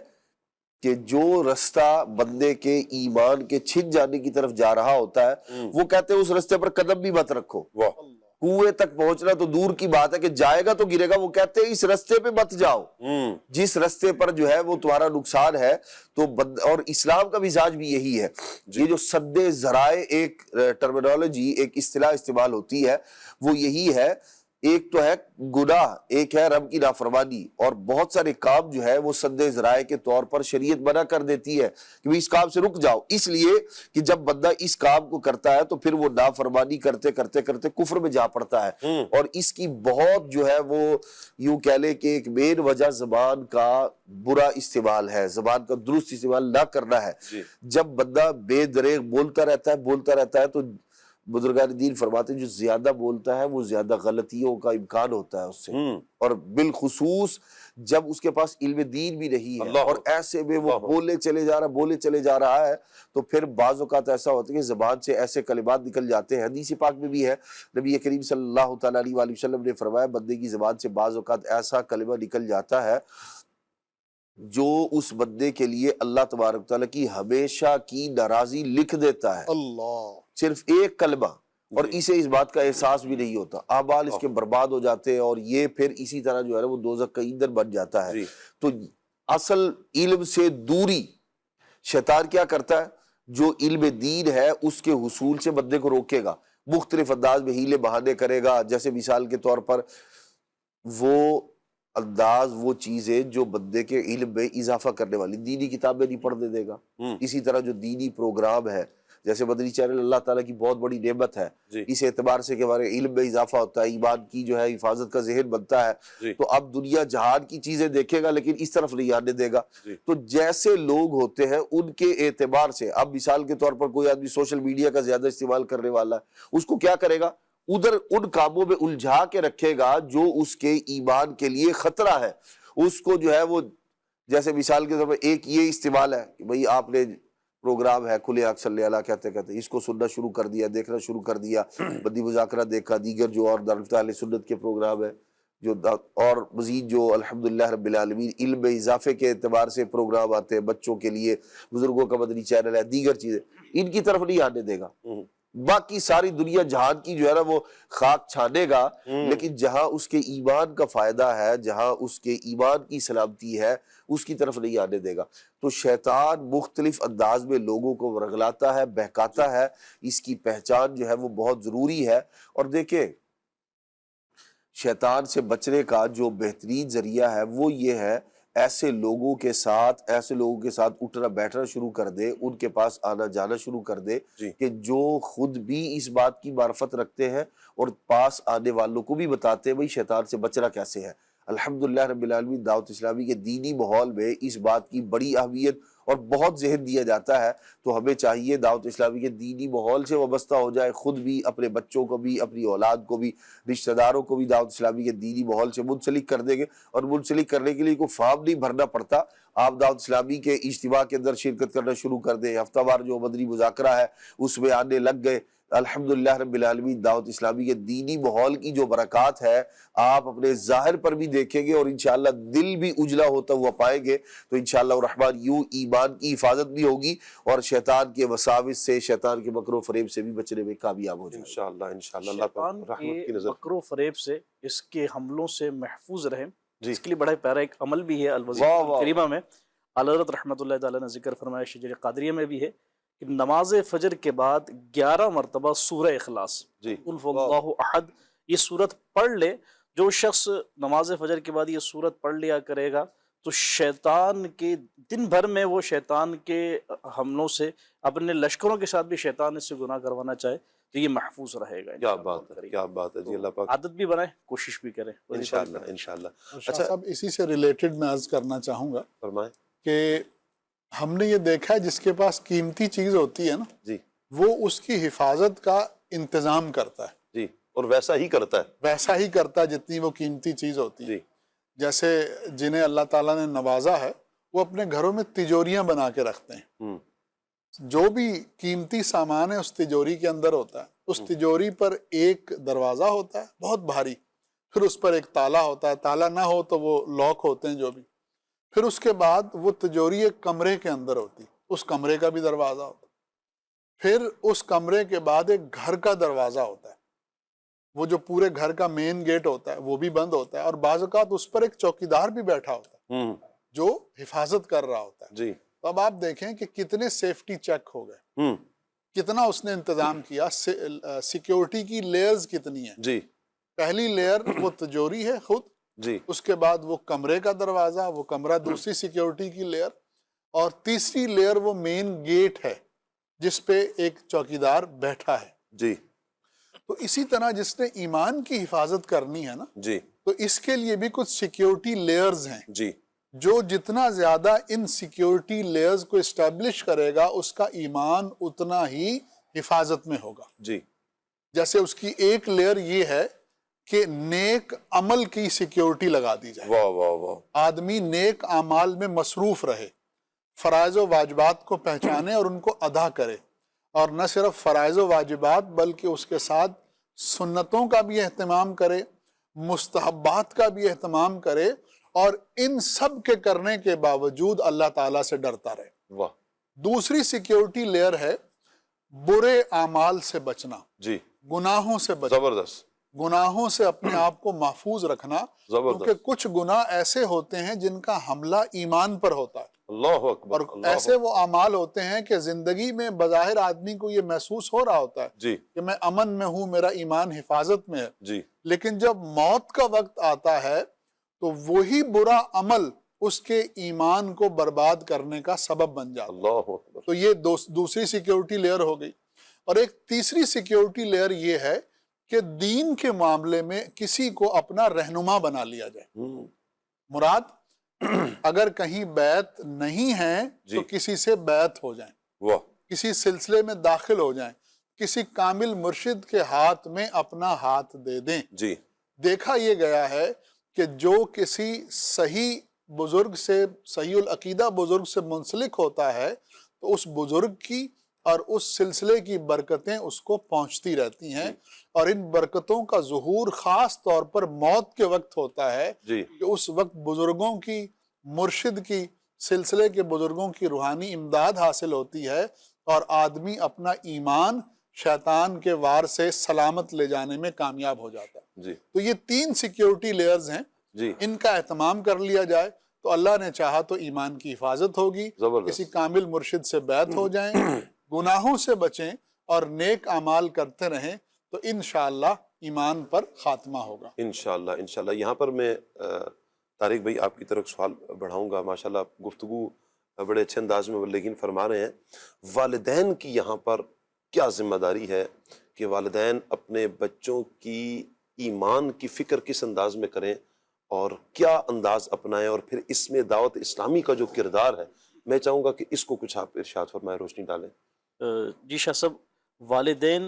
کہ جو رستہ بندے کے ایمان کے چھن جانے کی طرف جا رہا ہوتا ہے، وہ کہتے ہیں اس رستے پر قدم بھی مت رکھو۔ کنویں تک پہنچنا تو دور کی بات ہے کہ جائے گا تو گرے گا، وہ کہتے ہیں اس رستے پہ مت جاؤ، جس رستے پر جو ہے وہ تمہارا نقصان ہے۔ تو اور اسلام کا مزاج بھی یہی ہے۔ یہ جو سد ذرائع ایک ٹرمینالوجی، ایک اصطلاح استعمال ہوتی ہے، وہ یہی ہے ایک تو ہے گناہ، ایک ہے رب کی نافرمانی، اور بہت سارے کام جو ہے وہ سد ذرائع کے طور پر شریعت منع کر دیتی ہے کہ اس کام سے رک جاؤ، اس لیے کہ جب بندہ اس کام کو کرتا ہے تو پھر وہ نافرمانی کرتے کرتے کرتے کفر میں جا پڑتا ہے، اور اس کی بہت جو ہے وہ یوں کہہ لے کہ ایک مین وجہ زبان کا برا استعمال ہے، زبان کا درست استعمال نہ کرنا ہے۔ جب بندہ بے دریغ بولتا رہتا ہے تو بزرگان دین فرماتے ہیں جو زیادہ بولتا ہے وہ زیادہ غلطیوں کا امکان ہوتا ہے اس سے، اور بالخصوص جب اس کے پاس علم دین بھی نہیں ہے اور ایسے میں وہ بولے چلے جا رہا ہے، تو پھر بعض اوقات ایسا ہوتا ہے کہ زبان سے ایسے کلمات نکل جاتے ہیں۔ حدیث پاک میں بھی ہے، نبی کریم صلی اللہ تعالیٰ علیہ وآلہ وسلم نے فرمایا بندے کی زبان سے بعض اوقات ایسا کلمہ نکل جاتا ہے جو اس بندے کے لیے اللہ تبارک تعالیٰ کی ہمیشہ کی ناراضی لکھ دیتا ہے، اللہ، صرف ایک کلمہ، اور اسے اس بات کا احساس بھی نہیں ہوتا، اعمال اس کے برباد ہو جاتے ہیں، اور یہ پھر اسی طرح جو ہے وہ دوزخ کا ایندھن بن جاتا ہے۔ تو اصل علم سے دوری، شیطان کیا کرتا ہے؟ جو علم دین ہے اس کے حصول سے بندے کو روکے گا، مختلف انداز میں ہیلے بہانے کرے گا، جیسے مثال کے طور پر وہ انداز، وہ چیزیں جو بندے کے علم میں اضافہ کرنے والی، دینی کتابیں نہیں پڑھنے دے گا، اسی طرح جو دینی پروگرام ہے، جیسے مدنی چینل اللہ تعالیٰ کی بہت بڑی نعمت ہے، اس اعتبار سے کہ ہمارے علم میں اضافہ ہوتا ہے، ایمان کی جو ہے حفاظت کا ذہن بنتا ہے، تو اب دنیا جہان کی چیزیں دیکھے گا لیکن اس طرف نہیں آنے دے گا۔ تو جیسے لوگ ہوتے ہیں ان کے اعتبار سے، اب مثال کے طور پر کوئی آدمی سوشل میڈیا کا زیادہ استعمال کرنے والا ہے، اس کو کیا کرے گا؟ ادھر ان کاموں میں الجھا کے رکھے گا جو اس کے ایمان کے لیے خطرہ ہے، اس کو جو ہے وہ، جیسے مثال کے طور پر ایک یہ استعمال ہے کہ بھئی آپ نے پروگرام ہے کھلے آنکھ صلی اللہ کہتے اس کو سننا شروع کر دیا، دیکھنا شروع کر دیا، بدی مذاکرہ دیکھا، دیگر جو اور دارالفتہ اہل سنت کے پروگرام ہے جو اور مزید جو الحمدللہ رب العالمین علم میں اضافے کے اعتبار سے پروگرام آتے ہیں بچوں کے لیے، بزرگوں کا مدنی چینل ہے، دیگر چیزیں، ان کی طرف نہیں آنے دے گا۔ باقی ساری دنیا جہان کی جو ہے نا وہ خاک چھانے گا، لیکن جہاں اس کے ایمان کا فائدہ ہے، جہاں اس کے ایمان کی سلامتی ہے، اس کی طرف نہیں آنے دے گا۔ تو شیطان مختلف انداز میں لوگوں کو ورغلاتا ہے، بہکاتا ہے، اس کی پہچان جو ہے وہ بہت ضروری ہے۔ اور دیکھیں شیطان سے بچنے کا جو بہترین ذریعہ ہے وہ یہ ہے، ایسے لوگوں کے ساتھ اٹھنا بیٹھنا شروع کر دے، ان کے پاس آنا جانا شروع کر دے کہ جو خود بھی اس بات کی معرفت رکھتے ہیں اور پاس آنے والوں کو بھی بتاتے ہیں بھئی شیطان سے بچنا کیسے ہے۔ الحمدللہ رب العالمین دعوت اسلامی کے دینی ماحول میں اس بات کی بڑی اہمیت اور بہت ذہن دیا جاتا ہے، تو ہمیں چاہیے دعوت اسلامی کے دینی ماحول سے وابستہ ہو جائے، خود بھی، اپنے بچوں کو بھی، اپنی اولاد کو بھی، رشتہ داروں کو بھی دعوت اسلامی کے دینی ماحول سے منسلک کر دیں گے، اور منسلک کرنے کے لیے کوئی فارم نہیں بھرنا پڑتا، آپ دعوت اسلامی کے اجتماع کے اندر شرکت کرنا شروع کر دیں، ہفتہ وار جو مدنی مذاکرہ ہے اس میں آنے لگ گئے۔ الحمدللہ رب العالمین دعوت اسلامی کے دینی ماحول کی جو برکات ہے آپ اپنے ظاہر پر بھی دیکھیں گے، اور انشاءاللہ دل بھی اجلا ہوتا ہوا پائیں گے، تو انشاءاللہ الرحمن یوں ایمان کی حفاظت بھی ہوگی اور شیطان کے وساوس سے، شیطان کے مکر و فریب سے بھی بچنے میں کامیاب ہو جائے انشاءاللہ اللہ پاک رحمت کی نظر، مکر و فریب سے، اس کے حملوں سے محفوظ رہیں۔ اس کے لیے بڑا پیارا ایک عمل بھی ہے الوظیفۃ الکریمہ میں، اعلیٰ حضرت رحمۃ اللہ تعالیٰ نے ذکر فرمایا، شجر قادریہ میں بھی ہے کہ نماز فجر کے بعد 11 مرتبہ سورہ اخلاص، قل هو اللہ احد، یہ سورت پڑھ لے، جو شخص نماز فجر کے بعد یہ سورت پڑھ لیا کرے گا تو شیطان کے دن بھر میں وہ شیطان کے حملوں سے، اپنے لشکروں کے ساتھ بھی شیطان اس سے گناہ کروانا چاہے تو یہ محفوظ رہے گا۔ کیا بات ہے، کیا بات ہے جی، اللہ پاک عادت بھی بنائیں، کوشش بھی کریں انشاءاللہ انشاءاللہ۔ اچھا صاحب، اسی سے ریلیٹڈ میں عرض کرنا چاہوں گا فرمائیں کہ ہم نے یہ دیکھا ہے جس کے پاس قیمتی چیز ہوتی ہے نا جی، وہ اس کی حفاظت کا انتظام کرتا ہے، جی، اور ویسا ہی کرتا ہے جتنی وہ قیمتی چیز ہوتی ہے۔ جی، جیسے جنہیں اللہ تعالیٰ نے نوازا ہے وہ اپنے گھروں میں تجوریاں بنا کے رکھتے ہیں، جو بھی قیمتی سامان ہے اس تجوری کے اندر ہوتا ہے، اس تجوری پر ایک دروازہ ہوتا ہے بہت بھاری، پھر اس پر ایک تالا ہوتا ہے، تالا نہ ہو تو وہ لاک ہوتے ہیں جو بھی، پھر اس کے بعد وہ تجوری ایک کمرے کے اندر ہوتی، اس کمرے کا بھی دروازہ ہوتا، پھر اس کمرے کے بعد ایک گھر کا دروازہ ہوتا ہے، وہ جو پورے گھر کا مین گیٹ ہوتا ہے وہ بھی بند ہوتا ہے، اور بعض اوقات اس پر ایک چوکیدار بھی بیٹھا ہوتا ہے جو حفاظت کر رہا ہوتا ہے۔ جی، تو اب آپ دیکھیں کہ کتنے سیفٹی چیک ہو گئے، کتنا اس نے انتظام کیا، سیکیورٹی کی لیئرز کتنی ہیں۔ جی، پہلی لیئر وہ تجوری ہے خود، جی، اس کے بعد وہ کمرے کا دروازہ، وہ کمرہ دوسری سیکیورٹی کی لیئر، اور تیسری لیئر وہ مین گیٹ ہے جس پہ ایک چوکیدار بیٹھا ہے. جی، تو اسی طرح جس نے ایمان کی حفاظت کرنی ہے نا، جی، تو اس کے لیے بھی کچھ سیکیورٹی لیئرز ہیں. جی، جو جتنا زیادہ ان سیکیورٹی لیئرز کو اسٹیبلش کرے گا اس کا ایمان اتنا ہی حفاظت میں ہوگا. جی، جیسے اس کی ایک لیئر یہ ہے کہ نیک عمل کی سیکیورٹی لگا دی جائے. واہ واہ واہ، آدمی نیک اعمال میں مصروف رہے، فرائض و واجبات کو پہچانے اور ان کو ادا کرے، اور نہ صرف فرائض و واجبات بلکہ اس کے ساتھ سنتوں کا بھی اہتمام کرے، مستحبات کا بھی اہتمام کرے، اور ان سب کے کرنے کے باوجود اللہ تعالیٰ سے ڈرتا رہے. واہ، دوسری سیکیورٹی لیئر ہے برے اعمال سے بچنا، جی، گناہوں سے بچنا، زبردست، گناہوں سے اپنے آپ کو محفوظ رکھنا، زبردست، کیونکہ کچھ گناہ ایسے ہوتے ہیں جن کا حملہ ایمان پر ہوتا ہے، اللہ اکبر، اور ایسے وہ اعمال ہوتے ہیں کہ زندگی میں بظاہر آدمی کو یہ محسوس ہو رہا ہوتا ہے جی، کہ میں امن میں ہوں، میرا ایمان حفاظت میں ہے، جی، لیکن جب موت کا وقت آتا ہے تو وہی برا عمل اس کے ایمان کو برباد کرنے کا سبب بن جاتا ہے. اللہ اکبر، تو یہ دوسری سیکیورٹی لیئر ہو گئی. اور ایک تیسری سیکیورٹی لیئر یہ ہے کہ دین کے معاملے میں کسی کو اپنا رہنما بنا لیا جائے. مراد اگر کہیں بیعت نہیں ہے تو کسی سے بیعت ہو جائیں، واہ، کسی سلسلے میں داخل ہو جائیں، کسی کامل مرشد کے ہاتھ میں اپنا ہاتھ دے دیں. جی، دیکھا یہ گیا ہے کہ جو کسی صحیح بزرگ سے، صحیح العقیدہ بزرگ سے منسلک ہوتا ہے تو اس بزرگ کی اور اس سلسلے کی برکتیں اس کو پہنچتی رہتی ہیں، اور ان برکتوں کا ظہور خاص طور پر موت کے وقت ہوتا ہے جی، کہ اس وقت بزرگوں کی، مرشد کی، سلسلے کے بزرگوں کی روحانی امداد حاصل ہوتی ہے، اور آدمی اپنا ایمان شیطان کے وار سے سلامت لے جانے میں کامیاب ہو جاتا ہے. جی، تو یہ 3 سیکیورٹی لیئرز ہیں، جی، ان کا اہتمام کر لیا جائے تو اللہ نے چاہا تو ایمان کی حفاظت ہوگی، زبردست، کسی کامل مرشد سے بیعت ہو جائیں، گناہوں سے بچیں اور نیک اعمال کرتے رہیں تو انشاءاللہ ایمان پر خاتمہ ہوگا. انشاءاللہ، انشاءاللہ. یہاں پر میں طارق بھائی آپ کی طرف سوال بڑھاؤں گا. ماشاءاللہ گفتگو بڑے اچھے انداز میں لیکن فرما رہے ہیں. والدین کی یہاں پر کیا ذمہ داری ہے کہ والدین اپنے بچوں کی ایمان کی فکر کس انداز میں کریں اور کیا انداز اپنائیں، اور پھر اس میں دعوت اسلامی کا جو کردار ہے میں چاہوں گا کہ اس کو کچھ آپ ارشاد فرمائیں، روشنی ڈالیں. جی شاہ صاحب، والدین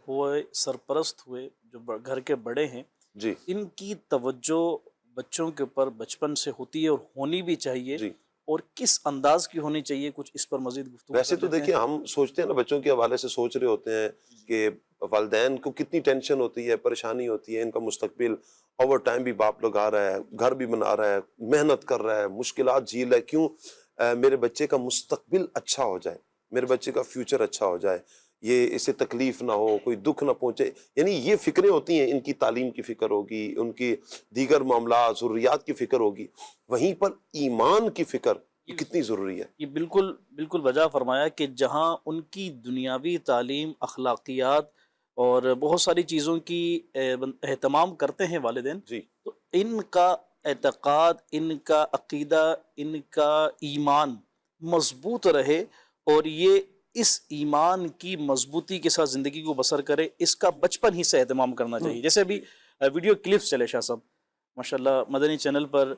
ہوئے، سرپرست ہوئے، جو گھر کے بڑے ہیں، جی، ان کی توجہ بچوں کے اوپر بچپن سے ہوتی ہے اور ہونی بھی چاہیے. جی، اور کس انداز کی ہونی چاہیے، کچھ اس پر مزید گفتگو ویسے کر تو لیتے ہیں. دیکھیں ہم سوچتے ہیں نا، بچوں کے حوالے سے سوچ رہے ہوتے ہیں کہ والدین کو کتنی ٹینشن ہوتی ہے، پریشانی ہوتی ہے، ان کا مستقبل، اوور ٹائم بھی باپ لوگ آ رہا ہے، گھر بھی بنا رہا ہے، محنت کر رہا ہے، مشکلات جھیل ہے، کیوں میرے بچے کا مستقبل اچھا ہو جائے، میرے بچے کا فیوچر اچھا ہو جائے، یہ اسے تکلیف نہ ہو، کوئی دکھ نہ پہنچے. یعنی یہ فکریں ہوتی ہیں، ان کی تعلیم کی فکر ہوگی، ان کی دیگر معاملات، ضروریات کی فکر ہوگی. وہیں پر ایمان کی فکر کتنی ضروری ہے. یہ بالکل بالکل وجہ فرمایا کہ جہاں ان کی دنیاوی تعلیم، اخلاقیات اور بہت ساری چیزوں کی اہتمام کرتے ہیں والدین، جی، تو ان کا اعتقاد، ان کا عقیدہ، ان کا ایمان مضبوط رہے، اور یہ اس ایمان کی مضبوطی کے ساتھ زندگی کو بسر کرے، اس کا بچپن ہی سے اہتمام کرنا چاہیے. جیسے ابھی ویڈیو کلپس چلے شاہ صاحب، ماشاءاللہ مدنی چینل پر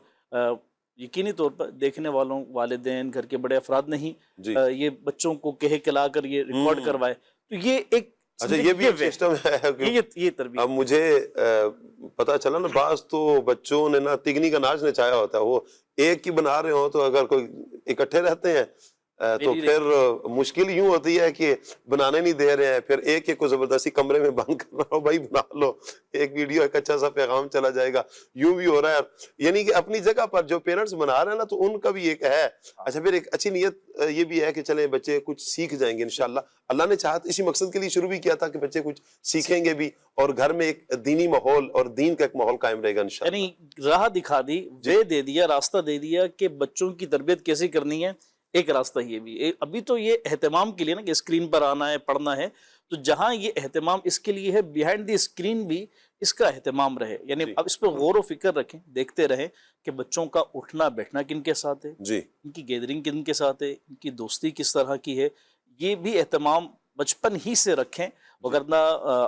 یقینی طور پر دیکھنے والوں والدین، گھر کے بڑے افراد نہیں، جی، یہ بچوں کو کہے کلا کر یہ ریکارڈ کروائے، تو یہ ایک اچھا یہ بھی ایک سسٹم ہے. یہ تربیت. اب مجھے پتا چلا نا، بعض تو بچوں نے نا تگنی کا ناچ نچایا ہوتا ہے، وہ ایک کی بنا رہے ہو تو اگر کوئی اکٹھے رہتے ہیں تو پھر مشکل یوں ہوتی ہے کہ بنانے نہیں دے رہے ہیں، پھر ایک ایک کو زبردستی کمرے میں بند کر رہا ہو، بھائی بنا لو ایک ویڈیو، ایک اچھا سا پیغام چلا جائے گا. یوں بھی ہو رہا ہے. یعنی کہ اپنی جگہ پر جو پیرنٹس بنا رہے ہیں نا، تو ان کا بھی ایک ہے. اچھا پھر ایک اچھی نیت یہ بھی ہے کہ چلیں بچے کچھ سیکھ جائیں گے انشاءاللہ. اللہ نے چاہا اسی مقصد کے لیے شروع بھی کیا تھا کہ بچے کچھ سیکھیں گے بھی، اور گھر میں ایک دینی ماحول اور دین کا ایک ماحول قائم رہے گا انشاءاللہ. یعنی راہ دکھا دی، وے دے دیا، راستہ دے دیا کہ بچوں کی تربیت کیسے کرنی ہے. ایک راستہ یہ بھی، ابھی تو یہ اہتمام کے لیے نا کہ اسکرین پر آنا ہے، پڑھنا ہے، تو جہاں یہ اہتمام اس کے لیے ہے، بیہائنڈ دی اسکرین بھی اس کا اہتمام رہے. یعنی اب اس پہ غور و فکر رکھیں, دیکھتے رہیں کہ بچوں کا اٹھنا بیٹھنا کن کے ساتھ ہے, ان کی گیدرنگ کن کے ساتھ ہے, ان کی دوستی کس طرح کی ہے, یہ بھی اہتمام بچپن ہی سے رکھیں. وگرنہ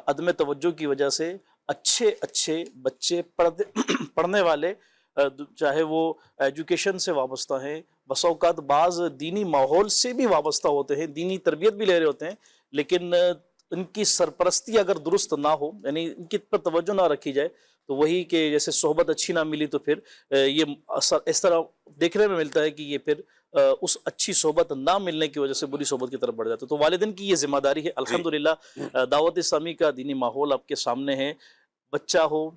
عدم توجہ کی وجہ سے اچھے بچے پڑھنے والے, چاہے وہ ایجوکیشن سے وابستہ ہیں, بسا اوقات بعض دینی ماحول سے بھی وابستہ ہوتے ہیں, دینی تربیت بھی لے رہے ہوتے ہیں, لیکن ان کی سرپرستی اگر درست نہ ہو, یعنی ان کی پر توجہ نہ رکھی جائے, تو وہی کہ جیسے صحبت اچھی نہ ملی تو پھر یہ اس طرح دیکھنے میں ملتا ہے کہ یہ پھر اس اچھی صحبت نہ ملنے کی وجہ سے بری صحبت کی طرف بڑھ جاتا ہے. تو والدین کی یہ ذمہ داری ہے. الحمدللہ دعوت اسلامی کا دینی ماحول آپ کے سامنے ہے. بچہ ہو,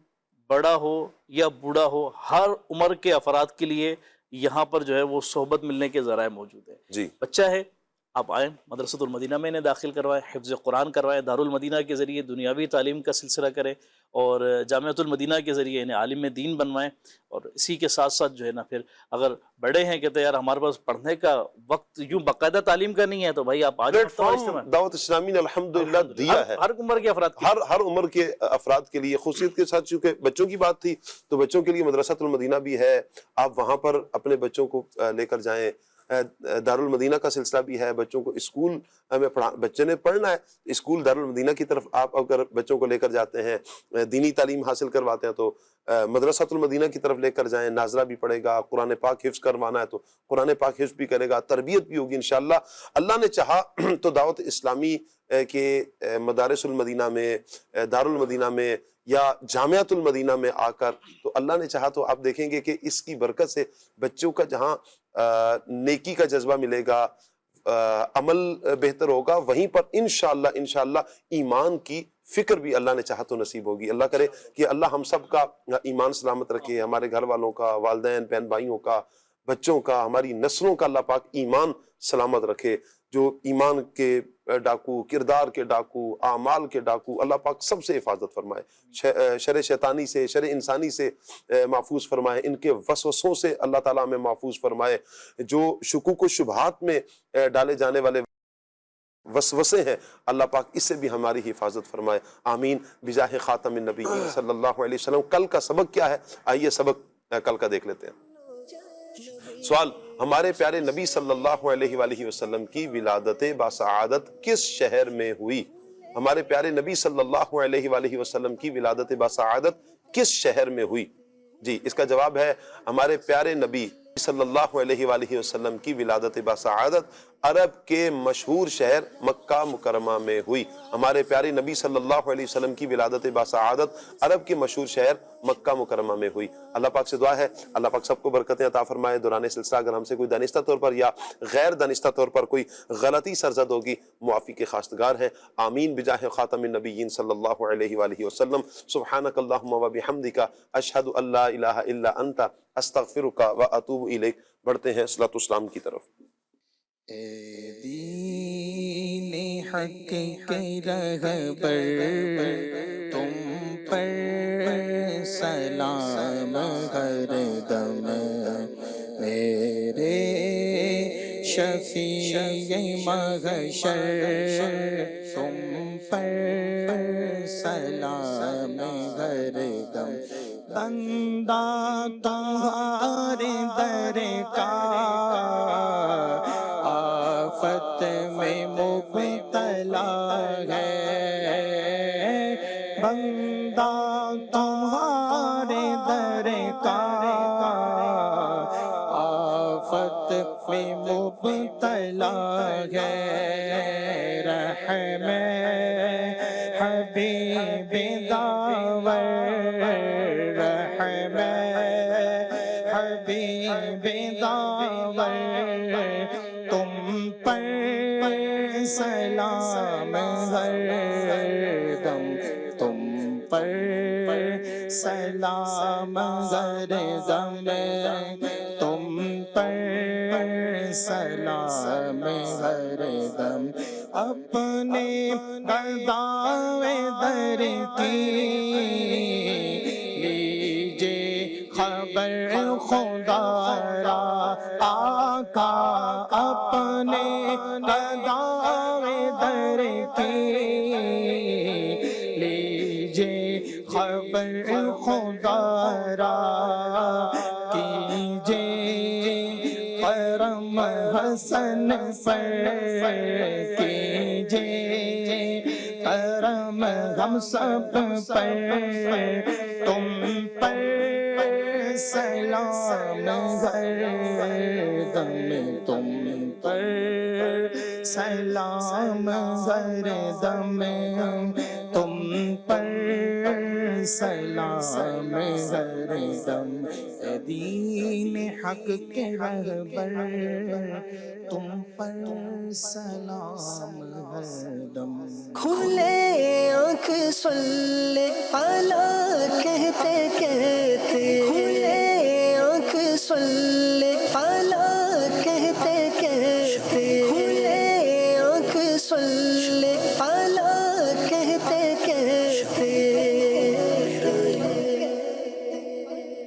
بڑا ہو یا بوڑھا ہو, ہر عمر کے افراد کے لیے یہاں پر جو ہے وہ صحبت ملنے کے ذرائع موجود ہیں. بچہ ہے, آپ آئیں, مدرسۃ المدینہ میں انہیں داخل کروائیں, حفظ قرآن کروائیں, دارالمدینہ کے ذریعے دنیاوی تعلیم کا سلسلہ کریں, اور جامعۃ المدینہ کے ذریعے انہیں عالم دین بنوائیں. اور اسی کے ساتھ ساتھ جو ہے نا پھر اگر بڑے ہیں کہتے ہیں یار ہمارے پاس پڑھنے کا وقت یوں باقاعدہ تعلیم کا نہیں ہے, تو بھائی آپ دعوت اسلامی نے الحمدللہ دیا ہے ہر عمر کے افراد, ہر عمر کے افراد کے لیے. خصوصیت کے ساتھ چونکہ بچوں کی بات تھی تو بچوں کے لیے مدرسۃ المدینہ بھی ہے, آپ وہاں پر اپنے بچوں کو لے کر جائیں. دارالمدینہ کا سلسلہ بھی ہے, بچوں کو اسکول میں بچے نے پڑھنا ہے, اسکول دارالمدینہ کی طرف آپ اگر بچوں کو لے کر جاتے ہیں, دینی تعلیم حاصل کرواتے ہیں, تو مدرسۃ المدینہ کی طرف لے کر جائیں. ناظرہ بھی پڑھے گا, قرآن پاک حفظ کروانا ہے تو قرآن پاک حفظ بھی کرے گا, تربیت بھی ہوگی انشاءاللہ. اللہ نے چاہا تو دعوت اسلامی کے مدارس المدینہ میں, دارالمدینہ میں یا جامعۃ المدینہ میں آ کر, تو اللہ نے چاہا تو آپ دیکھیں گے کہ اس کی برکت سے بچوں کا جہاں نیکی کا جذبہ ملے گا, عمل بہتر ہوگا, وہیں پر انشاءاللہ ایمان کی فکر بھی اللہ نے چاہا تو نصیب ہوگی. اللہ کرے کہ اللہ ہم سب کا ایمان سلامت رکھے, ہمارے گھر والوں کا, والدین بہن بھائیوں کا, بچوں کا, ہماری نسلوں کا اللہ پاک ایمان سلامت رکھے. جو ایمان کے ڈاکو, کردار کے ڈاکو, اعمال کے ڈاکو, اللہ پاک سب سے حفاظت فرمائے, شر شیطانی سے, شر انسانی سے محفوظ فرمائے, ان کے وسوسوں سے اللہ تعالیٰ ہمیں محفوظ فرمائے. جو شکوک و شبہات میں ڈالے جانے والے وسوسے ہیں, اللہ پاک اس سے بھی ہماری حفاظت فرمائے. آمین بجاہ خاتم النبیین صلی اللہ علیہ وسلم. کل کا سبق کیا ہے, آئیے سبق کل کا دیکھ لیتے ہیں. سوال, ہمارے پیارے نبی صلی اللہ علیہ وآلہ وسلم کی ولادت باسعادت کس شہر میں ہوئی؟ ہمارے پیارے نبی صلی اللہ علیہ وآلہ وسلم کی ولادت باسعادت کس شہر میں ہوئی؟ جی, اس کا جواب ہے ہمارے پیارے نبی صلی اللہ علیہ وآلہ وسلم کی ولادت باسعادت عرب کے مشہور شہر مکہ مکرمہ میں ہوئی. ہمارے پیارے نبی صلی اللہ علیہ وسلم کی ولادت باسعادت عرب کے مشہور شہر مکہ مکرمہ میں ہوئی. اللہ پاک سے دعا ہے اللہ پاک سب کو برکتیں عطا فرمائے. دوران سلسلہ اگر ہم سے کوئی دانستہ طور پر یا غیر دانستہ طور پر کوئی غلطی سرزد ہوگی, معافی کے خواستگار ہیں. آمین بجاہ خاتم النبیین صلی اللہ علیہ وآلہ وسلم. سبحانک اللہم و بحمدک, اشہد ان لا الہ الا انت, استغفرک و اتوب الیک. بڑھتے ہیں صلاۃ والسلام کی طرف. اے دین حق کے رہبر, تم پر سلام ہر دم, میرے شفیع محشر, تم پر سلام ہر دم. بندہ تمہارے در کا آفت میں مبتلا ہے, بندہ تمہارے در کا آفت میں مبتلا ہے. رحم حبیب داور, رحم حبیب داور, تم پر سلام ہر دم, تم پر سلام ہر دم, تم پر سلام ہر دم. اپنے گداوے در کی لیجے خبر خدا را آقا, اپنے گداوے در کی لیجے خبر خدا را کیجے کرم حسن پر کیجے کرم ہم سب پر تم پر سلام ہر دم تم پر سلام ہر دم تم پر سلام ہر دم دین حق کے رہبر تم پر سلام ہر دم کھلے آنکھ سن لے اعلیٰ